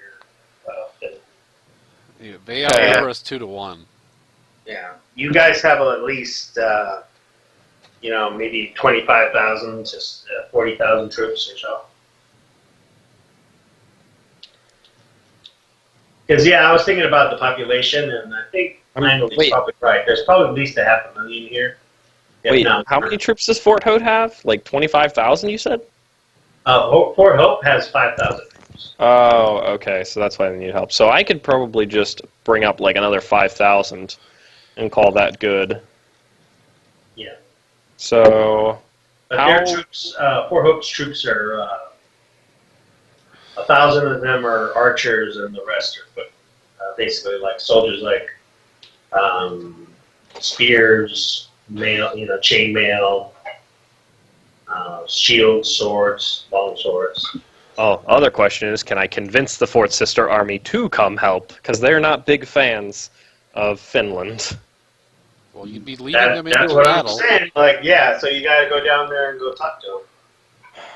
here. Yeah, they outnumber us 2-1. Yeah. You guys have at least maybe 25,000 to 40,000 troops or so. Because I was thinking about the population, and I think Randall's wait. probably right. There's probably at least 500,000 here. If Wait, not how more. many troops does Fort Hope have? 25,000, you said? Fort Hope has 5,000 troops. Oh, okay. So that's why they need help. So I could probably just bring up another 5,000 and call that good. Yeah. So But How- their troops, Fort Hope's troops are 1,000 of them are archers, and the rest are basically like soldiers, like spears, chainmail, shields, swords, long swords. other question is, can I convince the Fort Sister army to come help? Because they're not big fans of Finland. Well, you'd be leading them That's into a what I'm battle. saying. So you got to go down there and go talk to them.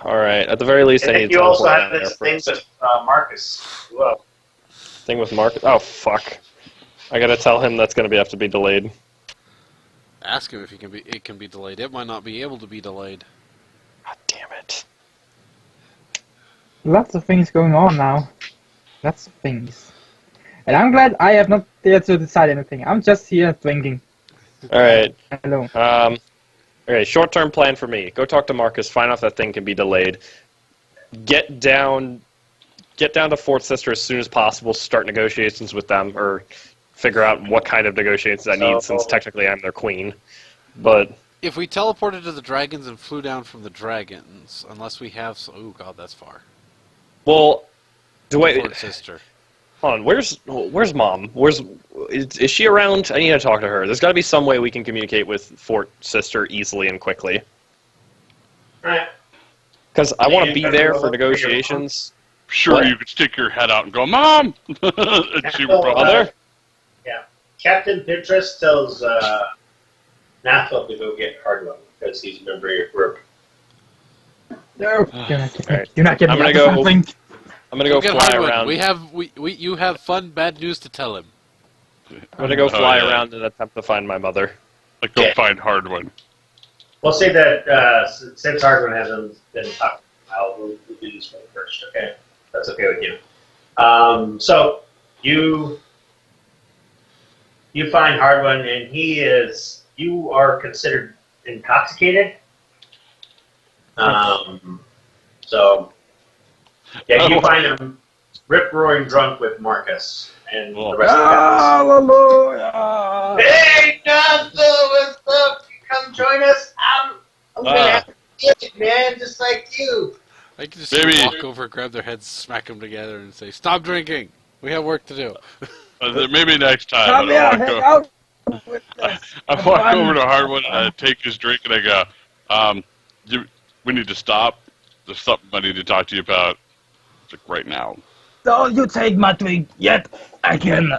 All right. At the very least, I And need then to you also teleport have down this there thing first. with Marcus. Well, Thing with Marcus. Oh fuck! I gotta tell him that's gonna have to be delayed. Ask him if it can be delayed. It might not be able to be delayed. God damn it! Lots of things going on now. Lots of things. And I'm glad I have not there to decide anything. I'm just here drinking. All right. Alone. Okay. Short-term plan for me: go talk to Marcus, find out if that thing can be delayed. Get down to Fort Sister as soon as possible. Start negotiations with them, or figure out what kind of negotiations I need, since technically I'm their queen. But If we teleported to the dragons and flew down from the dragons, unless we have... Oh, God, that's far. well, Fort Sister. hold on. Where's Mom? Is she around? I need to talk to her. There's got to be some way we can communicate with Fort Sister easily and quickly. right. Because I want to be Yeah, there well, for negotiations. Sure, What? you could stick your head out and go, Mom! And she would Oh, probably- Mother? Captain Pinterest tells Nathel to go get Hardwell because he's a member of your group. No, Alright. you're not getting I'm me gonna up go- to something. I'm gonna go Get fly Hardwick. around. You have fun, bad news to tell him. I'm gonna go Oh, fly yeah. around and attempt to find my mother. Like, go Yeah. find Hardwood. We'll say that since Hardwell hasn't been talking, we'll do this one first, okay? That's okay with you. So you find Hardwin, and you are considered intoxicated. So, yeah, you find him rip-roaring drunk with Marcus and the rest of the guys. Hallelujah! Hey, John, what's up? You come join us? I'm gonna have to get it, man, just like you. I can just Maybe- walk over, grab their heads, smack them together, and say, "Stop drinking. We have work to do." Maybe next time. Come here, hang out with us. I walk over to Hardwood and I take his drink and I go, we need to stop. There's something I need to talk to you about. It's like right now. Don't you take my drink yet. I can.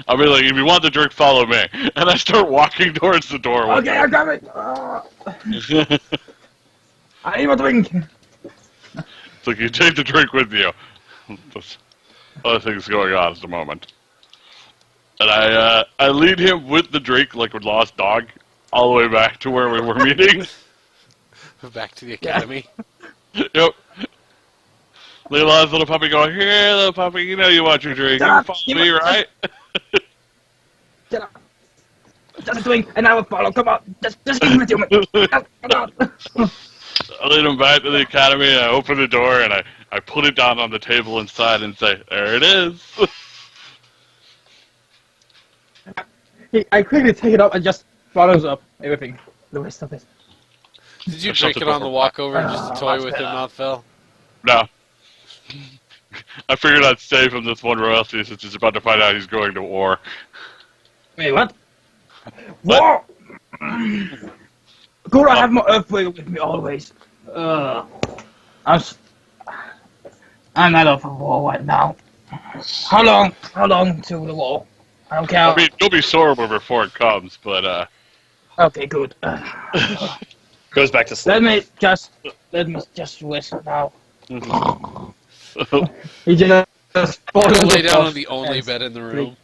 I'll be like, if you want the drink, follow me. And I start walking towards the door. with Okay, I him. got it. I need a drink. It's like, you take the drink with you. There's other things going on at the moment. And I lead him with the drink like a lost dog all the way back to where we were meeting. Back to the academy. Yep. Leave Law's little puppy going, here, little puppy, you know you want your drink. You can follow me, right? Get up. Just a drink, and I will follow. Come on. Just give me a drink. Come on. I lead him back to the academy, and I open the door, and I put it down on the table inside and say, there it is. I quickly take it up and just follows up everything. The rest of it. Did you I shut drink the it on the door. walk over just to toy with him, not Phil? No. I figured I'd save him this one royalty since he's about to find out he's going to war. Wait, what? War! Good, I have my earthquake with me always. I'm not up for war right now. How long till the war? I don't care. I mean, you'll be sober before it comes, but, Okay, good. Goes back to sleep. Let me just rest now. He just falls Lay down off on the only and bed in the room.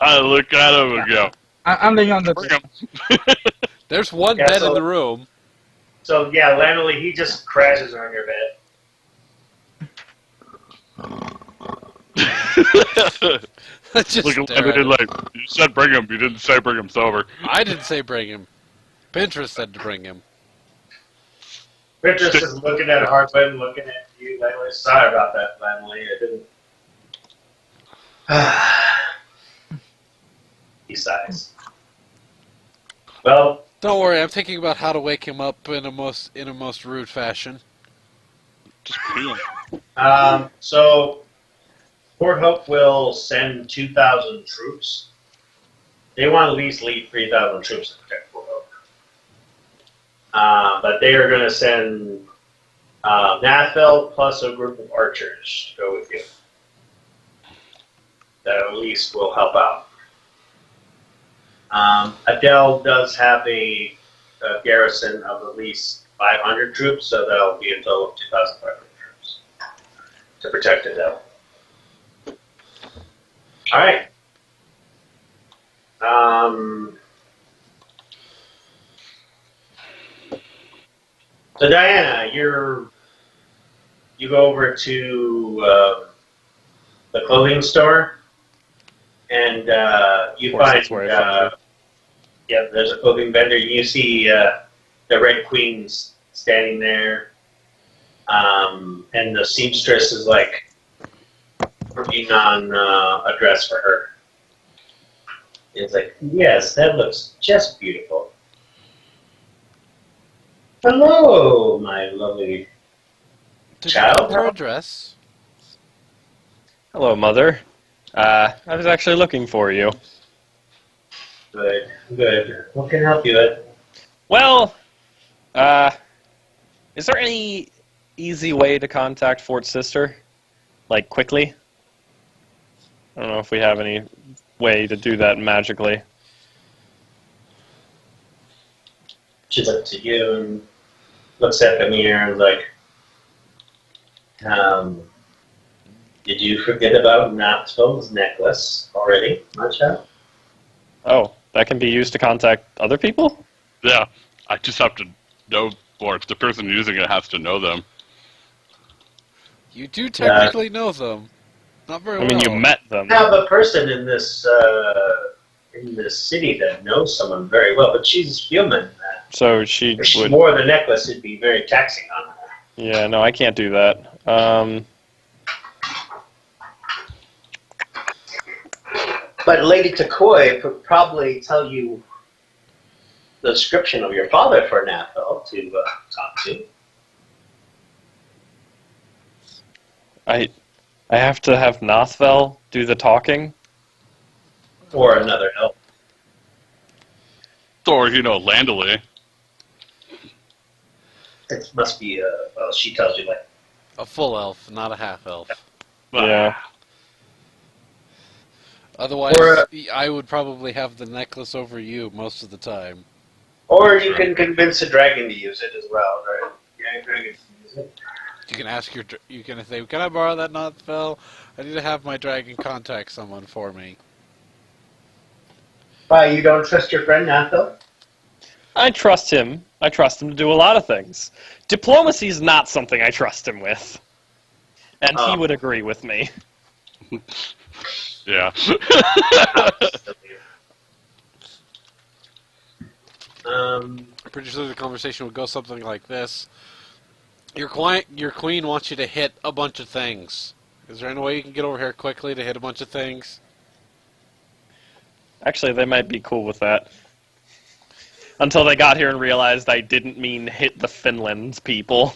I look at him and go, I'm laying on the bring bed. him. There's one Yeah, bed so- in the room. So, yeah, Lanley, he just crashes on your bed. Just Look at stare at him him. like, you said bring him, you didn't say bring him sober. I didn't say bring him. Pinterest said to bring him. Pinterest is looking at Hardwin, looking at you, Lanley. Sorry about that, Lanley. I didn't. He sighs. Well, Don't worry, I'm thinking about how to wake him up in a most rude fashion. Just bring him. so Port Hope will send 2,000 troops. They want to at least lead 3,000 troops to protect Port Hope. But they are going to send Nathville plus a group of archers to go with you. That at least will help out. Adele does have a garrison of at least 500 troops, so that'll be a total of 2,500 troops to protect Adele. All right. So Diana, you go over to the clothing store, and you Of course, find that's where I found it. yeah, there's a clothing vendor. You see the Red Queen's standing there, and the seamstress is like working on a dress for her. It's like, yes, that looks just beautiful. Hello, my lovely. Did Child? you help her dress? Hello, Mother. I was actually looking for you. Good, good. What can I help you with? Well, is there any easy way to contact Fort Sister? Like, quickly? I don't know if we have any way to do that magically. She looks at you and looks at the mirror and is like, did you forget about Knoxville's necklace already, my child? Oh, that can be used to contact other people? Yeah, I just have to know, or the person using it has to know them. You do technically know them. Not very I well. mean, you met them. I have a person in this city that knows someone very well, but she's human. So she If she would. wore the necklace, it'd be very taxing on her. Yeah, no, I can't do that. But Lady Takoi could probably tell you the description of your father for Nathel to talk to. I have to have Nothvel do the talking. Or another elf. Or, Landely. It must be, well, she tells you, like, A full elf, not a half elf. Yeah. Otherwise, Or, I would probably have the necklace over you most of the time. or you can convince a dragon to use it as well, right? Yeah, dragon can use it. You can ask you can say, can I borrow that Nothvel? I need to have my dragon contact someone for me. Why, you don't trust your friend Nathel? I trust him. I trust him to do a lot of things. Diplomacy is not something I trust him with. And he would agree with me. Yeah. Pretty sure the conversation would go something like this. Your queen wants you to hit a bunch of things. Is there any way you can get over here quickly to hit a bunch of things? Actually, they might be cool with that. Until they got here and realized I didn't mean hit the Finland people.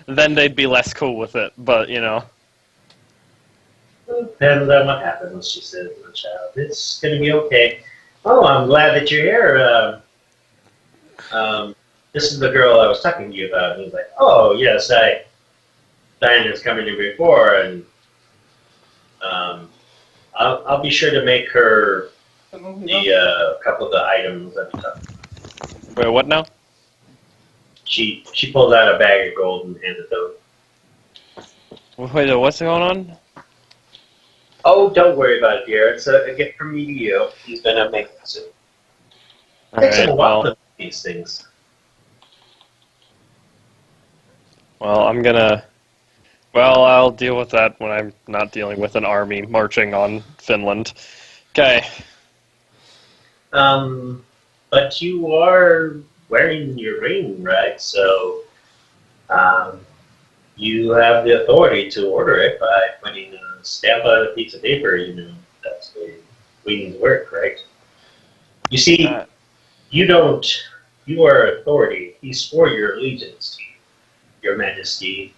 Then they'd be less cool with it, but, Depends on what happens, she says to the child. It's going to be okay. Oh, I'm glad that you're here. This is the girl I was talking to you about. And he's like, oh, yes, Diana's come in here before, and I'll be sure to make her the couple of the items that we talked about. Wait, what now? She pulled out a bag of gold and handed it over. Wait, what's going on? Oh, don't worry about it, dear. It's a gift from me to you. He's going to make it soon. It takes him a while to make these things. Well, I'll deal with that when I'm not dealing with an army marching on Finland. Okay. But you are wearing your ring, right? So, you have the authority to order it by putting a stamp on a piece of paper. That's the way queens work, right? You see, you are authority. He swore your allegiance to you, your majesty,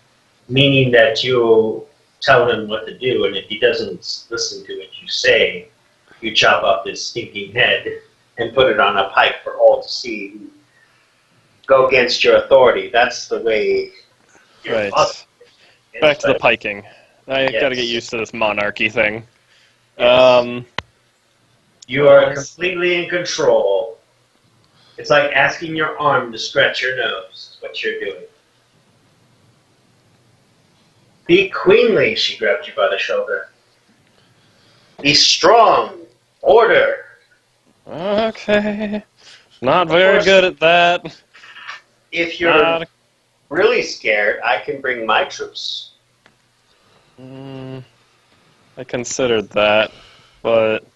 meaning that you tell him what to do, and if he doesn't listen to what you say, you chop off his stinking head and put it on a pike for all to see. Go against your authority. That's the way. Right. Back to the piking. I gotta get used to this monarchy thing. Yes. You are completely in control. It's like asking your arm to scratch your nose. Is what you're doing. Be queenly, she grabbed you by the shoulder. Be strong. Order. Okay. Not very good at that. If you're really scared, I can bring my troops. I considered that, but...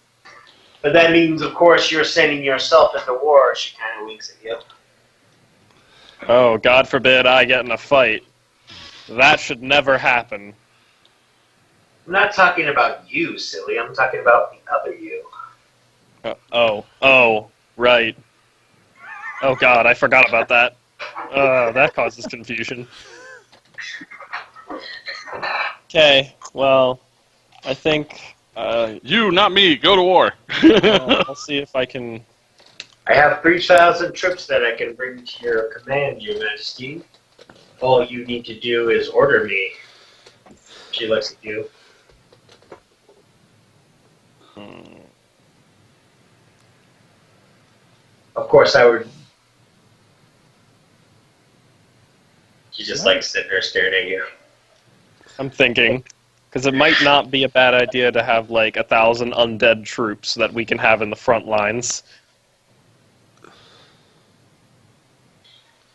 But that means, of course, you're sending yourself into war. She kind of winks at you. Oh, God forbid I get in a fight. That should never happen. I'm not talking about you, silly. I'm talking about the other you. Oh, right. Oh God, I forgot about that. That causes confusion. Okay, well, I think... You, not me. Go to war. I'll see if I can... I have 3,000 troops that I can bring to your command, your majesty. All you need to do is order me. She looks at you. Of course, I would... She just like sitting there staring at you. I'm thinking, because it might not be a bad idea to have like 1,000 undead troops that we can have in the front lines.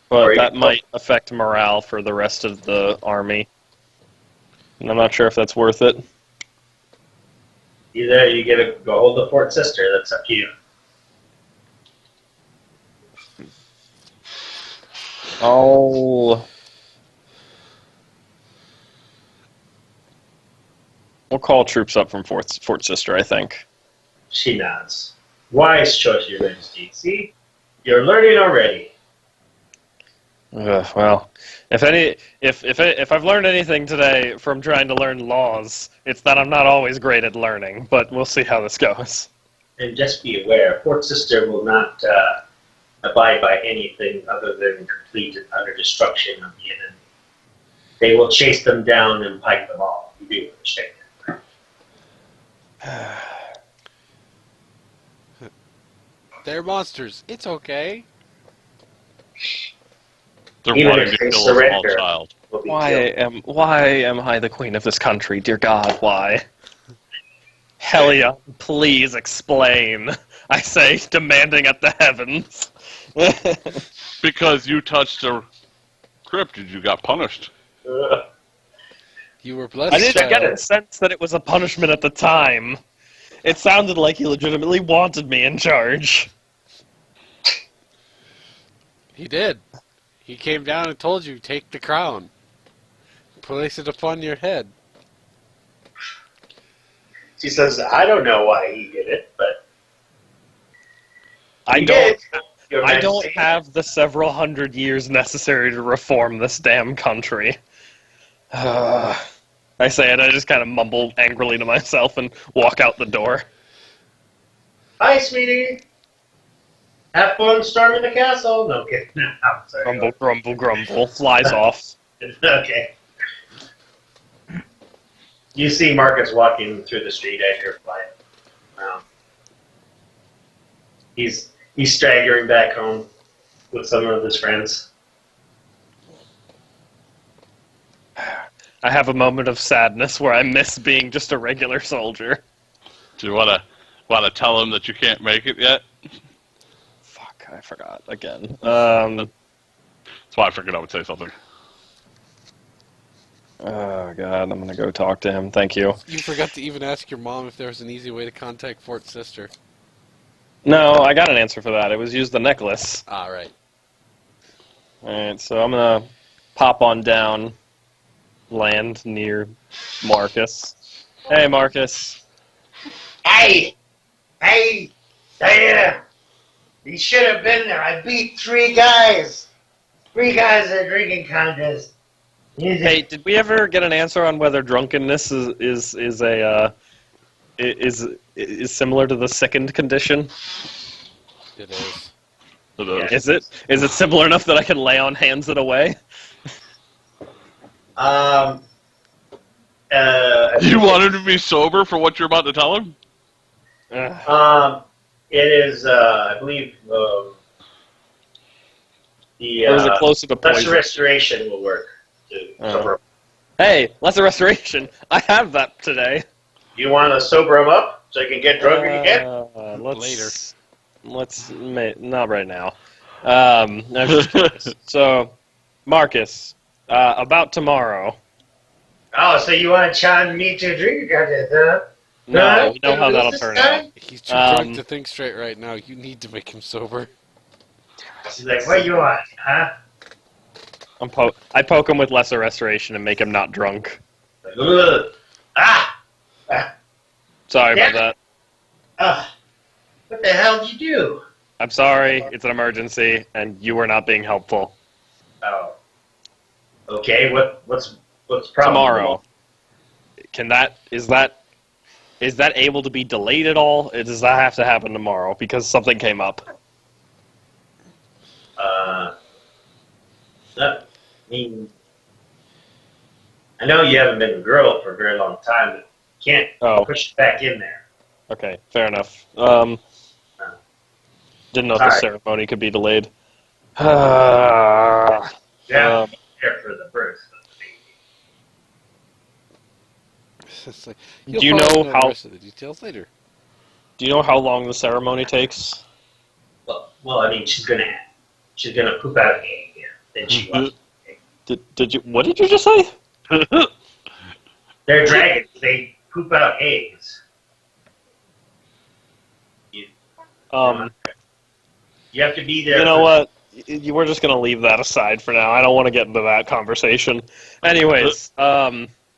But that might affect morale for the rest of the army. And I'm not sure if that's worth it. Either you get a go hold the Fort Sister. That's up to you. Oh. We'll call troops up from Fort Sister, I think. She nods. Wise choice, Your Majesty. See, you're learning already. Well, if I've learned anything today from trying to learn laws, it's that I'm not always great at learning. But we'll see how this goes. And just be aware, Fort Sister will not abide by anything other than complete and utter destruction of the enemy. They will chase them down and pipe them off. You do understand. They're monsters. It's okay. They're Even wanting if to they kill a small surrender. child. Will be Why killed. am I the queen of this country? Dear God, why? Helia, please explain. I say, demanding at the heavens. Because you touched a cryptid, you got punished. You were blessed. I didn't get a sense that it was a punishment at the time. It sounded like he legitimately wanted me in charge. He did. He came down and told you, take the crown. Place it upon your head. She says, I don't know why he did it, but I he don't. did. Your I don't Majesty. have the several hundred years necessary to reform this damn country. I say it, I just kind of mumble angrily to myself and walk out the door. Hi, sweetie. Have fun storming the castle. No, kidding. No, I'm sorry. Grumble, grumble, grumble. Flies off. Okay. You see Marcus walking through the street as you're flying. He's staggering back home with some of his friends. I have a moment of sadness where I miss being just a regular soldier. Do you want to tell him that you can't make it yet? Fuck, I forgot again. That's why I figured I would say something. Oh god, I'm gonna go talk to him. Thank you. You forgot to even ask your mom if there was an easy way to contact Fort Sister. No, I got an answer for that. It was use the necklace. Ah, right. Alright, so I'm gonna pop on down, land near Marcus. Hey, Marcus. Hey! Hey! Diana! You should have been there. I beat 3 guys. 3 guys at a drinking contest. Hey, did we ever get an answer on whether drunkenness is similar to the second condition? It is. Is it similar enough that I can lay on hands it away? You want him to be sober for what you're about to tell him? It is, I believe, Or is it closer to lesser poison? restoration will work. To sober. Hey, lesser restoration. I have that today. You want to sober him up so he can get drunk again? Not right now. I'm just curious. So, Marcus, about tomorrow. Oh, so you want to challenge me to a drinking contest, huh? No, you know how This that'll turn out. time? He's too drunk to think straight right now. You need to make him sober. She's like, what you want, huh? I poke him with lesser restoration and make him not drunk. Like, ugh. Ah! Sorry Yeah. about that. What the hell did you do? I'm sorry. It's an emergency, and you were not being helpful. Oh. Okay, what's the problem? Tomorrow. Is that able to be delayed at all? Does that have to happen tomorrow because something came up? I know you haven't been a girl for a very long time, but you can't push it back in there. Okay, fair enough. Didn't know if the Alright. ceremony could be delayed. Yeah, here for the birth of the baby. It's like, Do you know the how? rest of the details later? Do you know how long the ceremony takes? Well, I mean, she's gonna poop out an egg, yeah. Then she wants. Did you? What did you just say? They're dragons. They poop out eggs. You have to be there. You know what? We're just gonna leave that aside for now. I don't want to get into that conversation. Anyways,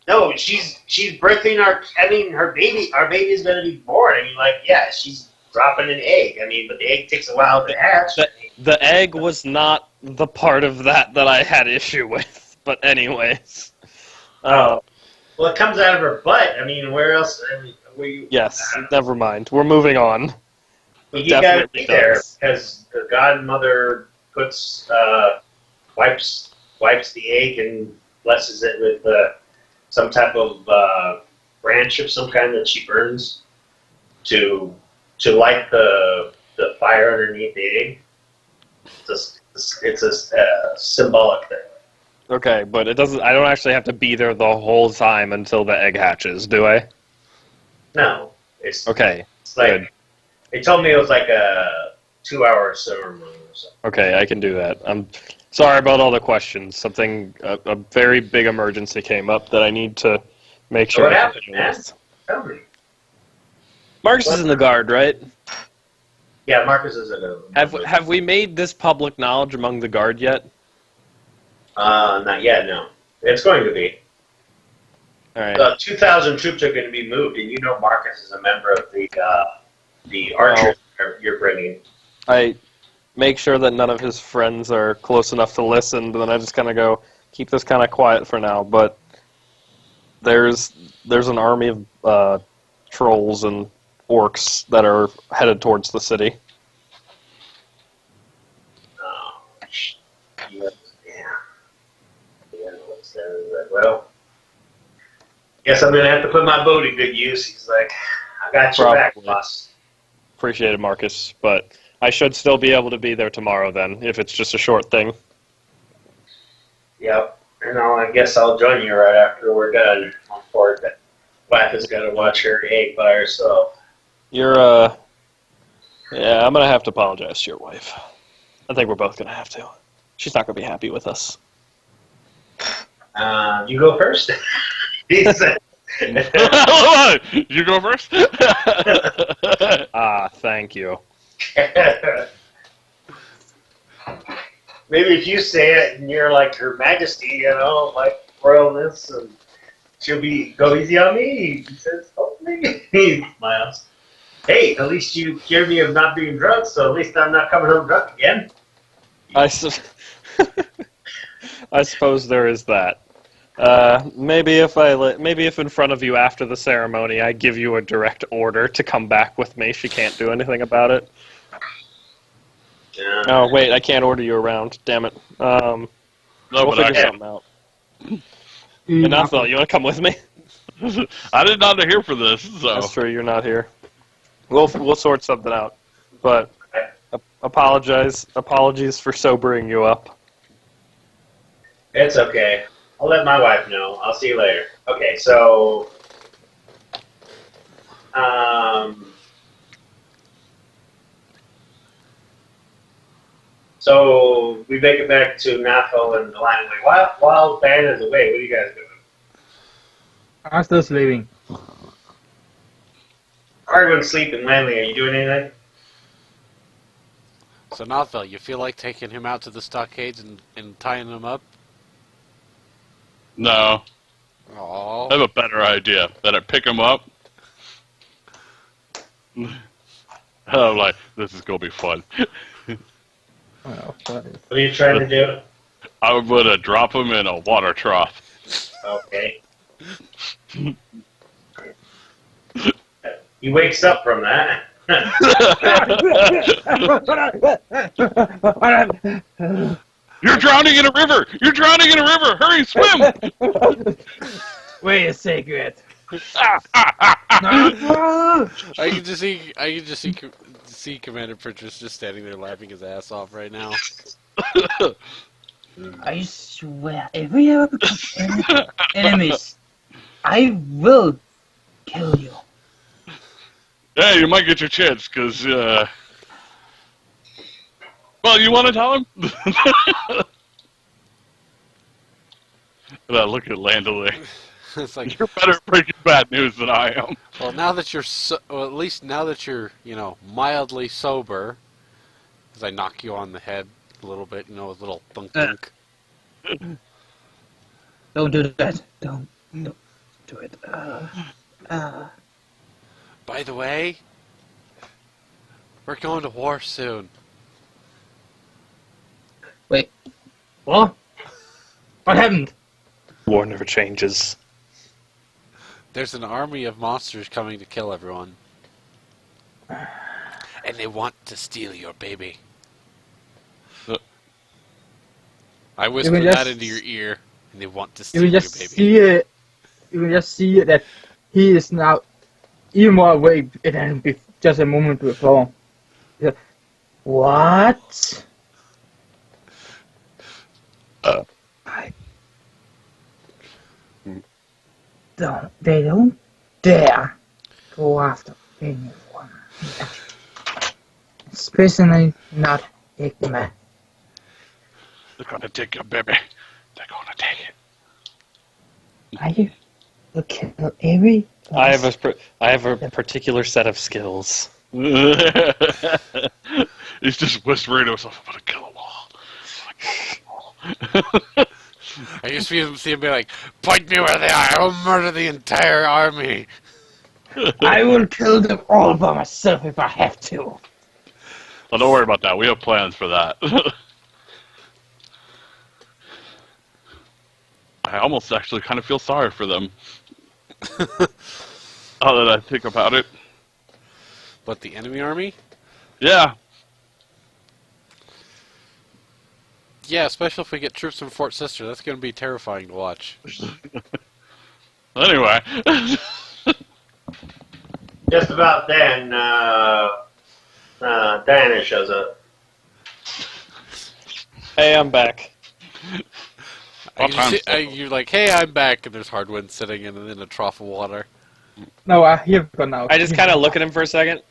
No, she's birthing her baby. Our baby's gonna be born. I mean, like, yeah, she's dropping an egg. I mean, but the egg takes a while to hatch. the egg was not the part of that I had issue with. But anyways, Well, it comes out of her butt. I mean, where else? I mean, yes, never mind. We're moving on. But you gotta Definitely be there does. because the godmother wipes the egg and blesses it with some type of branch of some kind that she burns to light the fire underneath the egg. It's a symbolic thing. Okay, but it doesn't. I don't actually have to be there the whole time until the egg hatches, do I? No, it's Okay. It's like good. they told me it was like a 2-hour ceremony or something. Okay, I can do that. I'm sorry about all the questions. A very big emergency came up that I need to make sure. What I happened, deal man? with. Tell me. Marcus is in the guard, right? Yeah, Marcus is Have we made this public knowledge among the guard yet? Not yet. No, it's going to be. All right. 2,000 troops are going to be moved, and you know Marcus is a member of the archers you're bringing. I make sure that none of his friends are close enough to listen, but then I just kind of go, keep this kind of quiet for now. But there's an army of trolls and orcs that are headed towards the city. Well, guess I'm going to have to put my boat in good use. He's like, I got your back, Probably. boss. Appreciate it, Marcus, but I should still be able to be there tomorrow then, if it's just a short thing. Yep. And I guess I'll join you right after we're done on port. That wife has got to watch her egg by herself. Yeah, I'm gonna have to apologize to your wife. I think we're both gonna have to. She's not gonna be happy with us. You go first. He said. You go first. Thank you. Maybe if you say it and you're like Her Majesty, like royalness, and she'll go easy on me. He says, hopefully. He smiles. Hey, at least you cured me of not being drunk, so at least I'm not coming home drunk again. I suppose there is that. Maybe if in front of you after the ceremony, I give you a direct order to come back with me. She can't do anything about it. Yeah. Oh wait, I can't order you around. Damn it. No, We'll but I figure can. something out. Enough though. You want to come with me? I did not hear for this, so That's true. You're not here. We'll sort something out. But apologies for sobering you up. It's okay. I'll let my wife know. I'll see you later. Okay, so we make it back to Nathal and the line away. While Ban is away, what are you guys doing? I'm still sleeping. Everyone's sleeping. Lanley, are you doing anything? So Nothville, you feel like taking him out to the stockades and tying him up? no. I Oh. have a better idea. That I pick him up. I'm like, this is gonna be fun. Oh, what is- What are you trying to do? I'm gonna drop him in a water trough. Okay. He wakes up from that. You're drowning in a river! You're drowning in a river! Hurry, swim! Wait a second. I can just see Commander Pritchard's just standing there laughing his ass off right now. I swear, if we ever become enemies, I will kill you. Hey, you might get your chance, because, well, you want to tell him? And I look at Landauer. It's like, You're better at breaking bad news than I am. well, now that you're, well, at least now that you're, mildly sober, as I knock you on the head a little bit, a little thunk thunk. Don't do that. Don't do it. By the way, we're going to war soon. Wait. What? What happened? War never changes. There's an army of monsters coming to kill everyone. And they want to steal your baby. I whispered that into your ear, and they want to You steal will your just baby. see it. You will just see that he is now even more awake than just a moment before. He's like, what? I don't. They don't dare go after anyone, especially not Igma. They're gonna take your baby. They're gonna take I will kill every. I have a particular set of skills. it. He's just whispering to himself, I'm gonna kill them all. I just see him be like, point me where they are, I will murder the entire army. I will kill them all by myself if I have to. Well, don't worry about that. We have plans for that. I almost actually kind of feel sorry for them. Now that I think about it. But the enemy army? Yeah. Yeah, especially if we get troops from Fort Sister. That's going to be terrifying to watch. Anyway. Just about then, Diana shows up. Hey, I'm back. You're like, hey, I'm back, and there's Hardwind sitting in a trough of water. No, here we go now. I just kind of look at him for a second,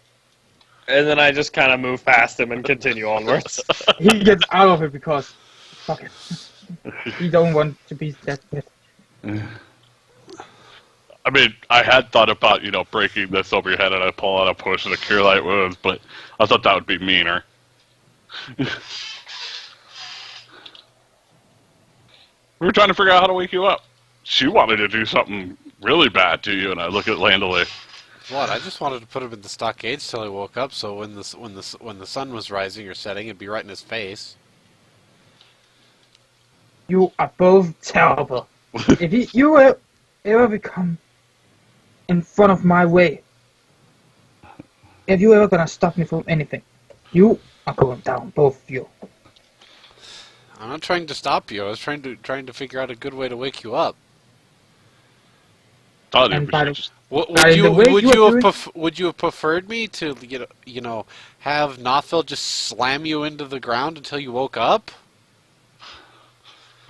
and then I just kind of move past him and continue onwards. He gets out of it because, fuck it. He don't want to be that bad. I mean, I had thought about, breaking this over your head and I pull out a push and a cure light wounds, but I thought that would be meaner. We were trying to figure out how to wake you up. She wanted to do something really bad to you, and I look at Landely. What? I just wanted to put him in the stockades till he woke up, so when the sun was rising or setting, it'd be right in his face. You are both terrible. If you ever become in front of my way, if you ever gonna stop me from anything, you are going down, both of you. I'm not trying to stop you. I was trying to figure out a good way to wake you up. Thought And it by was the- just, Would you have preferred me to have Nothville just slam you into the ground until you woke up?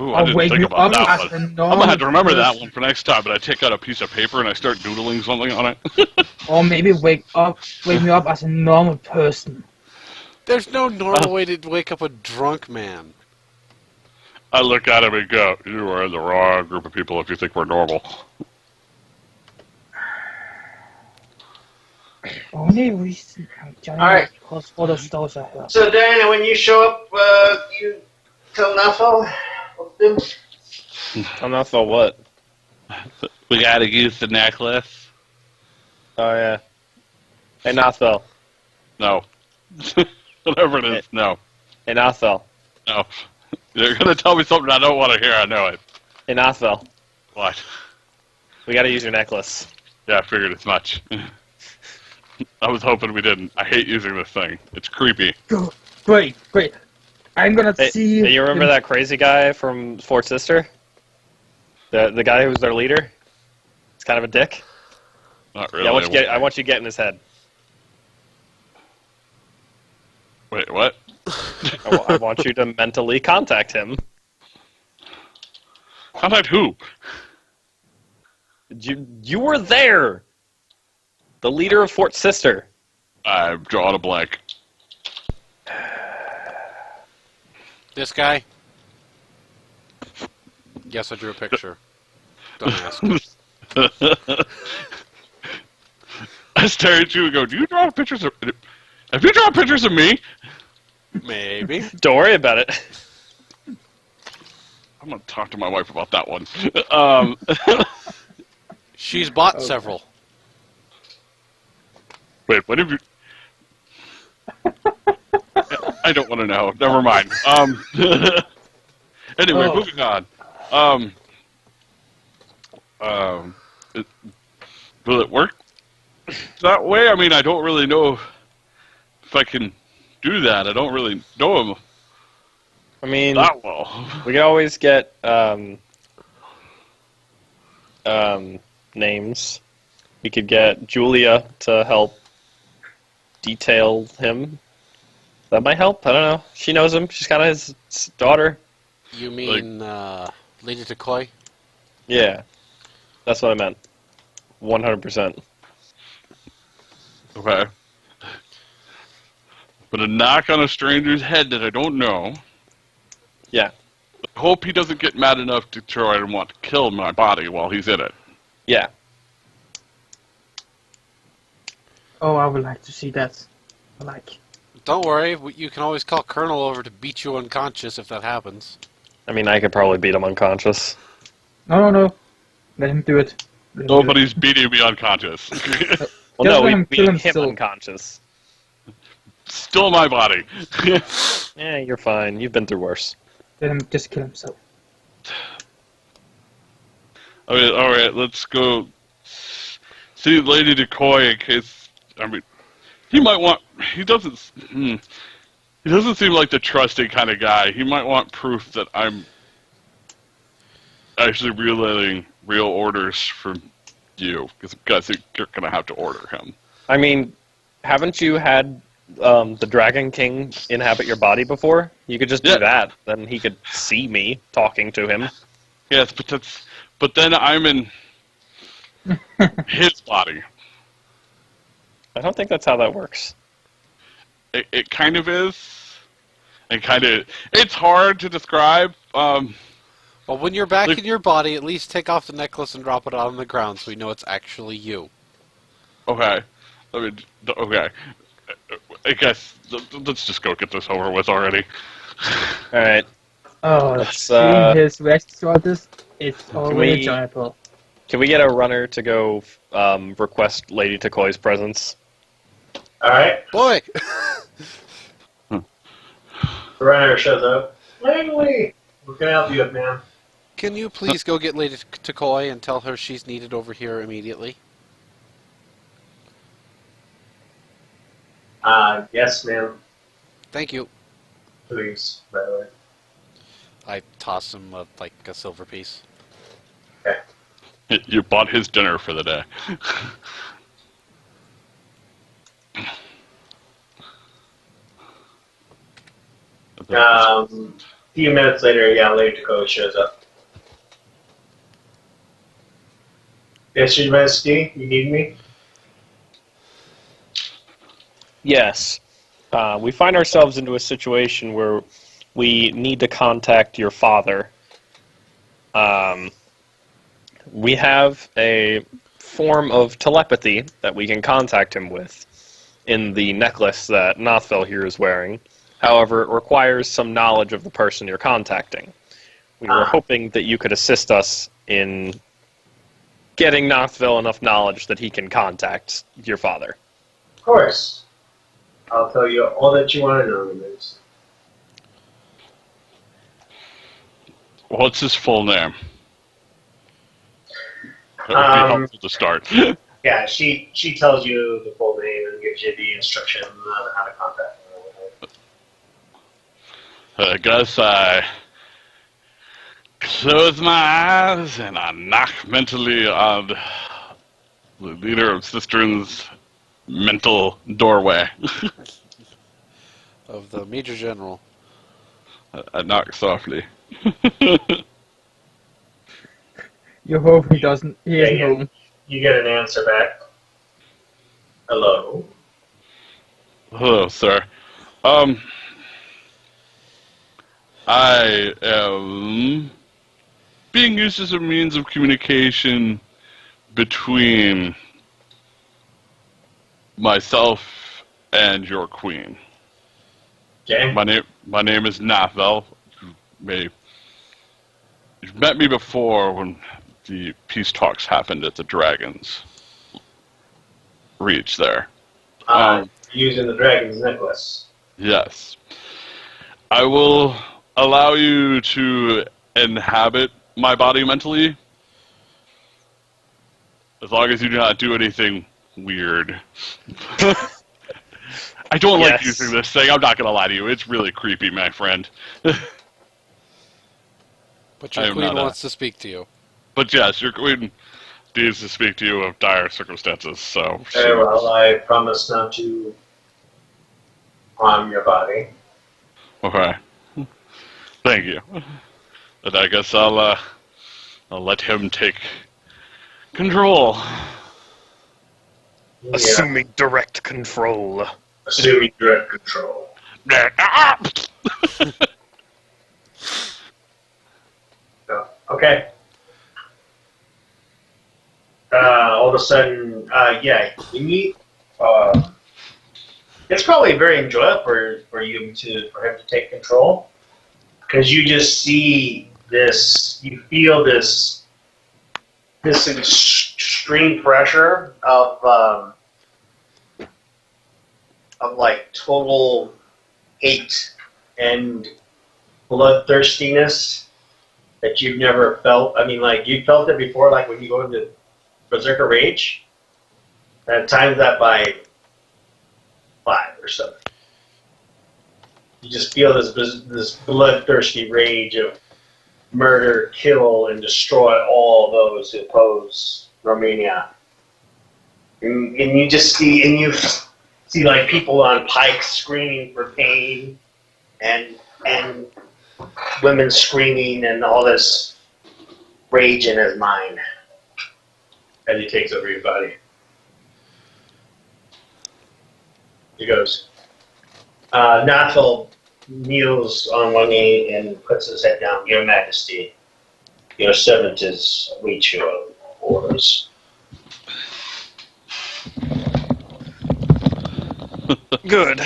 ooh, I I'll didn't wake think you about up that as one. a I'm gonna have to normal remember that person. one for next time, but I take out a piece of paper and I start doodling something on it. Or maybe wake me up as a normal person. There's no normal way to wake up a drunk man. I look at him and go, you are in the wrong group of people if you think we're normal. Only reason I'm joining Alright. is because all the stories I heard. So, Diana, when you show up, you tell Nuffle what to do? I'm not for what? We gotta use the necklace. Oh, yeah. Hey, Nothville. No. Whatever it is, no. Hey, Nothville. No. You're gonna tell me something I don't want to hear, I know it. Hey, Nothville. What? We gotta use your necklace. Yeah, I figured as much. I was hoping we didn't. I hate using this thing. It's creepy. Great. I'm gonna Hey, see. hey, you remember that crazy guy from Fort Sister? The guy who was their leader? He's kind of a dick. Not really. Yeah, I want you to get in his head. Wait, what? I want you to mentally contact him. Contact who? You were there! The leader of Fort Sister. I've drawn a blank. This guy? Yes, I drew a picture. Don't ask. I stare at you and go, "Do you draw pictures of? Have you drawn pictures of me?" Maybe. Don't worry about it. I'm gonna talk to my wife about that one. She's bought several. Wait, what have you? I don't want to know. Never mind. Anyway, Oh. moving on. Will it work that way? I mean, I don't really know if I can do that. I don't really know him I mean, that well. we could always get names. We could get Julia to help detail him. That might help. I don't know. She knows him. She's kind of his daughter. You mean Lady Takoi? Yeah, that's what I meant. 100%. Okay. But a knock on a stranger's head that I don't know. Yeah, I hope he doesn't get mad enough to try and want to kill my body while he's in it. yeah. Oh, I would like to see that. Like, Don't worry, you can always call Colonel over to beat you unconscious if that happens. I mean, I could probably beat him unconscious. no. Let him do it. Let him do it. Nobody's beating me unconscious. Well, Just no, let we him beat kill him himself. unconscious. Still my body. Yeah, you're fine. You've been through worse. Let him just kill himself. Okay, all right, let's go see Lady Decoy in case. I mean, he might want. He doesn't. He doesn't seem like the trusting kind of guy. He might want proof that I'm actually relaying real orders from you, because I think you're gonna have to order him. I mean, haven't you had the Dragon King inhabit your body before? You could just do Yeah. that. Then he could see me talking to him. Yes, but then I'm in his body. I don't think that's how that works. It kind of is. It's hard to describe. Well, when you're back Look- in your body, at least take off the necklace and drop it on the ground so we know it's actually you. Okay. Okay. I guess let's just go get this over with already. All right. Oh, Let's, seeing his reaction to this, it's always we- enjoyable. Can we get a runner to go request Lady Takoi's presence? All right. Boy! The runner shows up. Langley, what can I help you with, ma'am? Can you please go get Lady Takoi and tell her she's needed over here immediately? Yes, ma'am. Thank you. Please, by the way. I toss him like a silver piece. You bought his dinner for the day. A few minutes later, yeah, Lady Dakota shows up. Yes, Your Majesty, you need me? Yes. We find ourselves into a situation where we need to contact your father. We have a form of telepathy that we can contact him with in the necklace that Nothville here is wearing. However, it requires some knowledge of the person you're contacting. We were hoping that you could assist us in getting Nothville enough knowledge that he can contact your father. Of course. I'll tell you all that you want to know, Your Majesty. What's his full name? That would be helpful to start. Yeah, she tells you the full name and gives you the instructions on how to contact her. I guess I close my eyes and I knock mentally on the leader of Cistern's mental doorway. Of the Major General. I knock softly. You hope he doesn't. He isn't Yeah. home. You get an answer back. Hello. Hello, sir. I am being used as a means of communication between myself and your queen. Okay. My name is Nathel. You've met me before when the peace talks happened at the Dragon's Reach there. Using the dragon's necklace. Yes. I will allow you to inhabit my body mentally, as long as you do not do anything weird. I don't like using this thing, I'm not going to lie to you. It's really creepy, my friend. But your queen wants to speak to you. But yes, your queen needs to speak to you of dire circumstances, so... Very well, I promise not to harm your body. Okay. Thank you. But I guess I'll let him take control. Yeah. Assuming direct control. Assuming direct control. So, okay. All of a sudden, yeah, you meet. It's probably very enjoyable for him to take control, because you just see this, you feel this extreme pressure of like total hate and bloodthirstiness that you've never felt. I mean, like, you felt it before, like when you go into Berserker Rage, and times that by 5 or something. You just feel this bloodthirsty rage of murder, kill, and destroy all those who oppose Romania. And you just see like people on pikes screaming for pain, and women screaming, and all this rage in his mind as he takes over your body. He goes, Nathel kneels on one knee and puts his head down. Your Majesty, your servant is awaits your orders. Good.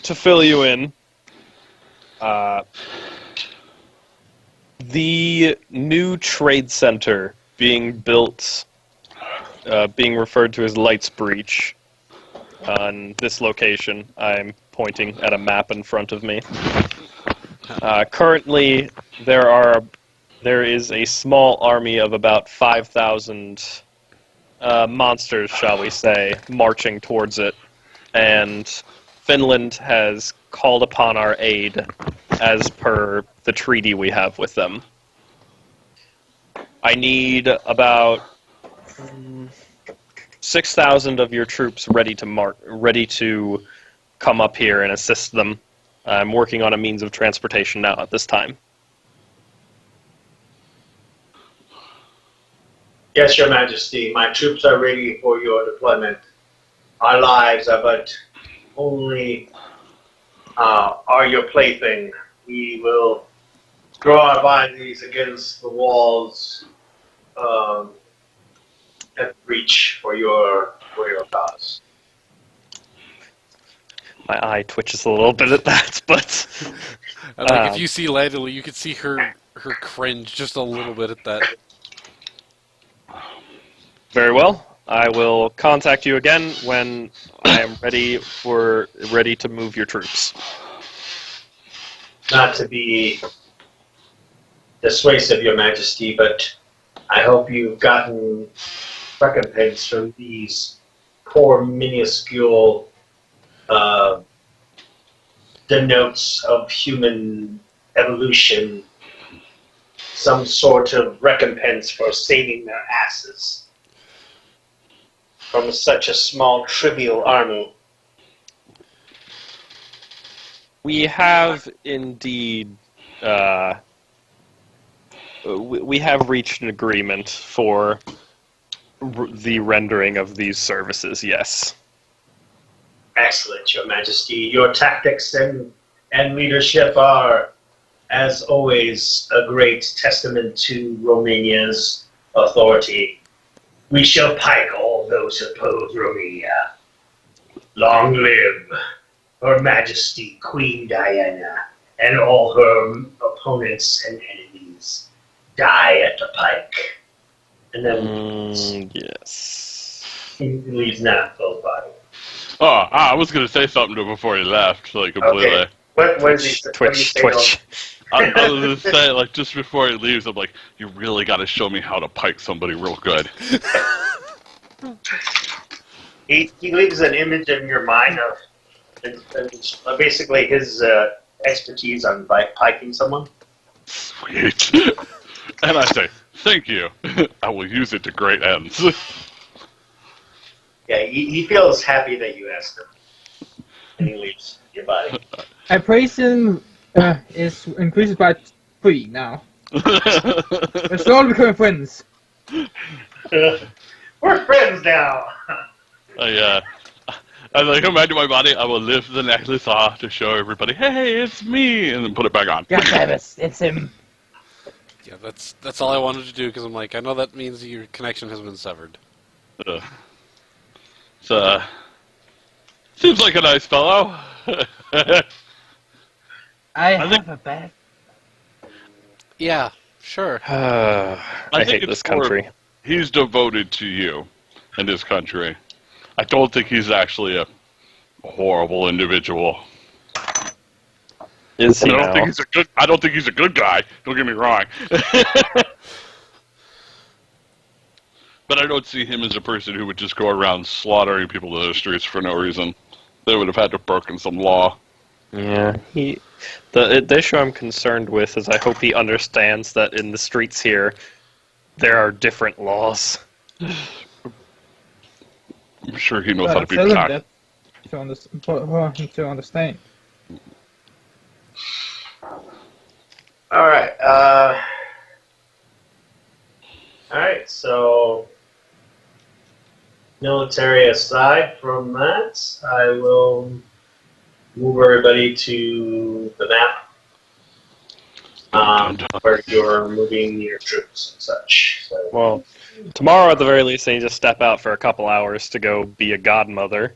To fill you in, the new trade center being built, being referred to as Lights Breach, on this location, I'm pointing at a map in front of me. Currently, there is a small army of about 5,000 monsters, shall we say, marching towards it, and Finland has called upon our aid as per the treaty we have with them. I need about 6,000 of your troops ready to come up here and assist them. I'm working on a means of transportation now at this time. Yes, Your Majesty, my troops are ready for your deployment. Our lives are but only are your plaything. We will throw our bodies against the walls at reach for your cause. My eye twitches a little bit at that, but Like if you see Ladley, you could see her cringe just a little bit at that. very well. I will contact you again when I am ready to move your troops. Not to be dissuasive, Your Majesty, but I hope you've gotten recompense from these poor, minuscule denotes of human evolution, some sort of recompense for saving their asses from such a small, trivial army. We have indeed, we have reached an agreement for the rendering of these services, yes. Excellent, Your Majesty. Your tactics and leadership are, as always, a great testament to Romania's authority, we shall pike all those who oppose Romania. Long live Her Majesty Queen Diana and all her opponents and enemies. Die at the pike. And then Yes. he leaves Naftal's body. Oh, I was gonna say something to him before he left, like completely. Okay. What is he? What do you Twitch. say, I was gonna say, like, just before he leaves, I'm like, you really got to show me how to pike somebody real good. He leaves an image in your mind of basically his expertise on piking someone. Sweet. And I say, thank you. I will use it to great ends. Yeah, he feels happy that you asked him, and he leaves your body. Appraisal is increased by 3 now. We're slowly becoming friends. We're friends now. I like imagine my body. I will lift the necklace off to show everybody, hey, it's me, and then put it back on. God damn it, it's him. Yeah, that's all I wanted to do because I'm like, I know that means your connection has been severed. Seems like a nice fellow. I have a bad. Yeah, sure. I think hate it's this country. He's devoted to you and his country. I don't think he's actually a horrible individual. Is he I don't now? think he's a good. I don't think he's a good guy. Don't get me wrong. But I don't see him as a person who would just go around slaughtering people in the streets for no reason. They would have had to broken some law. Yeah, the issue I'm concerned with is I hope he understands that in the streets here, there are different laws. I'm sure he knows how to be Tell him packed. that for him to understand. All right. All right. So, military aside from that, I will move everybody to the map where you're moving your troops and such. So, Well, tomorrow at the very least, I need to step out for a couple hours to go be a godmother.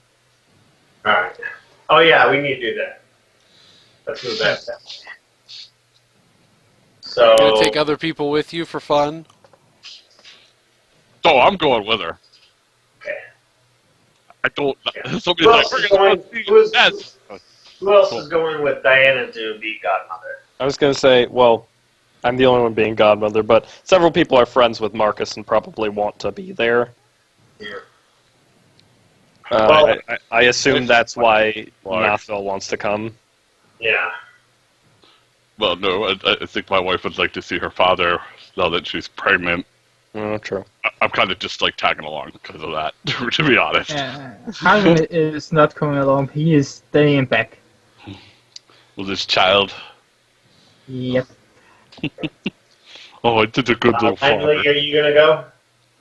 all right. Oh yeah, we need to do that. Let's move that down. So, You're gonna take other people with you for fun? Oh, I'm going with her. okay. I don't. Yeah. Somebody's Who like, else we're is gonna going? go see Who Yes. else Cool. is going with Diana to be godmother? I was going to say, well, I'm the only one being godmother, but several people are friends with Marcus and probably want to be there. Yeah. I assume that's why Why? Nathville wants to come. Yeah. Well, no, I think my wife would like to see her father now that she's pregnant. Oh, true. I'm kind of just like tagging along because of that, to be honest. Harvey is not coming along. He is staying back. With this child. Yep. Oh, I did a good little father. Langley, are you gonna go?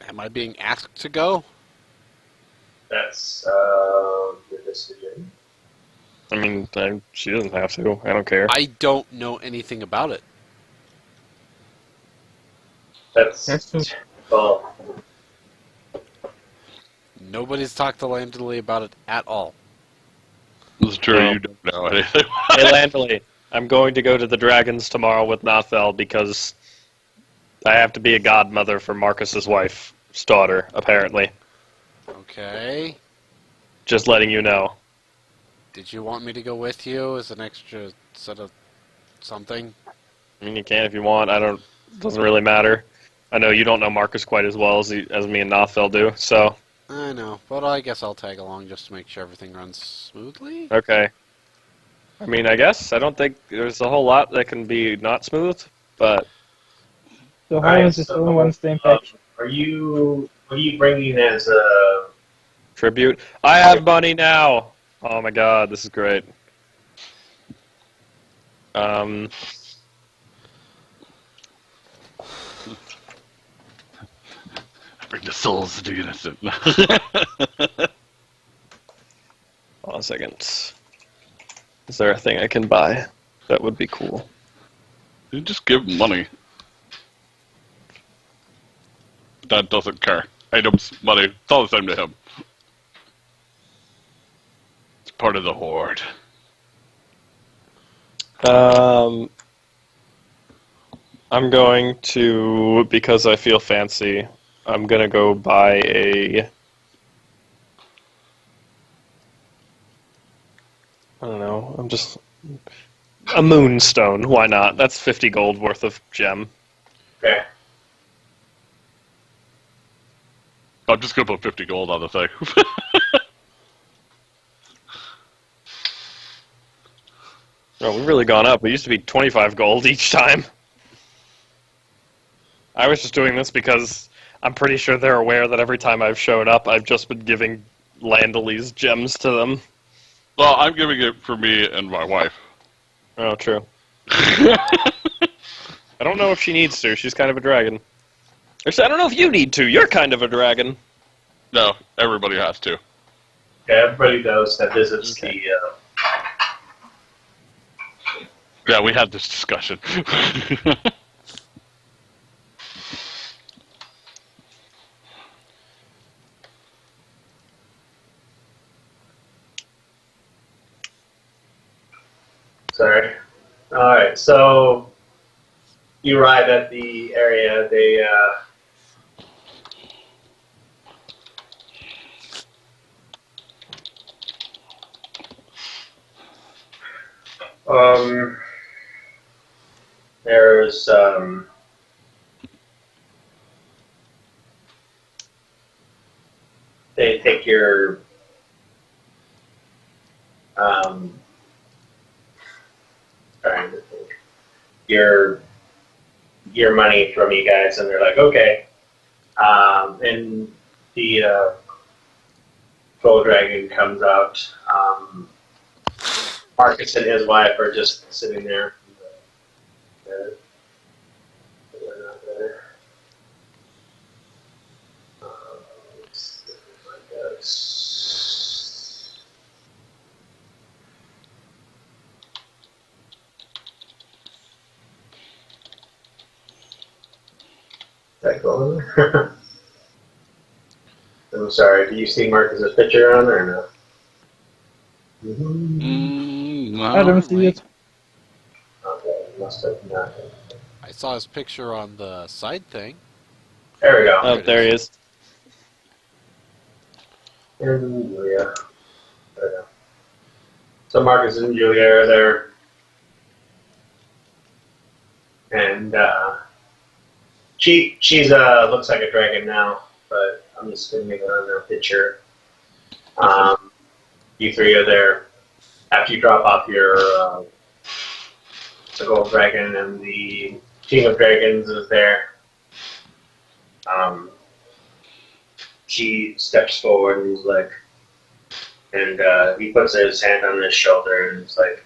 Am I being asked to go? That's your decision. I mean, she doesn't have to. I don't care. I don't know anything about it. That's True. well. Nobody's talked to Landley about it at all. It's true, No. you don't know anything. Hey, Landley, I'm going to go to the Dragons tomorrow with Nathvel because I have to be a godmother for Marcus's wife's daughter, apparently. Okay. Just letting you know. Did you want me to go with you as an extra set of something? I mean, you can if you want. It doesn't really matter. I know you don't know Marcus quite as well as me and Nathvel do, so... I know, but I guess I'll tag along just to make sure everything runs smoothly. Okay. I mean, I guess. I don't think there's a whole lot that can be not smooth, but... So Alright, Harvey is the only one staying back. What are you bringing as a? Tribute. I have money now! Oh my god, this is great. Bring the souls of the innocent. Hold on a second. Is there a thing I can buy? That would be cool. You just give them money. That doesn't care. Items, money, it's all the same to him. It's part of the horde. I'm going to, because I feel fancy, I'm gonna go buy I don't know, a moonstone, why not? That's 50 gold worth of gem. Okay. I'm just gonna put 50 gold on the thing. Oh, we've really gone up. We used to be 25 gold each time. I was just doing this because I'm pretty sure they're aware that every time I've showed up, I've just been giving Landely's gems to them. Well, I'm giving it for me and my wife. Oh, true. I don't know if she needs to. She's kind of a dragon. Actually, I don't know if you need to. You're kind of a dragon. No, everybody has to. Yeah, everybody knows that visits Okay. Yeah, we had this discussion. Sorry. Alright, so you arrive at the area. There's they take your trying to think your money from you guys, and they're like, okay. And the Gold Dragon comes out. Marcus and his wife are just sitting there. They're not there. I guess. Is that going? I'm sorry, do you see Marcus's picture on or no? No, I don't see it. Okay, must have not. I saw his picture on the side thing. There we go. Oh, there he is. And Julia. There we go. So Marcus and Julia are there. And she's looks like a dragon now, but I'm just gonna make it on their picture. You three are there. After you drop off your the gold dragon, and the king of dragons is there. She steps forward and is like, and he puts his hand on his shoulder and is like,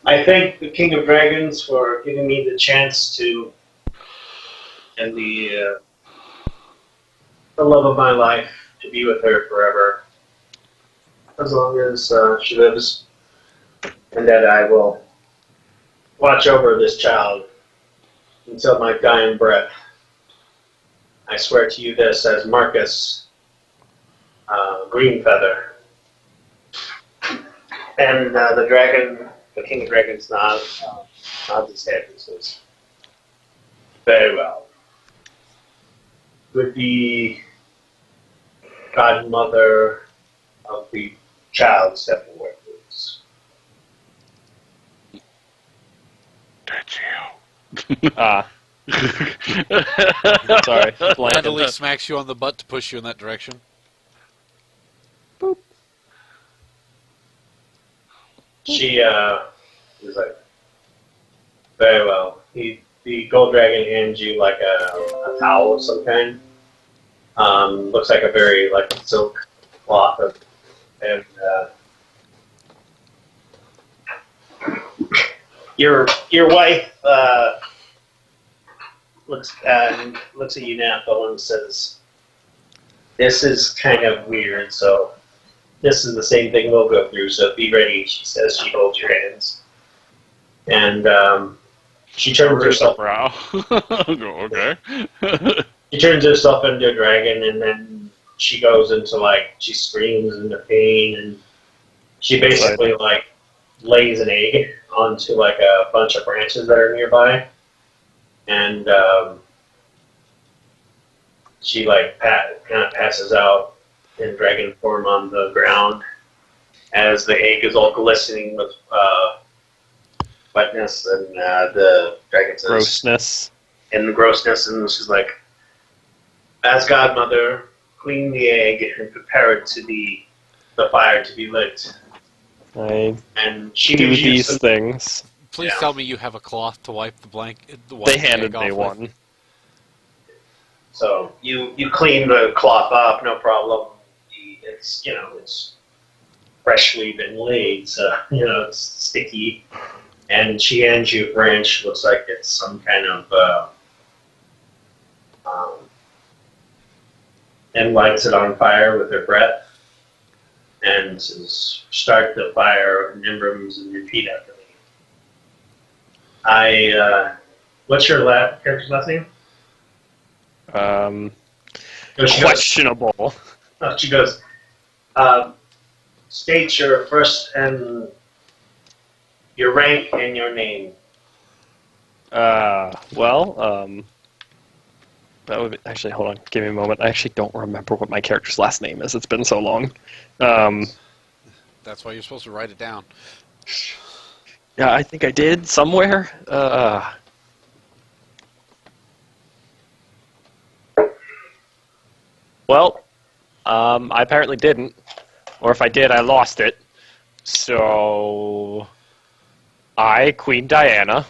I thank the king of dragons for giving me the chance to, and the love of my life, to be with her forever, as long as she lives, and that I will watch over this child until my dying breath. I swear to you this as Marcus Greenfeather. And the dragon, the king of dragons, nods his head and says, very well. Would the godmother of the child step forward, please? Did you? Ah. Sorry. Natalie smacks you on the butt to push you in that direction. She is like, very well. The gold dragon hands you like a towel of some kind. Looks like a very like silk cloth of, and your wife looks at you, Nathal, and says, "This is kind of weird. So this is the same thing we'll go through. So be ready." She says. She holds your hands, and She turns Raise a herself. brow. Okay. She turns herself into a dragon, and then she goes into like she screams into pain, and she basically like lays an egg onto like a bunch of branches that are nearby, and she like kind of passes out in dragon form on the ground as the egg is all glistening with wetness, and the dragon says, Grossness. and the grossness, and she's like, as godmother, clean the egg and prepare it to be the fire to be lit. I And she do gives you these some, things. Please Yeah. tell me you have a cloth to wipe the blanket. They handed me one. so you clean the cloth up, no problem. It's it's freshly been laid, so it's sticky. And she hands you a branch. Looks like it's some kind of and lights it on fire with her breath, and says, "Start the fire and emblems and repeat after me." What's your character's last name? Um, No, she goes, questionable. no, she goes, state your first and your rank and your name. That would be, actually, hold on, give me a moment. I actually don't remember what my character's last name is. It's been so long. That's why you're supposed to write it down. Yeah, I think I did somewhere. I apparently didn't, or if I did, I lost it. So, Queen Diana,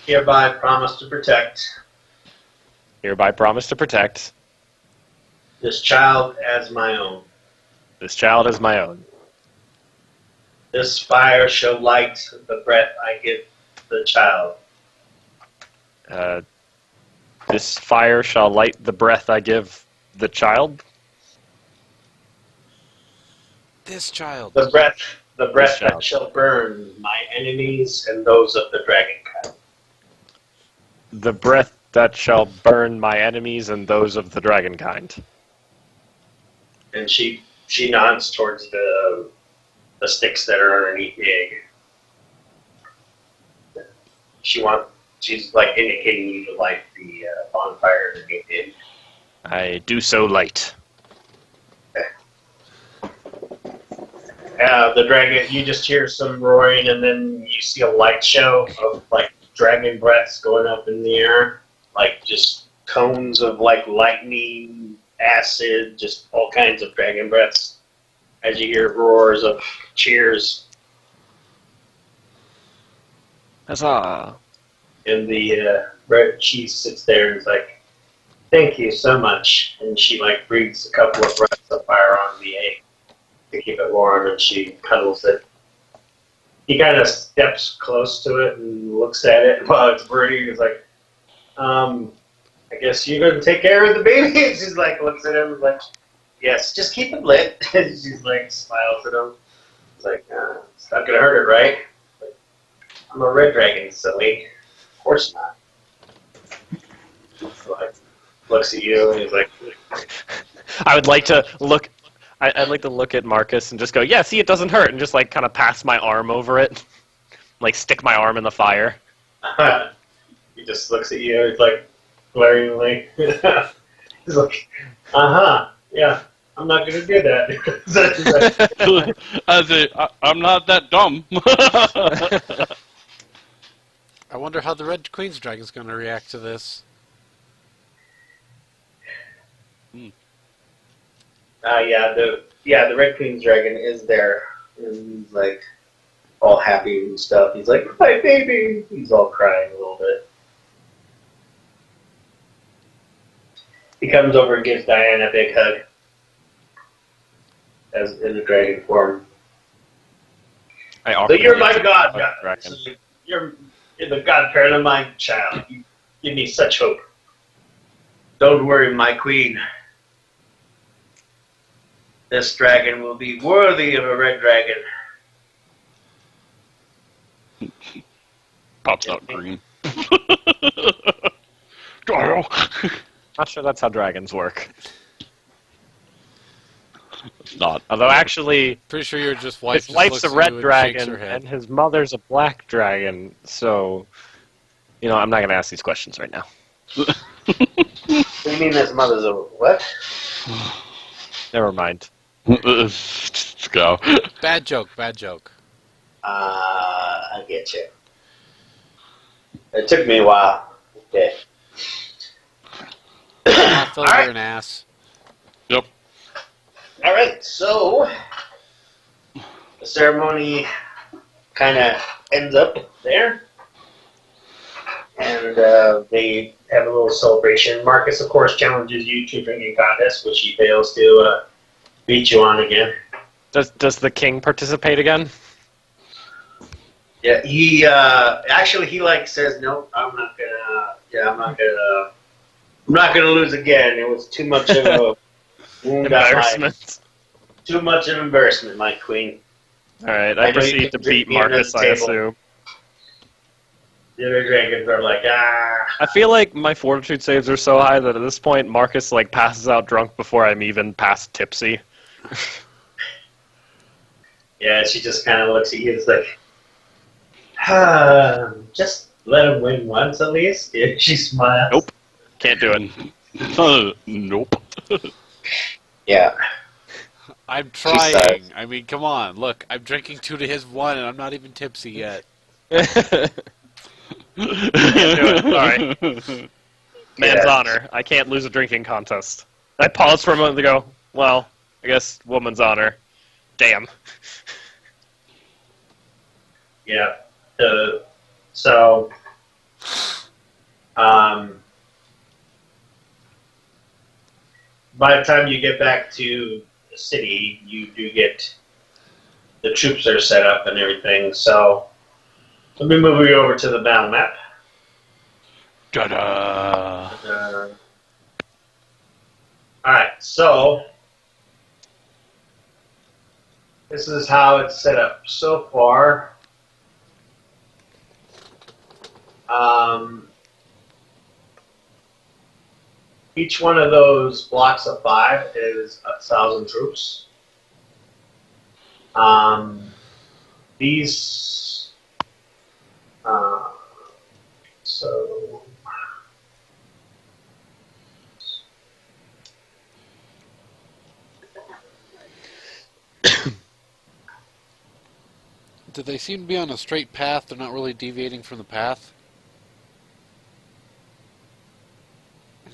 Hereby promise to protect hereby promise to protect this child as my own. this child as my own. This fire shall light the breath I give the child. This fire shall light the breath I give the child. This child. The breath This child. that shall burn my enemies and those of the dragon kind. The breath that shall burn my enemies and those of the dragon kind. And she nods towards the sticks that are underneath the egg. She's like indicating you to light the bonfire underneath the egg. I do so light. The dragon, you just hear some roaring, and then you see a light show of like dragon breaths going up in the air, like just cones of like lightning, acid, just all kinds of dragon breaths. As you hear roars of cheers, Huzzah! and the she sits there and is like, "Thank you so much," and she like breathes a couple of breaths of fire on the egg to keep it warm, and she cuddles it. He kind of steps close to it and looks at it while it's burning. He's like, I guess you're going to take care of the baby? And she's like, looks at him like, yes, just keep it lit. And she's like, smiles at him. He's like, it's not going to hurt it, right? Like, I'm a red dragon, silly. Of course not. So, like, looks at you and he's like, I would like to look. I'd like to look at Marcus and just go, yeah, see, it doesn't hurt, and just like kind of pass my arm over it, like stick my arm in the fire. he just looks at you. He's like, glaringly. He's like, yeah, I'm not going to do that. I'm not that dumb. I wonder how the Red Queen's Dragon's going to react to this. The Red Queen's Dragon is there, and he's like all happy and stuff. He's like, my baby. He's all crying a little bit. He comes over and gives Diane a big hug, as in the dragon form. So you're my god. You're the godparent of my child. You give me such hope. Don't worry, my queen. This dragon will be worthy of a red dragon. Pops out green. Oh. Not sure that's how dragons work. It's not. Although actually, Pretty sure you're just his wife's a red dragon and his mother's a black dragon. So, I'm not gonna ask these questions right now. What do you mean his mother's a what? Never mind. Just go. Bad joke. Bad joke. I get you. It took me a while. Okay. I'll fill Alright. you're an ass. Yep. All right, so the ceremony kind of ends up there, and they have a little celebration. Marcus, of course, challenges you to a drinking contest, which he fails to beat you on again. Does the king participate again? Yeah, he actually says nope. I'm not gonna lose again. It was too much of a wound on my, Embarrassment. too much of an embarrassment, my queen. All right, I I know you proceed can to beat drink me under Marcus. the I table. assume. The other dragons are like, ah. I feel like my fortitude saves are so high that at this point Marcus passes out drunk before I'm even past tipsy. Yeah, she just kind of looks at you. It's like, just let him win once at least. Yeah, she smiles. Nope. Can't do it. Nope. Yeah. I'm sighs. trying. I mean, come on. Look, I'm drinking 2 to his 1, and I'm not even tipsy yet. Can't do it. Sorry. Man's Yeah. honor. I can't lose a drinking contest. I paused for a moment to go, well, I guess woman's honor. Damn. Yeah. So, by the time you get back to the city, you do get the troops are set up and everything. So, let me move you over to the battle map. Ta-da! Alright, so this is how it's set up so far. Each one of those blocks of 5 is 1,000 troops. These, so. Do they seem to be on a straight path? They're not really deviating from the path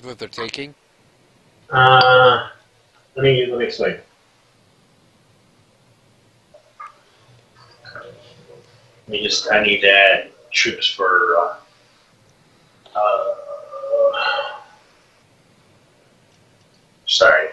that they're taking? Let me explain. I need to add troops for, sorry,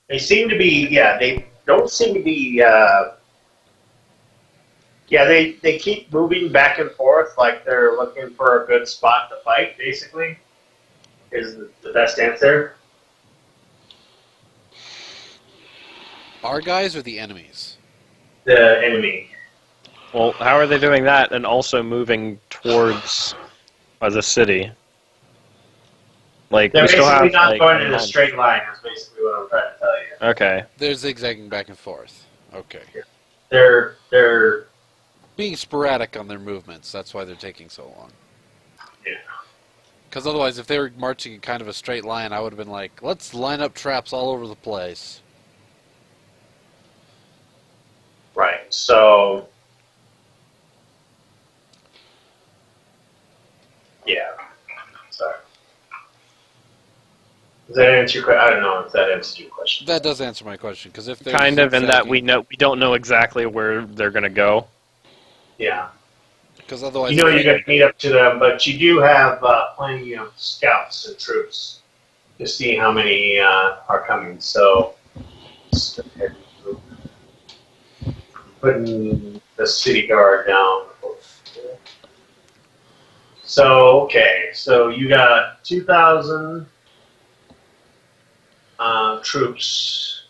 they seem to be, they don't seem to be, they keep moving back and forth like they're looking for a good spot to fight, basically, is the best answer. Our guys or the enemies? The enemy. Well, how are they doing that and also moving towards the city? Like, They're we still basically have, not going in a months. straight line, is basically what I'm trying to tell you. Okay. They're zigzagging back and forth. Okay. They're Being sporadic on their movements. That's why they're taking so long. Yeah. Because otherwise, if they were marching in kind of a straight line, I would have been like, let's line up traps all over the place. right. So, yeah. Sorry. Does that answer your question? I don't know if that answers your question. That does answer my question, because if they're Kind of, in that zigzagging- we don't know exactly where they're gonna go. Yeah. Because otherwise, You know if you're they- going to meet up to them, but you do have plenty of scouts and troops to see how many are coming. So, just go ahead and putting the city guard down. So, okay, so you got 2,000 troops.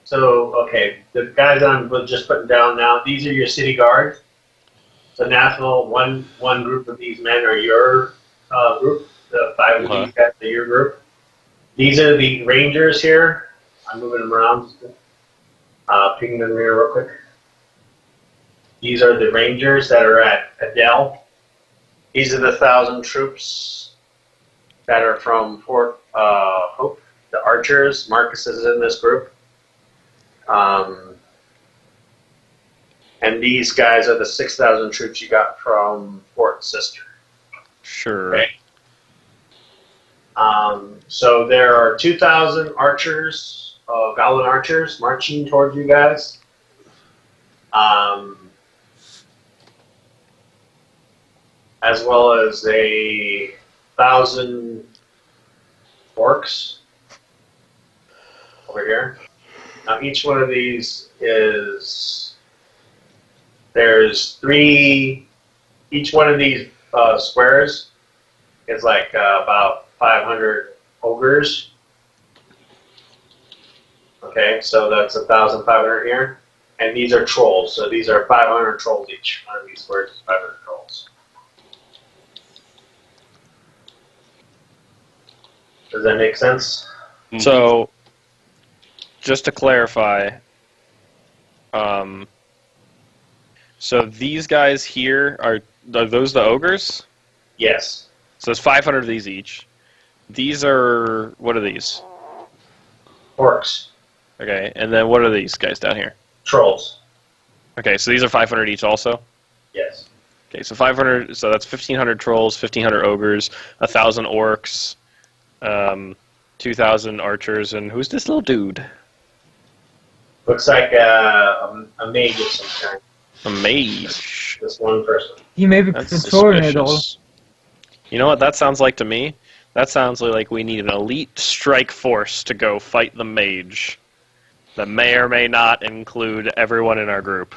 So, okay, the guys I'm just putting down now, these are your city guard. So, Nathaniel, one group of these men are your group. The 5 of these guys are your group. These are the rangers here. I'm moving them around. Picking them here real quick. These are the rangers that are at Adele. These are the 1,000 troops that are from Fort Hope. The archers. Marcus is in this group. And these guys are the 6,000 troops you got from Fort Sister. Sure. Okay. So there are 2,000 archers, goblin archers, marching towards you guys. As well as 1,000 orcs over here. Now each one of these there's 3, each one of these squares is like about 500 ogres. Okay, so that's 1,500 here. And these are trolls, so these are 500 trolls each. One of these squares is 500 trolls. Does that make sense? So, just to clarify, so these guys here are those the ogres? Yes. So there's 500 of these each. These are, what are these? Orcs. Okay, and then what are these guys down here? Trolls. Okay, so these are 500 each also? Yes. Okay, so 500, so that's 1,500 trolls, 1,500 ogres, 1,000 orcs, 2,000 archers, and who's this little dude? Looks like a mage of some kind. A mage. This one person. He may be That's controlling it all. suspicious. You know what that sounds like to me? That sounds like we need an elite strike force to go fight the mage. That may or may not include everyone in our group.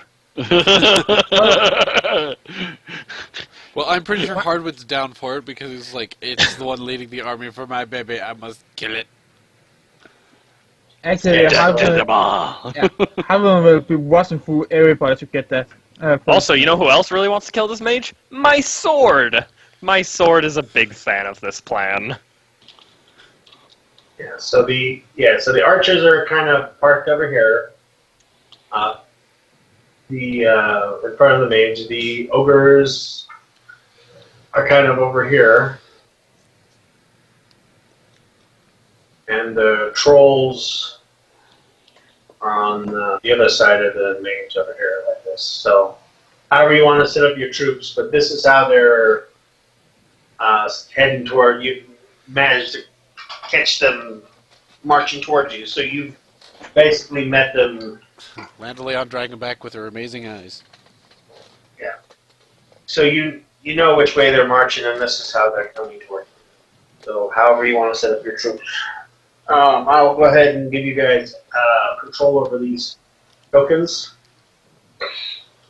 Well, I'm pretty sure Hardwood's down for it because he's like, it's the one leading the army for my baby. I must kill it. Actually, Harvard will be rushing through everybody to get that. Also, you know who else really wants to kill this mage? My sword! My sword is a big fan of this plan. Yeah. So the archers are kind of parked over here. In front of the mage. The ogres are kind of over here. And the trolls are on the other side of the mage over here, like this. So, however you want to set up your troops, but this is how they're heading toward you. Managed to catch them marching towards you, so you've basically met them. Landaleon Dragonback with her amazing eyes. Yeah. So you know which way they're marching, and this is how they're coming toward you. So, however you want to set up your troops. I'll go ahead and give you guys control over these tokens.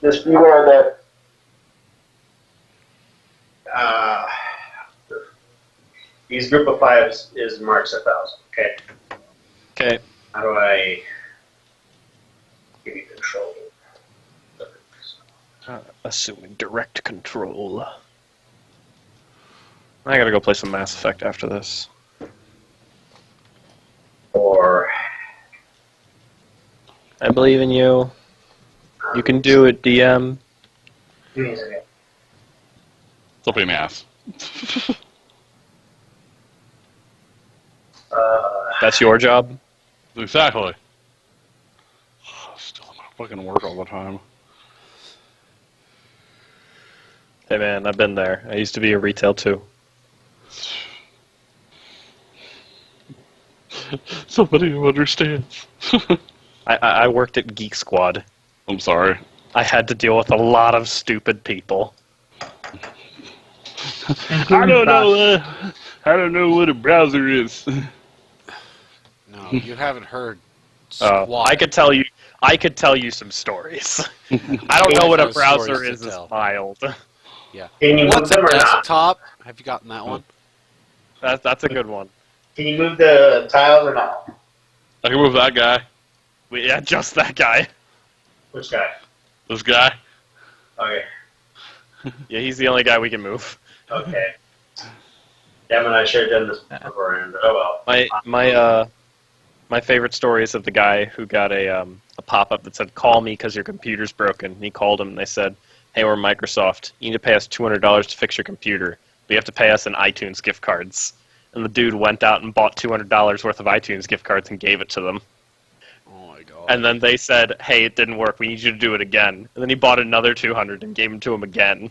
You are these group of fives is marked 1,000. Okay. Okay. How do I give you control? Assuming direct control. I gotta go play some Mass Effect after this. Or I believe in you. You can do it, DM. give me a second. It's up in math. That's your job? Exactly. Still not fucking work all the time. Hey man, I've been there. I used to be a retail too. Somebody who understands. I worked at Geek Squad. I'm sorry. I had to deal with a lot of stupid people. I don't know what a browser is. No, you haven't heard Oh, squat. I could tell you. I could tell you some stories. I don't know what a Those browser stories to is. Is tell. mild. Yeah. Can you move What's a them or not? desktop? Have you gotten that one? That's a good one. Can you move the tiles or not? I can move that guy. Yeah, just that guy. Which guy? This guy. Okay. Yeah, he's the only guy we can move. Okay. Damn it, I should have done this beforehand. Oh well. My favorite story is of the guy who got a pop-up that said, "Call me because your computer's broken." And he called him and they said, "Hey, we're Microsoft. You need to pay us $200 to fix your computer. But you have to pay us in iTunes gift cards." And the dude went out and bought $200 worth of iTunes gift cards and gave it to them. Oh my god. And then they said, "Hey, it didn't work. We need you to do it again." And then he bought another 200 and gave them to him again.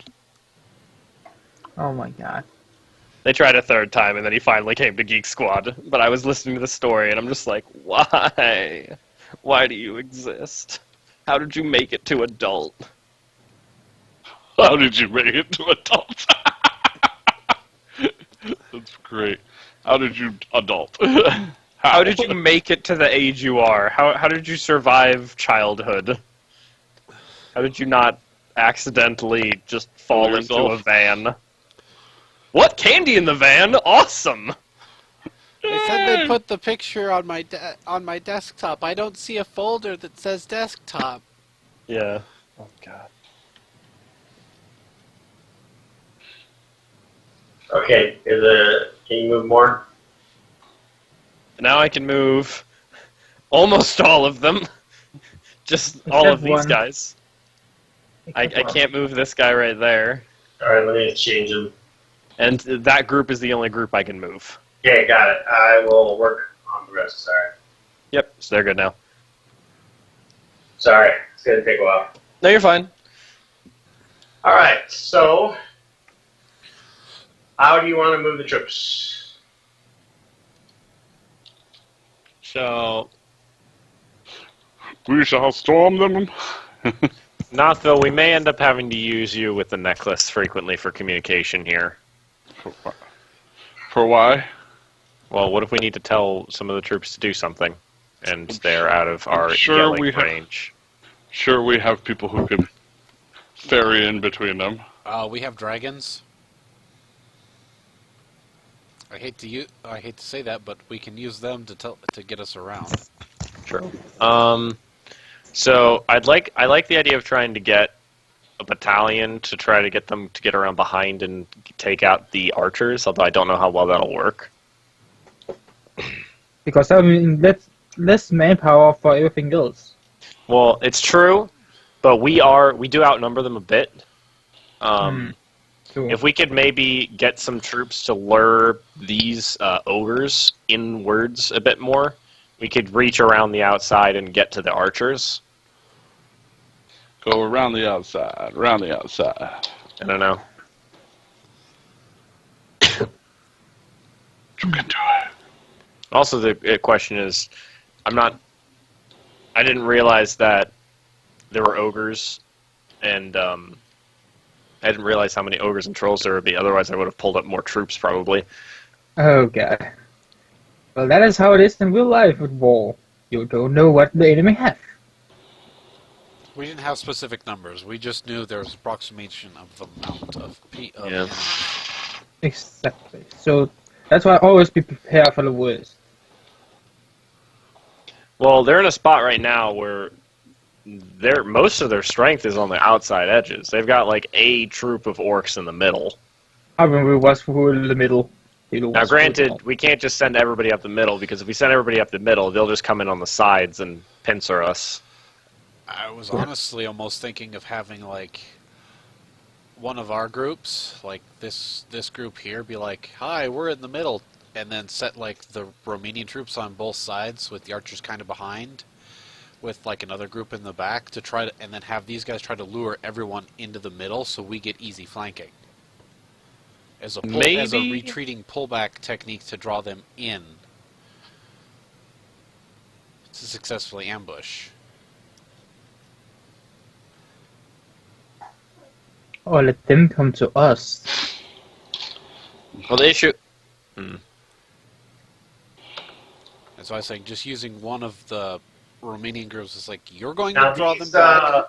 Oh my god. They tried a third time, and then he finally came to Geek Squad. But I was listening to the story, and I'm just like, why? Why do you exist? How did you make it to adult? How did you make it to adult? That's great. How did you adult? How did you make it to the age you are? How did you survive childhood? How did you not accidentally just fall into a yourself. van? What? Candy in the van? Awesome! They said they put the picture on my desktop. I don't see a folder that says desktop. Yeah. Oh, God. Okay. Can you move more? Now I can move almost all of them. Just all Except of these one. guys. I can't move this guy right there. All right. Let me change them. And that group is the only group I can move. Okay, got it. I will work on the rest. Sorry. Yep, so they're good now. Sorry. It's gonna take a while. No, you're fine. All right. So, how do you want to move the troops? So, We shall storm them. Nathville, we may end up having to use you with the necklace frequently for communication here. For why? Well, what if we need to tell some of the troops to do something, and they're out of our sure yelling we have- range? Sure, we have people who can ferry in between them. We have dragons. I hate to say that, but we can use them to get us around. Sure. So I like the idea of trying to get a battalion to try to get them to get around behind and take out the archers, although I don't know how well that'll work. Because I mean, that's less manpower for everything else. Well, it's true, but we do outnumber them a bit. So, If we could maybe get some troops to lure these ogres inwards a bit more, we could reach around the outside and get to the archers. Go around the outside, around the outside. I don't know. You can do it. Also, the question is, I didn't realize that there were ogres, and I didn't realize how many ogres and trolls there would be. Otherwise, I would have pulled up more troops, probably. oh god. Well, that is how it is in real life with war. You don't know what the enemy have. We didn't have specific numbers. We just knew there was approximation of the amount of Yeah. enemies. Exactly. So that's why always be prepared for the worst. Well, they're in a spot right now where most of their strength is on the outside edges. They've got like a troop of orcs in the middle. I remember was who in the middle. Now, granted, we can't just send everybody up the middle, because if we send everybody up the middle, they'll just come in on the sides and pincer us. I was honestly almost thinking of having like one of our groups, like this group here, be like, "Hi, we're in the middle," and then set like the Romanian troops on both sides with the archers kind of behind, with like another group in the back to try to, and then have these guys try to lure everyone into the middle so we get easy flanking. As a Maybe- retreating pullback technique to draw them in to successfully ambush. Or let them come to us. Well, the issue... As So I was saying, just using one of the Romanian groups is like, you're going Now to draw these, them back?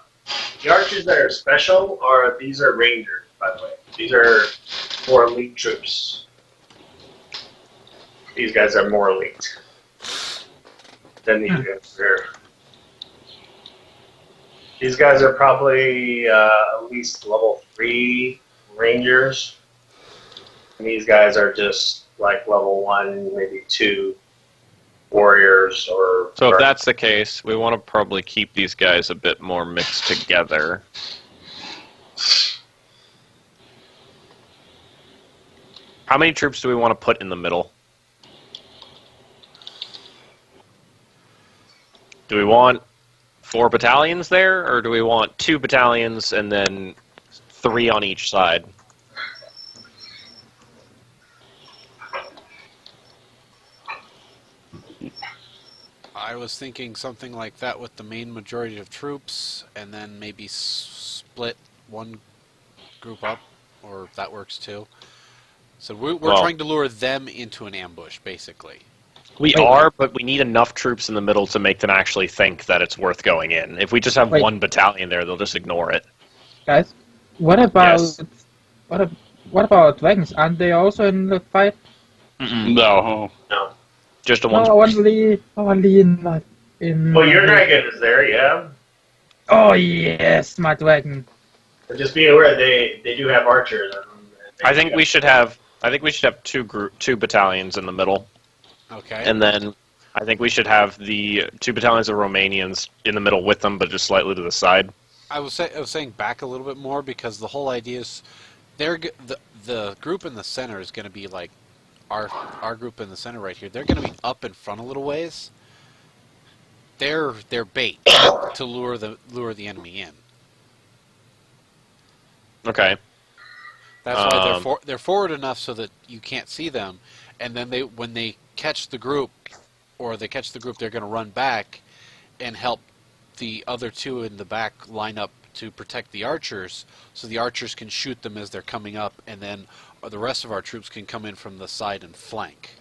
the archers that are special these are rangers, by the way. These are more elite troops. These guys are more elite than these guys here. These guys are probably at least level 3 rangers. And these guys are just like level 1, maybe 2 warriors or... So if that's the case, we want to probably keep these guys a bit more mixed together. How many troops do we want to put in the middle? Do we want 4 battalions there, or do we want 2 battalions and then 3 on each side? I was thinking something like that with the main majority of troops, and then maybe split one group up, or if that works too. So we're trying to lure them into an ambush, basically. We are, but we need enough troops in the middle to make them actually think that it's worth going in. If we just have one battalion there, they'll just ignore it. Guys, what about Yes. what about dragons? Aren't they also in the fight? No. No. Just the No, ones. I want Lee in. Well, your dragon is there, yeah. Oh yes, my dragon. But just be aware, they do have archers. I think we should have 2 battalions in the middle. Okay. And then I think we should have the 2 battalions of Romanians in the middle with them, but just slightly to the side. I was saying back a little bit more because the whole idea is the group in the center is going to be like our group in the center right here. They're going to be up in front a little ways. They're bait to lure the enemy in. Okay. That's why they're forward enough so that you can't see them, and then when they catch the group, they're going to run back and help the other 2 in the back line up to protect the archers, so the archers can shoot them as they're coming up, and then the rest of our troops can come in from the side and flank.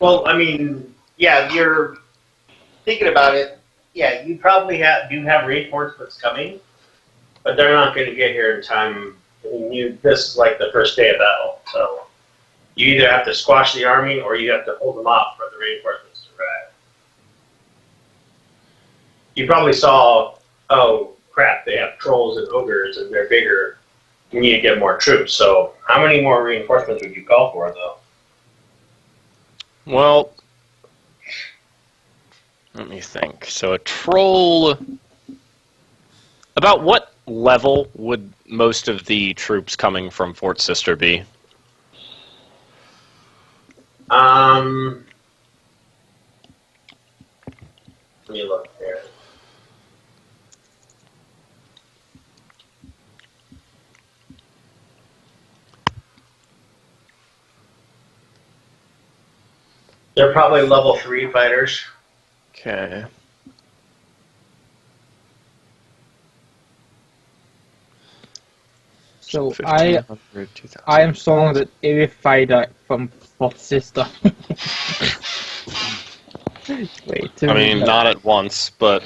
Well, I mean, yeah, you're thinking about it. Yeah, you probably do have reinforcements coming, but they're not going to get here in time. I mean, this is like the first day of battle, so you either have to squash the army or you have to hold them off for the reinforcements to arrive. You probably saw, oh crap, they have trolls and ogres and they're bigger. You need to get more troops. So how many more reinforcements would you call for, though? Well, let me think. So a troll... About what level would most of the troops coming from Fort Sister be? Let me look here. They're probably level 3 fighters. Okay. So 1,500, 2,000. I am stronger than every fighter from Fort Sister. Wait. I mean, not at once, but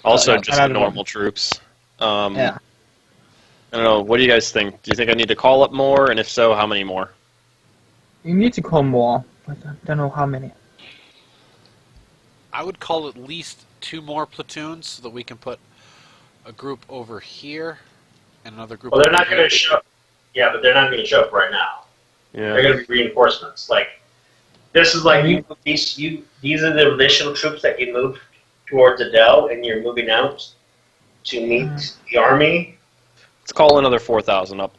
also Yeah, just not the at normal once. troops. Yeah. I don't know. What do you guys think? Do you think I need to call up more? And if so, how many more? You need to call more, but I don't know how many. I would call at least 2 more platoons so that we can put a group over here and another group. Well, they're over not here. going to show. Yeah, but they're not going to show up right now. They're Yeah. going to be reinforcements. Like this is like these are the additional troops that you move towards Adele, and you're moving out to meet the army. Let's call another 4,000 up.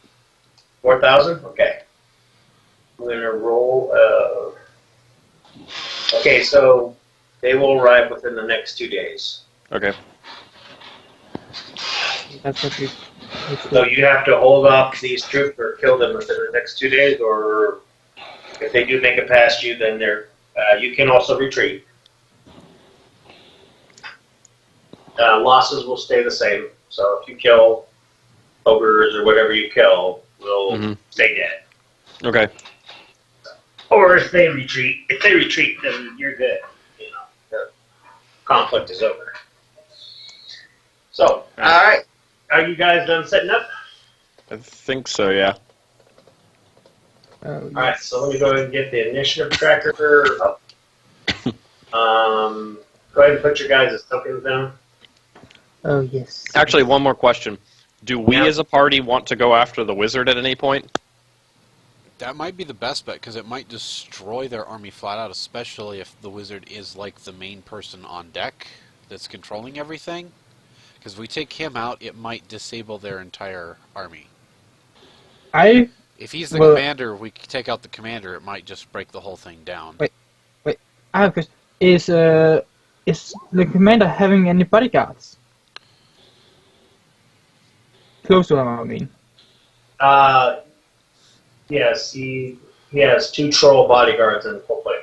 4,000. Okay. I'm going to roll. Okay, so they will arrive within the next 2 days. Okay. That's what we. So you have to hold off these troops or kill them within the next 2 days, or If they do make it past you, then you can also retreat. Losses will stay the same. So if you kill ogres or whatever you kill, will stay dead. Okay. Or if they retreat, then you're good. You know, the conflict is over. So, all right, are you guys done setting up? I think so, yeah. Oh, All right, so let me go ahead and get the initiative tracker up. Go ahead and put your guys' tokens down. Oh, yes. Actually, one more question. Do we Yeah. as a party want to go after the wizard at any point? That might be the best bet, because it might destroy their army flat out, especially if the wizard is like the main person on deck that's controlling everything. Because if we take him out, it might disable their entire army. If he's the commander, we take out the commander, it might just break the whole thing down. Wait. I have a question. Is the commander having any bodyguards? Close to him, I mean. Yes, he has 2 troll bodyguards and full plate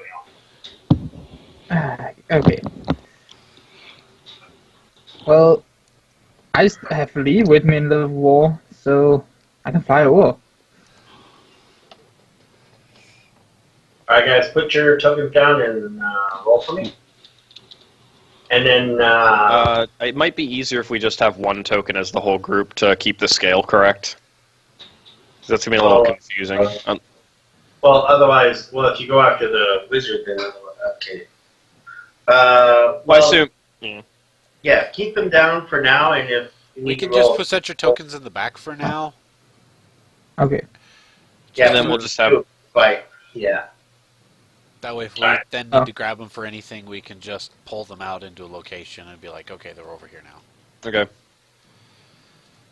mail. Okay. Well, I just have Lee with me in the war, so I can fly over. All right, guys, put your tokens down and roll for me. And then It might be easier if we just have one token as the whole group to keep the scale correct. That's going to be a little confusing. well, otherwise, if you go after the wizard, then okay. Well, I assume. yeah, keep them down for now, and if you We need can to roll, just set your tokens in the back for now. Okay. yeah, and then we'll just have. fight. Yeah. That way, if we Alright. then need to grab them for anything, we can just pull them out into a location and be like, okay, they're over here now. Okay.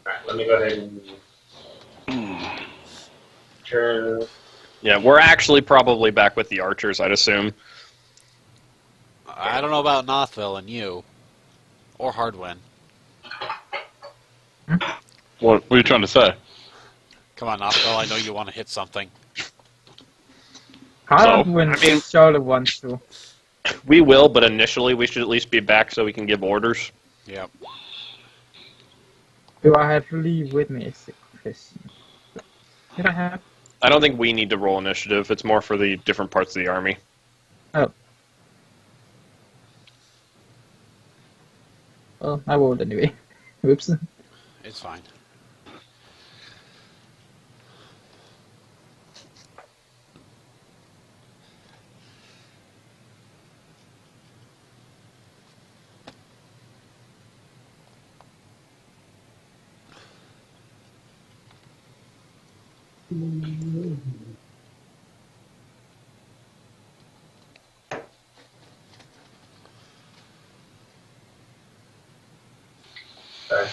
All right, let me go ahead and turn. Yeah, we're actually probably back with the archers, I'd assume. I don't know about Nothville and you. Or Hardwin. What are you trying to say? Come on, Nothville, I know you want to hit something. Hardwin surely wants to. We will, but initially we should at least be back so we can give orders. Yep. Do I have Lee with me? Is the question. Did I have? I don't think we need to roll initiative. It's more for the different parts of the army. Oh. Well, I rolled anyway. Whoops. It's fine. Sorry.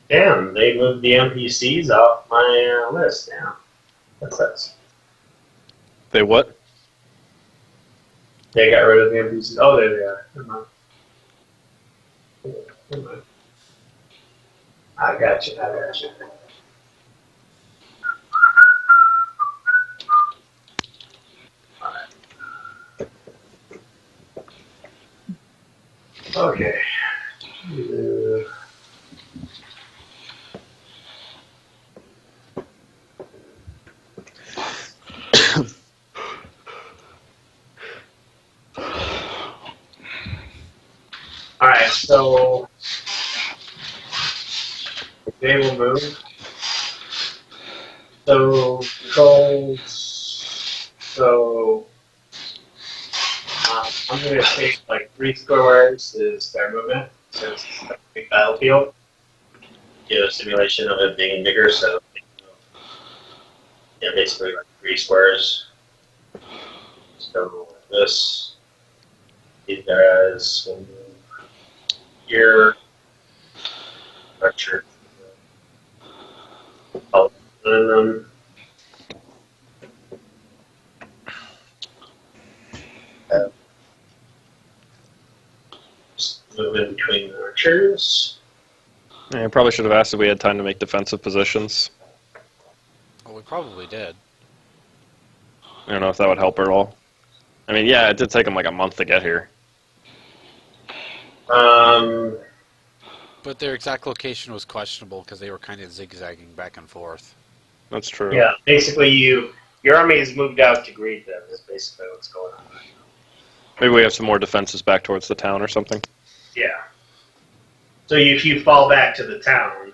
Damn, they moved the NPCs off my list now. What's that? They what? They got rid of the NPCs. Oh, there they are. Never mind. Never mind. I got you. Okay. All right, so they will move. So goals. So I'm going to take like 3 squares is their movement since it's a big battlefield. Give a simulation of it being bigger, so yeah, basically like 3 squares. So this, these guys will move here. Archer. archers. Yeah, I probably should have asked if we had time to make defensive positions. Well, we probably did. I don't know if that would help at all. I mean, yeah, it did take them like a month to get here. But their exact location was questionable because they were kind of zigzagging back and forth. That's true. Yeah, basically your army has moved out to greet them. Is basically what's going on. Maybe we have some more defenses back towards the town or something. Yeah. So if you fall back to the town,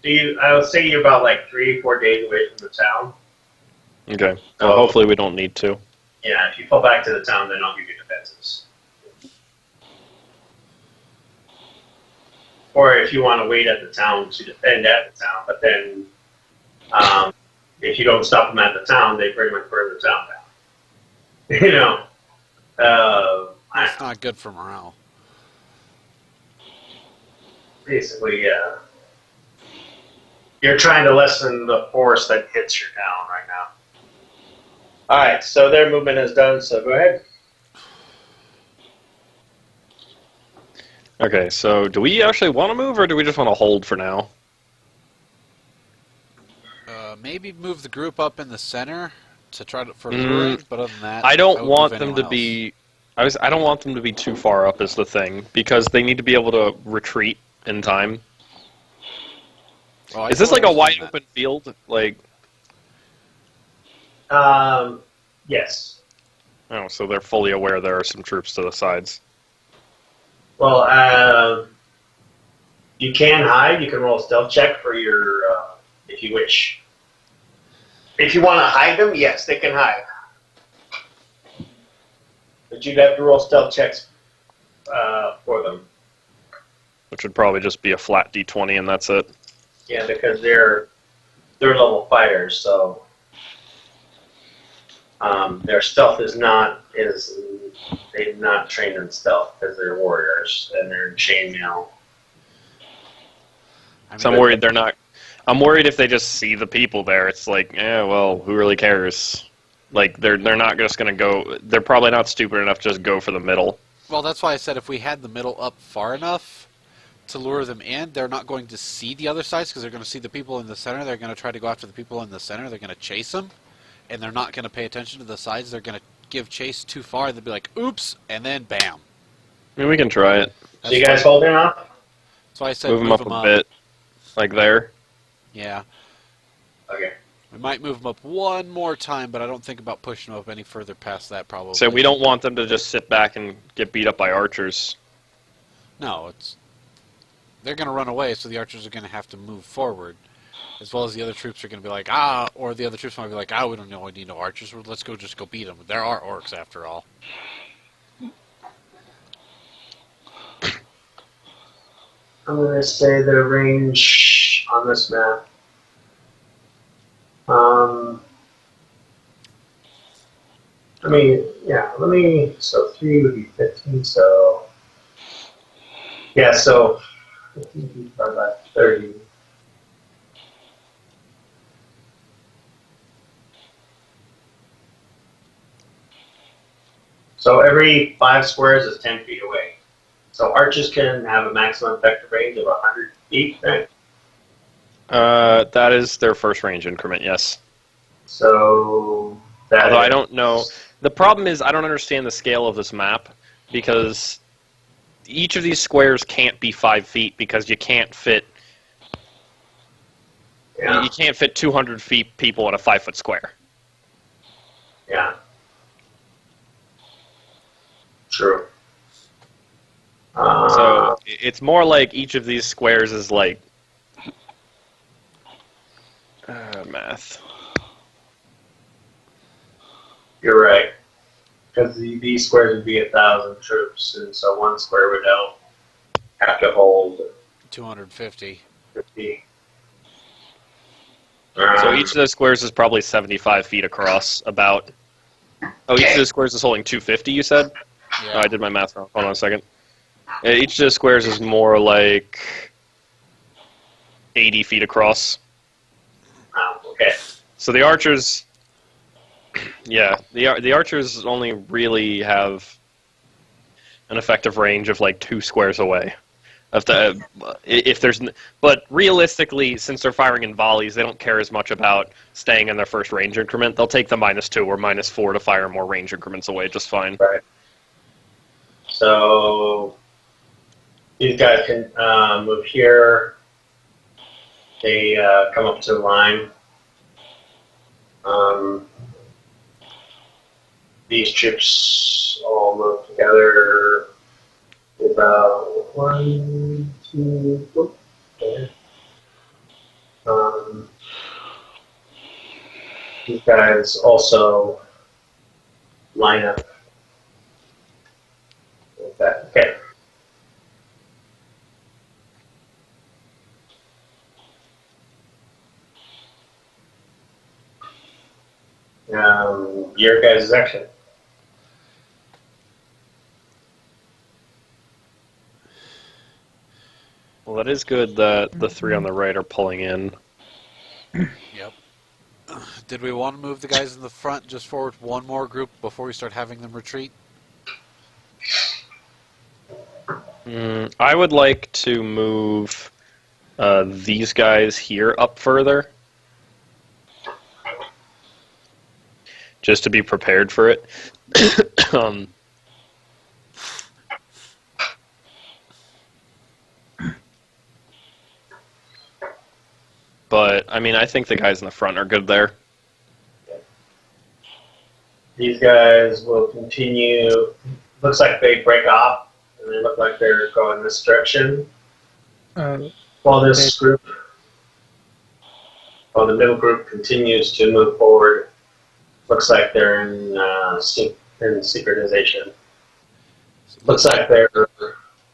then I would say you're about like 3 or 4 days away from the town. Okay. Well, hopefully we don't need to. Yeah, if you fall back to the town, then I'll give you defenses. Or if you want to wait at the town to defend at the town, but then if you don't stop them at the town, they pretty much burn the town down. You know, It's not good for morale. basically, yeah. You're trying to lessen the force that hits your town right now. All right, so their movement is done. So go ahead. Okay, so do we actually want to move, or do we just want to hold for now? Maybe move the group up in the center to try to for luring, but other than that, I don't would want move them to anyone be. I don't want them to be too far up. Is the thing, because they need to be able to retreat in time. else. Oh, I Is this like a totally wide understand open field? Like, Yes. oh, so they're fully aware there are some troops to the sides. Well, you can hide. You can roll a stealth check for your, if you wish. If you want to hide them, yes, they can hide. But you'd have to roll stealth checks for them. Which would probably just be a flat d20, and that's it. Yeah, because they're level fighters, so their stealth they're not trained in stealth because they're warriors and they're in chainmail. that. So I'm worried they're not. I'm worried if they just see the people there, it's like, well, who really cares? Like, they're not just going to go. They're probably not stupid enough to just go for the middle. Well, that's why I said if we had the middle up far enough to lure them in, they're not going to see the other sides because they're going to see the people in the center. They're going to try to go after the people in the center. They're going to chase them, and they're not going to pay attention to the sides. They're going to give chase too far. They'll be like, "Oops!" and then bam. I mean, we can try it. So you guys holding up? That's why I said Move them up a bit, like there. Yeah, Okay. we might move them up one more time, but I don't think about pushing them up any further past that. Probably. So we don't want them to just sit back and get beat up by archers. No, they're going to run away, so the archers are going to have to move forward, as well as the other troops are going to be like, or the other troops might be like, we don't know, we need no archers, let's just go beat them. There are orcs after all. I'm going to say the range on this map. So 3 would be 15, so. Yeah, so 15 feet by about 30. So every 5 squares is 10 feet away. So archers can have a maximum effective range of 100 feet, right? That is their first range increment, yes. So that Although I don't know. The problem is I don't understand the scale of this map, because each of these squares can't be 5 feet because you can't fit. Yeah. You can't fit 200 feet people in a 5-foot square. Yeah. True. So it's more like each of these squares is like math. You're right. Because these squares would be 1,000 troops, and so one square would have to hold 250. 50. So each of those squares is probably 75 feet across, about. Oh, each of those squares is holding 250, you said? Yeah. Oh, I did my math wrong. Hold on a second. Each of the squares is more like 80 feet across. Okay. So the archers, yeah, the archers only really have an effective range of like 2 squares away. If there's, but realistically, since they're firing in volleys, they don't care as much about staying in their first range increment. They'll take the -2 or -4 to fire more range increments away just fine. Right. So these guys can move here. They come up to the line. These troops all move together. About 1, 2, whoop, there. These guys also line up like that. Okay. Your guys' action. Well, that is good that the 3 on the right are pulling in. Yep. Did we want to move the guys in the front just forward one more group before we start having them retreat? I would like to move these guys here up further. Just to be prepared for it. But, I mean, I think the guys in the front are good there. These guys will continue. Looks like they break off, and they look like they're going this direction. While this group, while the middle group continues to move forward, looks like they're in synchronization. Looks like they're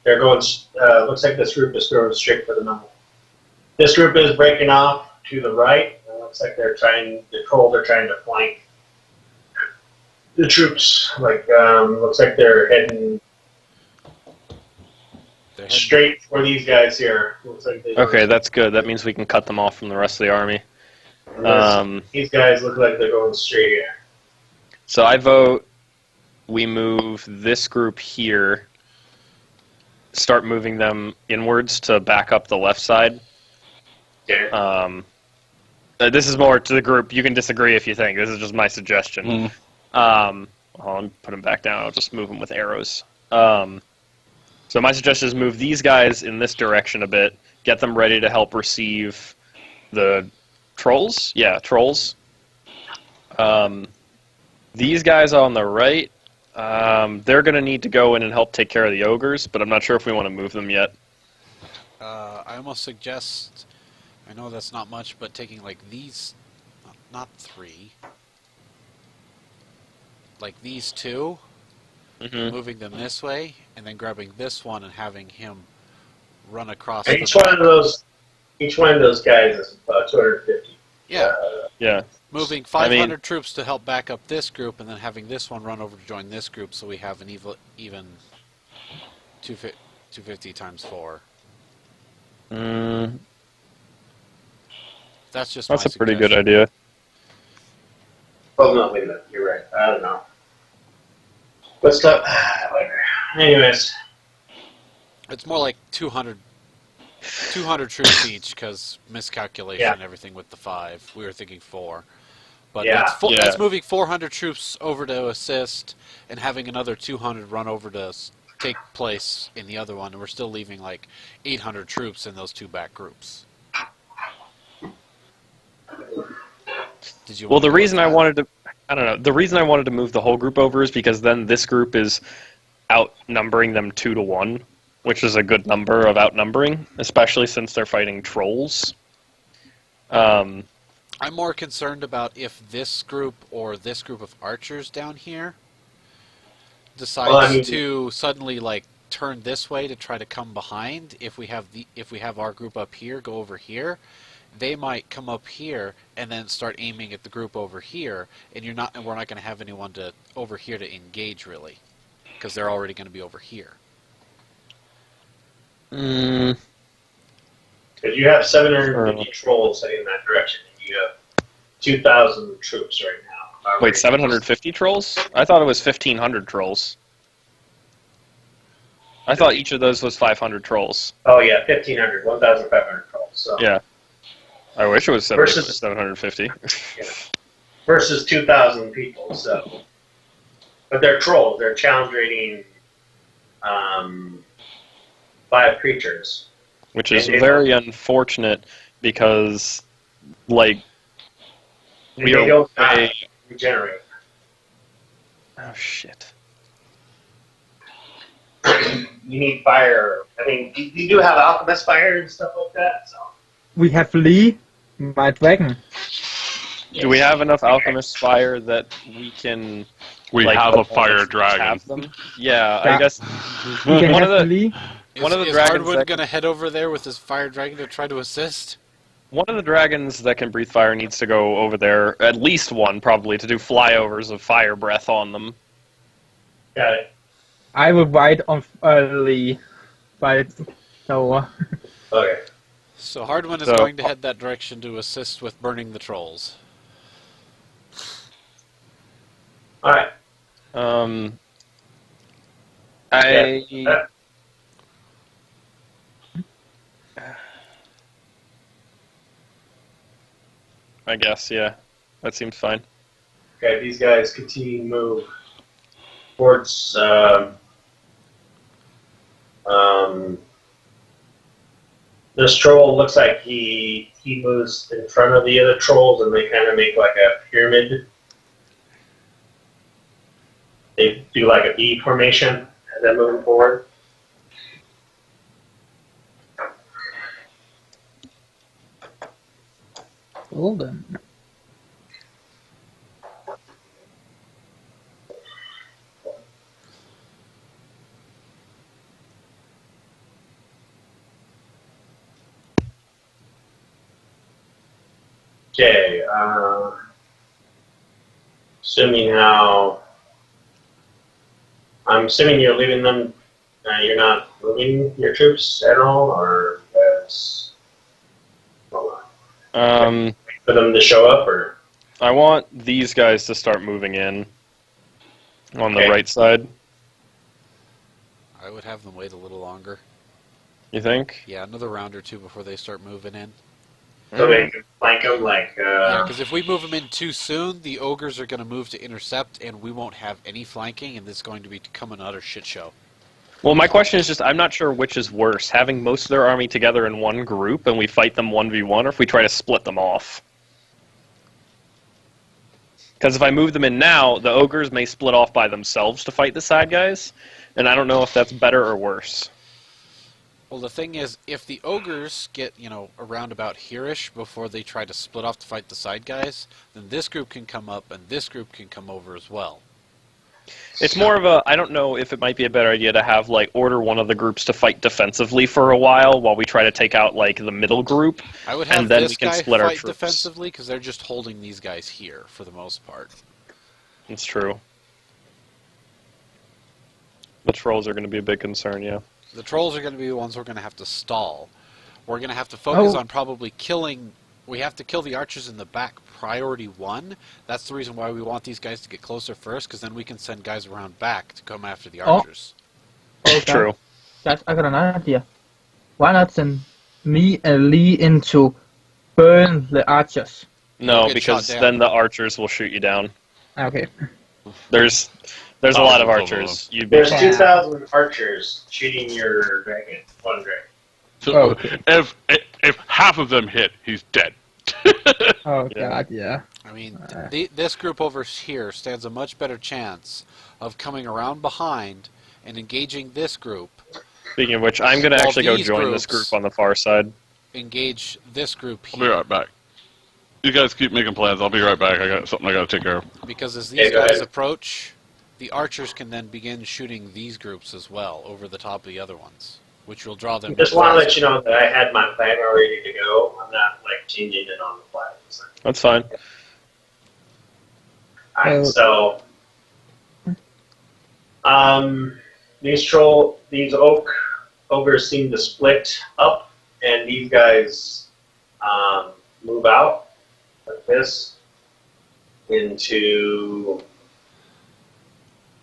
going. Looks like this group is going straight for the middle. This group is breaking off to the right. It looks like they're trying. The trolls are trying to flank the troops. Looks like they're heading straight for these guys here. Looks like Okay, that's good. That means we can cut them off from the rest of the army. These guys look like they're going straight here. So I vote we move this group here, start moving them inwards to back up the left side. Okay. This is more to the group. You can disagree if you think. This is just my suggestion. I'll put them back down. I'll just move them with arrows. So my suggestion is move these guys in this direction a bit, get them ready to help receive the trolls. Yeah, trolls. These guys on the right, they're going to need to go in and help take care of the ogres, but I'm not sure if we want to move them yet. I almost suggest, I know that's not much, but taking like these, not 3, like these 2, moving them this way, and then grabbing this one and having him run across. Each one of those guys is about 250. Yeah. Yeah. Moving 500 troops to help back up this group, and then having this one run over to join this group, so we have an even 250 times 4. That's just. That's a pretty good idea. Well, no, wait a minute. You're right. I don't know. What's up? Whatever. Anyways, it's more like 200 troops each, because miscalculation and everything with the 5. We were thinking 4. But that's moving 400 troops over to assist, and having another 200 run over to take place in the other one, and we're still leaving like 800 troops in those 2 back groups. Did you? Well, the reason I wanted to, the reason I wanted to move the whole group over is because then this group is outnumbering them 2 to 1, which is a good number of outnumbering, especially since they're fighting trolls. I'm more concerned about if this group or this group of archers down here decides to suddenly like turn this way to try to come behind. If we have our group up here go over here, they might come up here and then start aiming at the group over here, and we're not going to have anyone over here to engage really, because they're already going to be over here. Because you have 750 trolls heading in that direction, and you have 2,000 troops right now. Wait, 750 trolls? I thought it was 1,500 trolls. I thought each of those was 500 trolls. Oh yeah, 1,500, 1,500 trolls. So Yeah. I wish it was Versus- 750. versus 2,000 people. So, but they're trolls. They're challenge rating 5 creatures. Which is And- very unfortunate because, like, And we they are don't way... regenerate. Oh, shit. You need fire. I mean, you do have alchemist fire and stuff like that. So We have Lee, my dragon. Do we have enough alchemist fire that we can... We like, have a fire dragon. have them? Yeah, Yeah. I guess... We can One have of the- Lee. One of the is dragons Hardwood that- going to head over there with his fire dragon to try to assist? One of the dragons that can breathe fire needs to go over there, at least one probably, to do flyovers of fire breath on them. got it. I will ride on Lee. But so Okay. So Hardwin is So- going to head that direction to assist with burning the trolls. All right. I... I guess, yeah. That seems fine. Okay. These guys continue to move towards. This troll looks like he moves in front of the other trolls, and they kind of make like a pyramid. They do like a V formation as they're moving forward. golden. Okay. Assuming how. I'm assuming you're leaving them. You're not moving your troops at all, or hold on. For them to show up, or I want these guys to start moving in on the Okay. right side. I would have them wait a little longer. You think? Yeah, another round or two before they start moving in. so they can flank them like. Yeah, because if we move them in too soon, the ogres are going to move to intercept, and we won't have any flanking, and this is going to become an utter shit show. Well, my question is just, I'm not sure which is worse, having most of their army together in one group and we fight them 1v1, or if we try to split them off. Because if I move them in now, the ogres may split off by themselves to fight the side guys, and I don't know if that's better or worse. Well, the thing is, if the ogres get, around about here-ish before they try to split off to fight the side guys, then this group can come up, and this group can come over as well. It's more of a, I don't know if it might be a better idea to have, order one of the groups to fight defensively for a while we try to take out, the middle group. I would have And then this we can guy split our fight troops. defensively, because they're just holding these guys here, for the most part. It's true. The trolls are going to be a big concern, yeah. The trolls are going to be the ones we're going to have to stall. We're going to have to focus Oh. on probably killing... We have to kill the archers in the back priority 1. That's the reason why we want these guys to get closer first, because then we can send guys around back to come after the Oh. archers. True. Guys, I got an idea. Why not send me and Lee in to burn the archers? No, get because shot down. then the archers will shoot you down. Okay. There's a lot of Thousands of archers. You'd be there's Yeah. 2,000 archers shooting your dragon, one dragon. So Oh, okay. if half of them hit, he's dead. Oh Yeah. god, yeah. I mean, this group over here stands a much better chance of coming around behind and engaging this group, Speaking of which, I'm going to Well, actually go these join this groups- group on the far side. engage this group I'll be here. right back. You guys keep making plans. I'll be right back. I got something I got to take care of. Because as Yeah, these go guys ahead. approach, the archers can then begin shooting these groups as well over the top of the other ones, which will draw them. Just want to let you know that I had my plan already to go. I'm not changing it on the fly. So. That's fine. Alright, so these ogres seem to split up, and these guys move out like this into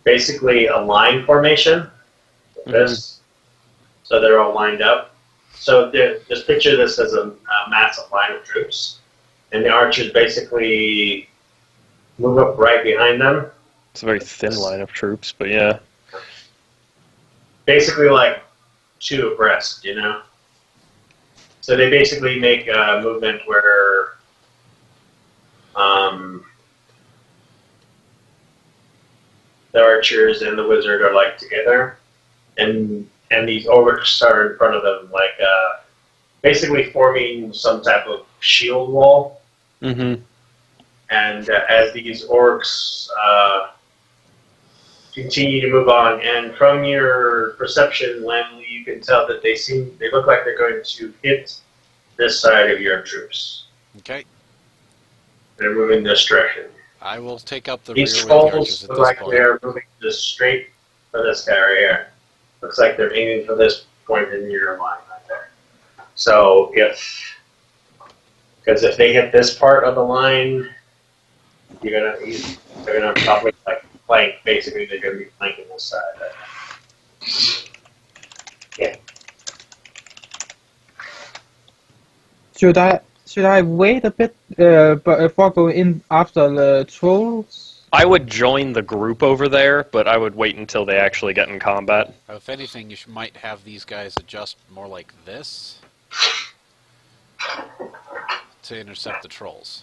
basically a line formation. Like this, so they're all lined up. So just picture this as a massive line of troops, and the archers basically move up right behind them. It's a very thin line of troops, but yeah. Basically like two abreast, you know? So they basically make a movement where the archers and the wizard are like together, and these orcs are in front of them, like basically forming some type of shield wall. Mm-hmm. And as these orcs continue to move on, and from your perception, Lamley, you can tell that they look like they're going to hit this side of your troops. Okay. They're moving this direction. I will take up the These rear with the archers skulls at look this like point. they're moving just straight for this guy right here. Looks like they're aiming for this point in your line right there. So because if they hit this part of the line, they're gonna probably like flank. Basically, they're gonna be flanking this side. Right? Yeah. Should I wait a bit before going in after the trolls? I would join the group over there, but I would wait until they actually get in combat. If anything, you might have these guys adjust more like this to intercept the trolls.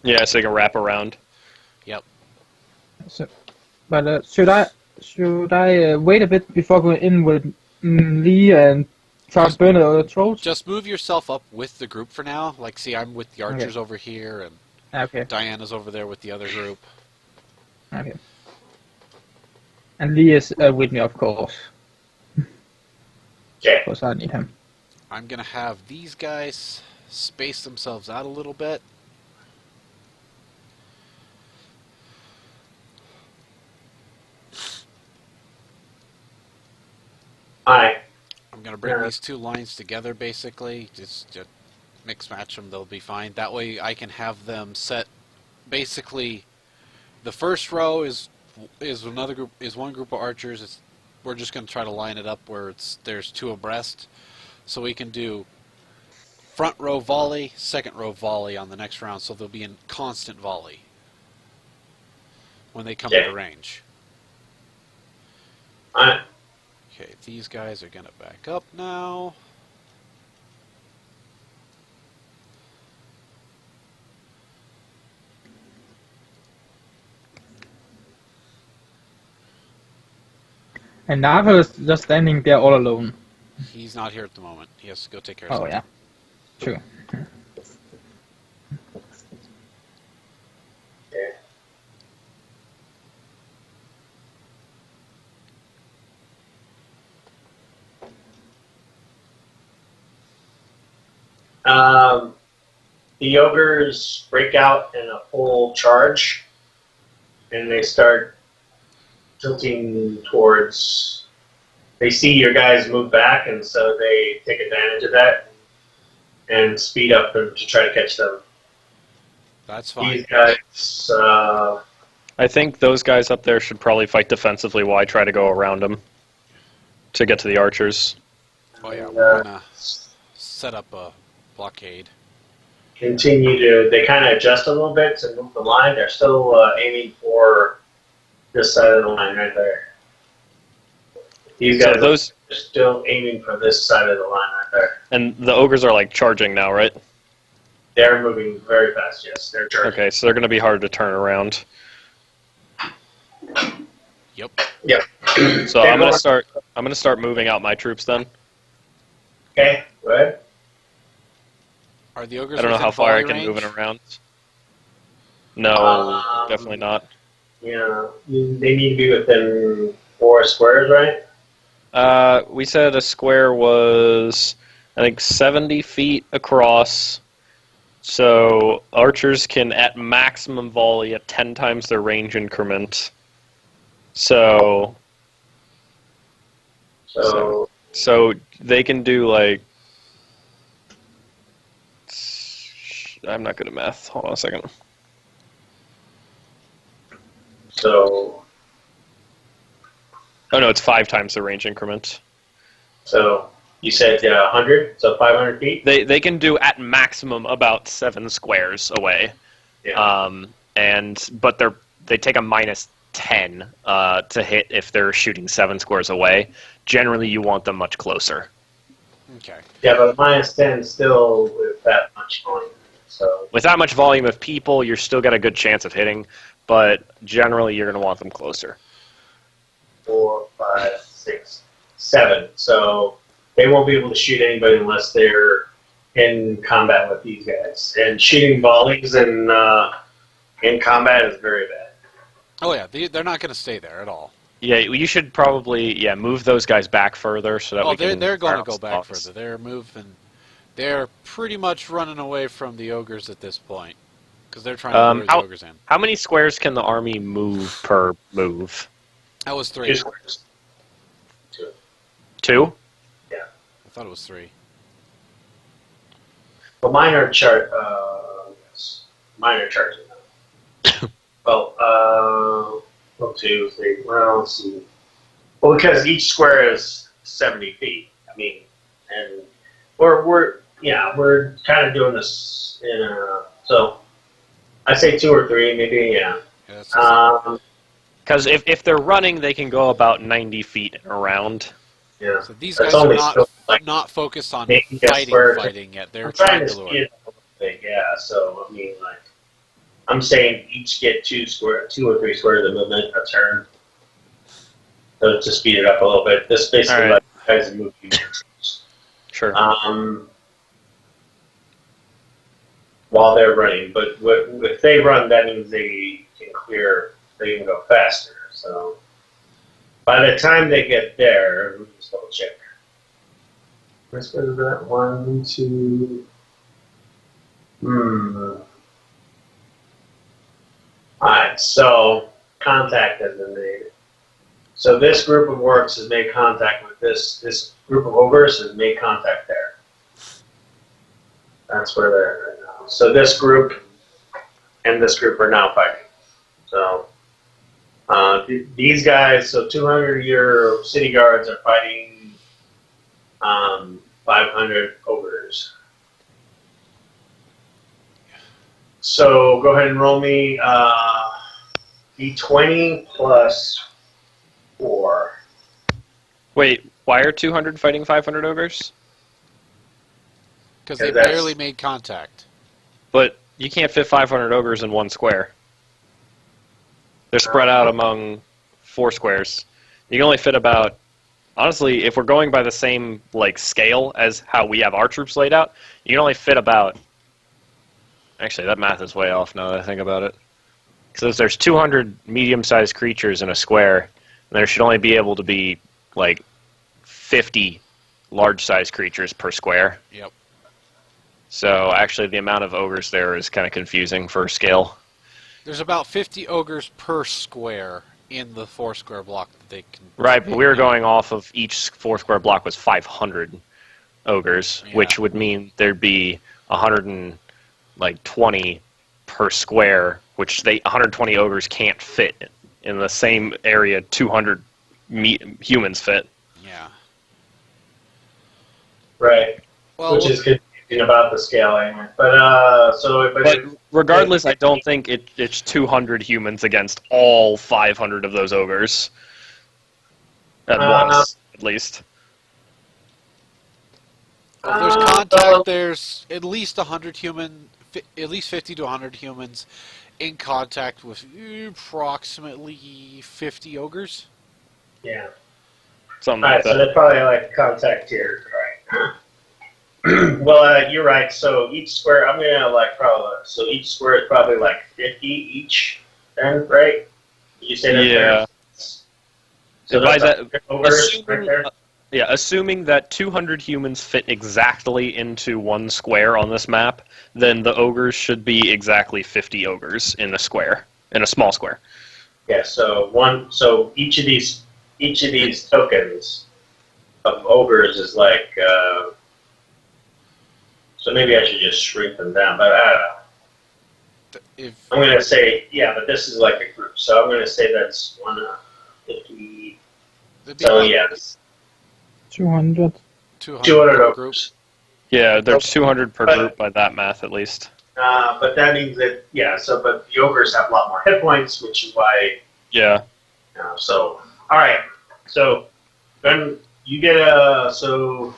Yeah, so you can wrap around. Yep. So, but should I wait a bit before going in with Lee and try to burn the trolls? Just move yourself up with the group for now. Like, see, I'm with the archers over here, and Okay. Diana's over there with the other group. Okay. And Lee is with me, of course. Okay. Of course, I need him. I'm going to have these guys space themselves out a little bit. Hi. I'm going to bring these two lines together, basically. Just mix match them, they'll be fine. That way I can have them set, basically, the first row is one group of archers. We're just going to try to line it up where there's two abreast. So we can do front row volley, second row volley on the next round, so they'll be in constant volley when they come into range. Hi. Okay, these guys are going to back up now. And Narva is just standing there all alone. He's not here at the moment. He has to go take care of Oh, something. yeah. True. Okay. The ogres break out in a full charge, and they start tilting towards. They see your guys move back, and so they take advantage of that and speed up to try to catch them. That's fine. These guys, I think those guys up there should probably fight defensively while I try to go around them to get to the archers. Oh yeah, we're going to set up a blockade. they kind of adjust a little bit to move the line. They're still aiming for this side of the line right there. These So guys those are still aiming for this side of the line right there. and the ogres are like charging now, right? They're moving very fast, yes. They're charging. Okay, so they're going to be hard to turn around. Yep. Yep. So I'm going to start moving out my troops then. Okay, go ahead. Are the ogres I don't know within how far I volley can move it range? around. No, definitely not. Yeah, they need to be within 4 squares, right? We said a square was, I think, 70 feet across. So archers can, at maximum volley, at 10 times their range increment. So they can do like. I'm not good at math. Hold on a second. So Oh no, it's 5 times the range increment. So you said 100, so 500 feet. They can do at maximum about 7 squares away. Yeah. But they take a -10 to hit if they're shooting 7 squares away. Generally, you want them much closer. Okay. Yeah, but -10 still with that much volume. So With that much volume of people, you're still got a good chance of hitting, but generally you're going to want them closer. 4, 5, 6, 7. So they won't be able to shoot anybody unless they're in combat with these guys. And shooting volleys in combat is very bad. Oh yeah, they're not going to stay there at all. Yeah, you should probably move those guys back further so that we can. They're going to go bounce back off. further. They're moving. They're pretty much running away from the ogres at this point because they're trying to lure the ogres in. How many squares can the army move per move? That was 3. 2 squares. 2? Yeah. I thought it was 3. Well, minor chart. Yes. Minor charging. Well, 2, 3. Well, let's see. Well, because each square is 70 feet. I mean, and we're kind of doing this in a. So I say 2 or 3, maybe. Yeah. Because if they're running, they can go about 90 feet and around. Yeah. So these That's guys are only not still, like, not focused on making us fighting yet. They're I'm trying to to lure. speed it up a little bit. Yeah. So I mean, like, I'm saying each get 2 or 3 squares of movement a turn. So to speed it up a little bit, this basically All right. lets you guys move. Sure. While they're running, but if they run, that means they can clear. They can go faster. So by the time they get there, let me just double check. Let's go to that 1, 2. Alright, so contact has been made. So this group of orcs has made contact with this group of ogres has made contact there. That's where they're right now. So this group and this group are now fighting. So these guys, so 200 of your city guards are fighting 500 ogres. So go ahead and roll me d20 plus 4. Wait, why are 200 fighting 500 ogres? Because they that's- barely made contact. But you can't fit 500 ogres in one square. They're spread out among 4 squares. You can only fit about... Honestly, if we're going by the same scale as how we have our troops laid out, you can only fit about... Actually, that math is way off now that I think about it. Because there's 200 medium-sized creatures in a square, and there should only be able to be, 50 large-sized creatures per square. Yep. So, actually, the amount of ogres there is kind of confusing for scale. There's about 50 ogres per square in the 4-square block that they can... Right, but we were going off of each 4-square block was 500 ogres, Yeah. which would mean there'd be 120 per square, which 120 ogres can't fit in the same area 200 humans fit. Yeah. Right. Well, Which is confusing about the scaling. But But regardless, I don't think it's 200 humans against all 500 of those ogres at once, at least. if there's contact, there's at least 100 at least 50 to 100 humans in contact with approximately 50 ogres. yeah. Something Alright, like so that. they're probably like contact here. Right. Well, you're right. So each square, I'm gonna so each square is probably 50 each, then, right? You say that? Yeah. So By that's that, ogres right there. assuming that 200 humans fit exactly into one square on this map, then the ogres should be exactly 50 ogres in a square, in a small square. Yeah. So each of these tokens of ogres is so maybe I should just shrink them down, but I don't know. If I'm going to say, yeah, but this is like a group, so I'm going to say that's 150. It'd be So about yeah, 200. 200 200 per group. ogres. Yeah, there's 200 per But- group by that math at least. But that means that but the ogres have a lot more hit points, which is why. Yeah. So all right, so then you get so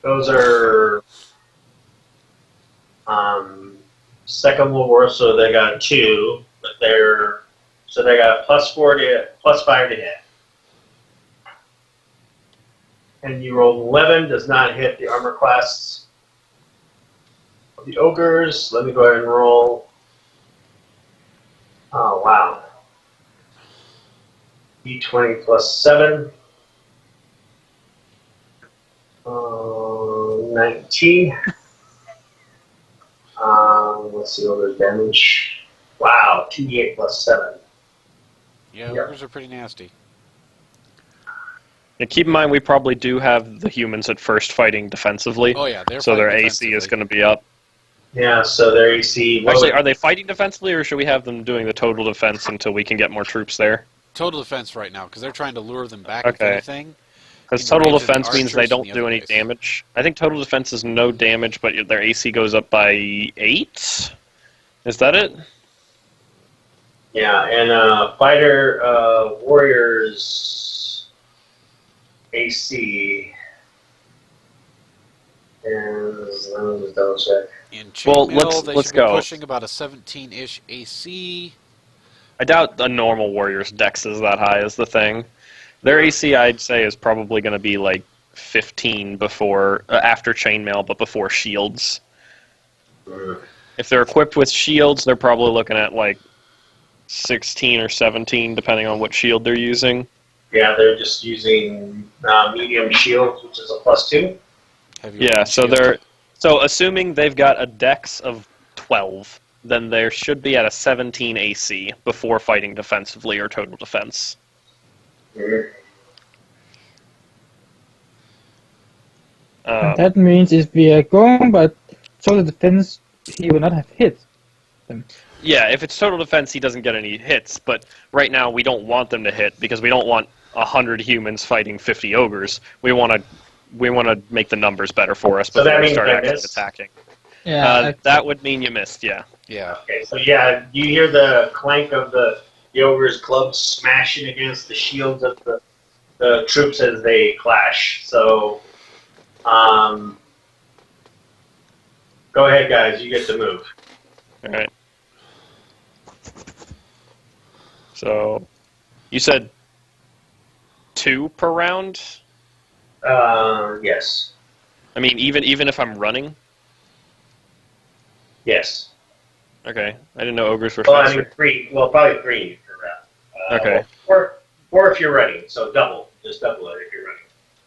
those are Second World War, so they got 2, but they got +4 to +5 to hit. And you rolled 11, does not hit the armor class of the ogres. Let me go ahead and roll. Oh wow. D20 +7. 19. Let's see what the damage. Wow, 2d8 +7. Yeah, Yeah. ogres are pretty nasty. And keep in mind, we probably do have the humans at first fighting defensively, Oh yeah, they're so their fighting AC is defensively. going to be up. Yeah, so their AC. Actually, are they fighting defensively, or should we have them doing the total defense until we can get more troops there? Total defense right now because they're trying to lure them back. If Okay. anything, Because In the total range of the defense means they archers and don't the do other any guys. damage. I think total defense is no damage, but their AC goes up by 8? Is that it? Yeah, and fighter warriors AC is. Let me just double check. in Well, chainmail, they let's should be go. pushing about a 17-ish AC. I doubt a normal warrior's dex is that high is the thing. Their AC, I'd say, is probably going to be like 15 before after chainmail, but before shields. If they're equipped with shields, they're probably looking at like 16 or 17, depending on what shield they're using. Yeah, they're just using medium shields, which is a +2. Heavy Yeah, so shield. they're assuming they've got a dex of 12, then there should be at a 17 AC before fighting defensively or total defense. And that means if we are going by total defense, he will not have hit them. Yeah, if it's total defense, he doesn't get any hits, but right now we don't want them to hit because we don't want 100 humans fighting 50 ogres. We want to make the numbers better for us So that before we means start they actually miss? attacking. Yeah, That would mean you missed, yeah. Yeah. Okay, so yeah, you hear the clank of the ogre's clubs smashing against the shields of the troops as they clash. So, go ahead, guys. You get to move. All right. So, you said 2 per round? Yes. I mean, even if I'm running? Yes. Okay, I didn't know ogres were Well, I faster. mean, 3. Well, probably 3 per round. Okay. Or if you're running. So double. Just double it if you're running.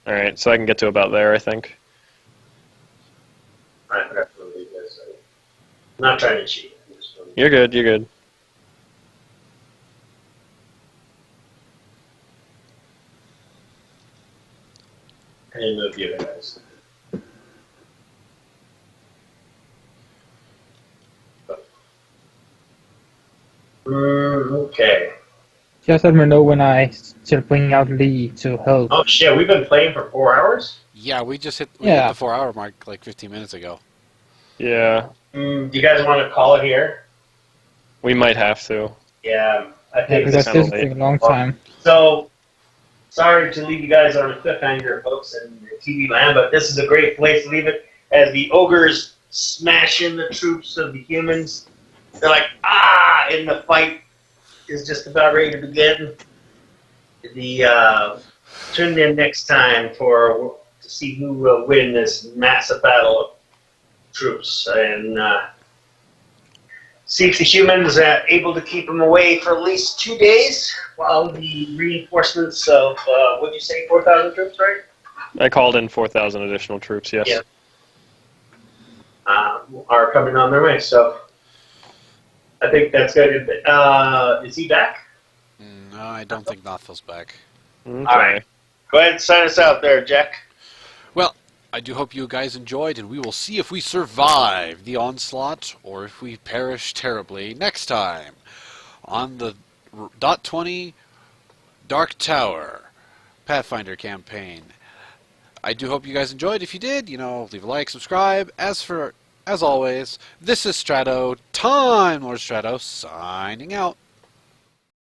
All right, so I can get to about there, I think. I forgot to leave this. I'm not trying to cheat. I'm just doing- You're good, you're good. I didn't move you guys. Okay. just let me know when I should bring out Lee to help. Oh shit, we've been playing for 4 hours? Yeah, we just hit Yeah. the 4-hour mark like 15 minutes ago. Yeah, Do you guys want to call it here? we might have to. Yeah, I Yeah, think because kinda this is late. taking a long time. so. Sorry to leave you guys on a cliffhanger, folks, in TV land, but this is a great place to leave it as the ogres smash in the troops of the humans. They're like, and the fight is just about ready to begin. Tune in next time to see who will win this massive battle of troops and see if the humans are able to keep them away for at least 2 days while the reinforcements of, what'd you say, 4,000 troops, right? I called in 4,000 additional troops, yes. Yeah. Are coming on their way. So I think that's good. Is he back? No, I don't think Nothful's back. Okay. All right. Go ahead and sign us out there, Jack. Well, I do hope you guys enjoyed, and we will see if we survive the onslaught or if we perish terribly next time on the .20 Dark Tower Pathfinder campaign. I do hope you guys enjoyed. If you did, leave a like, subscribe. As always, this is Strato, Time Lord Strato, signing out.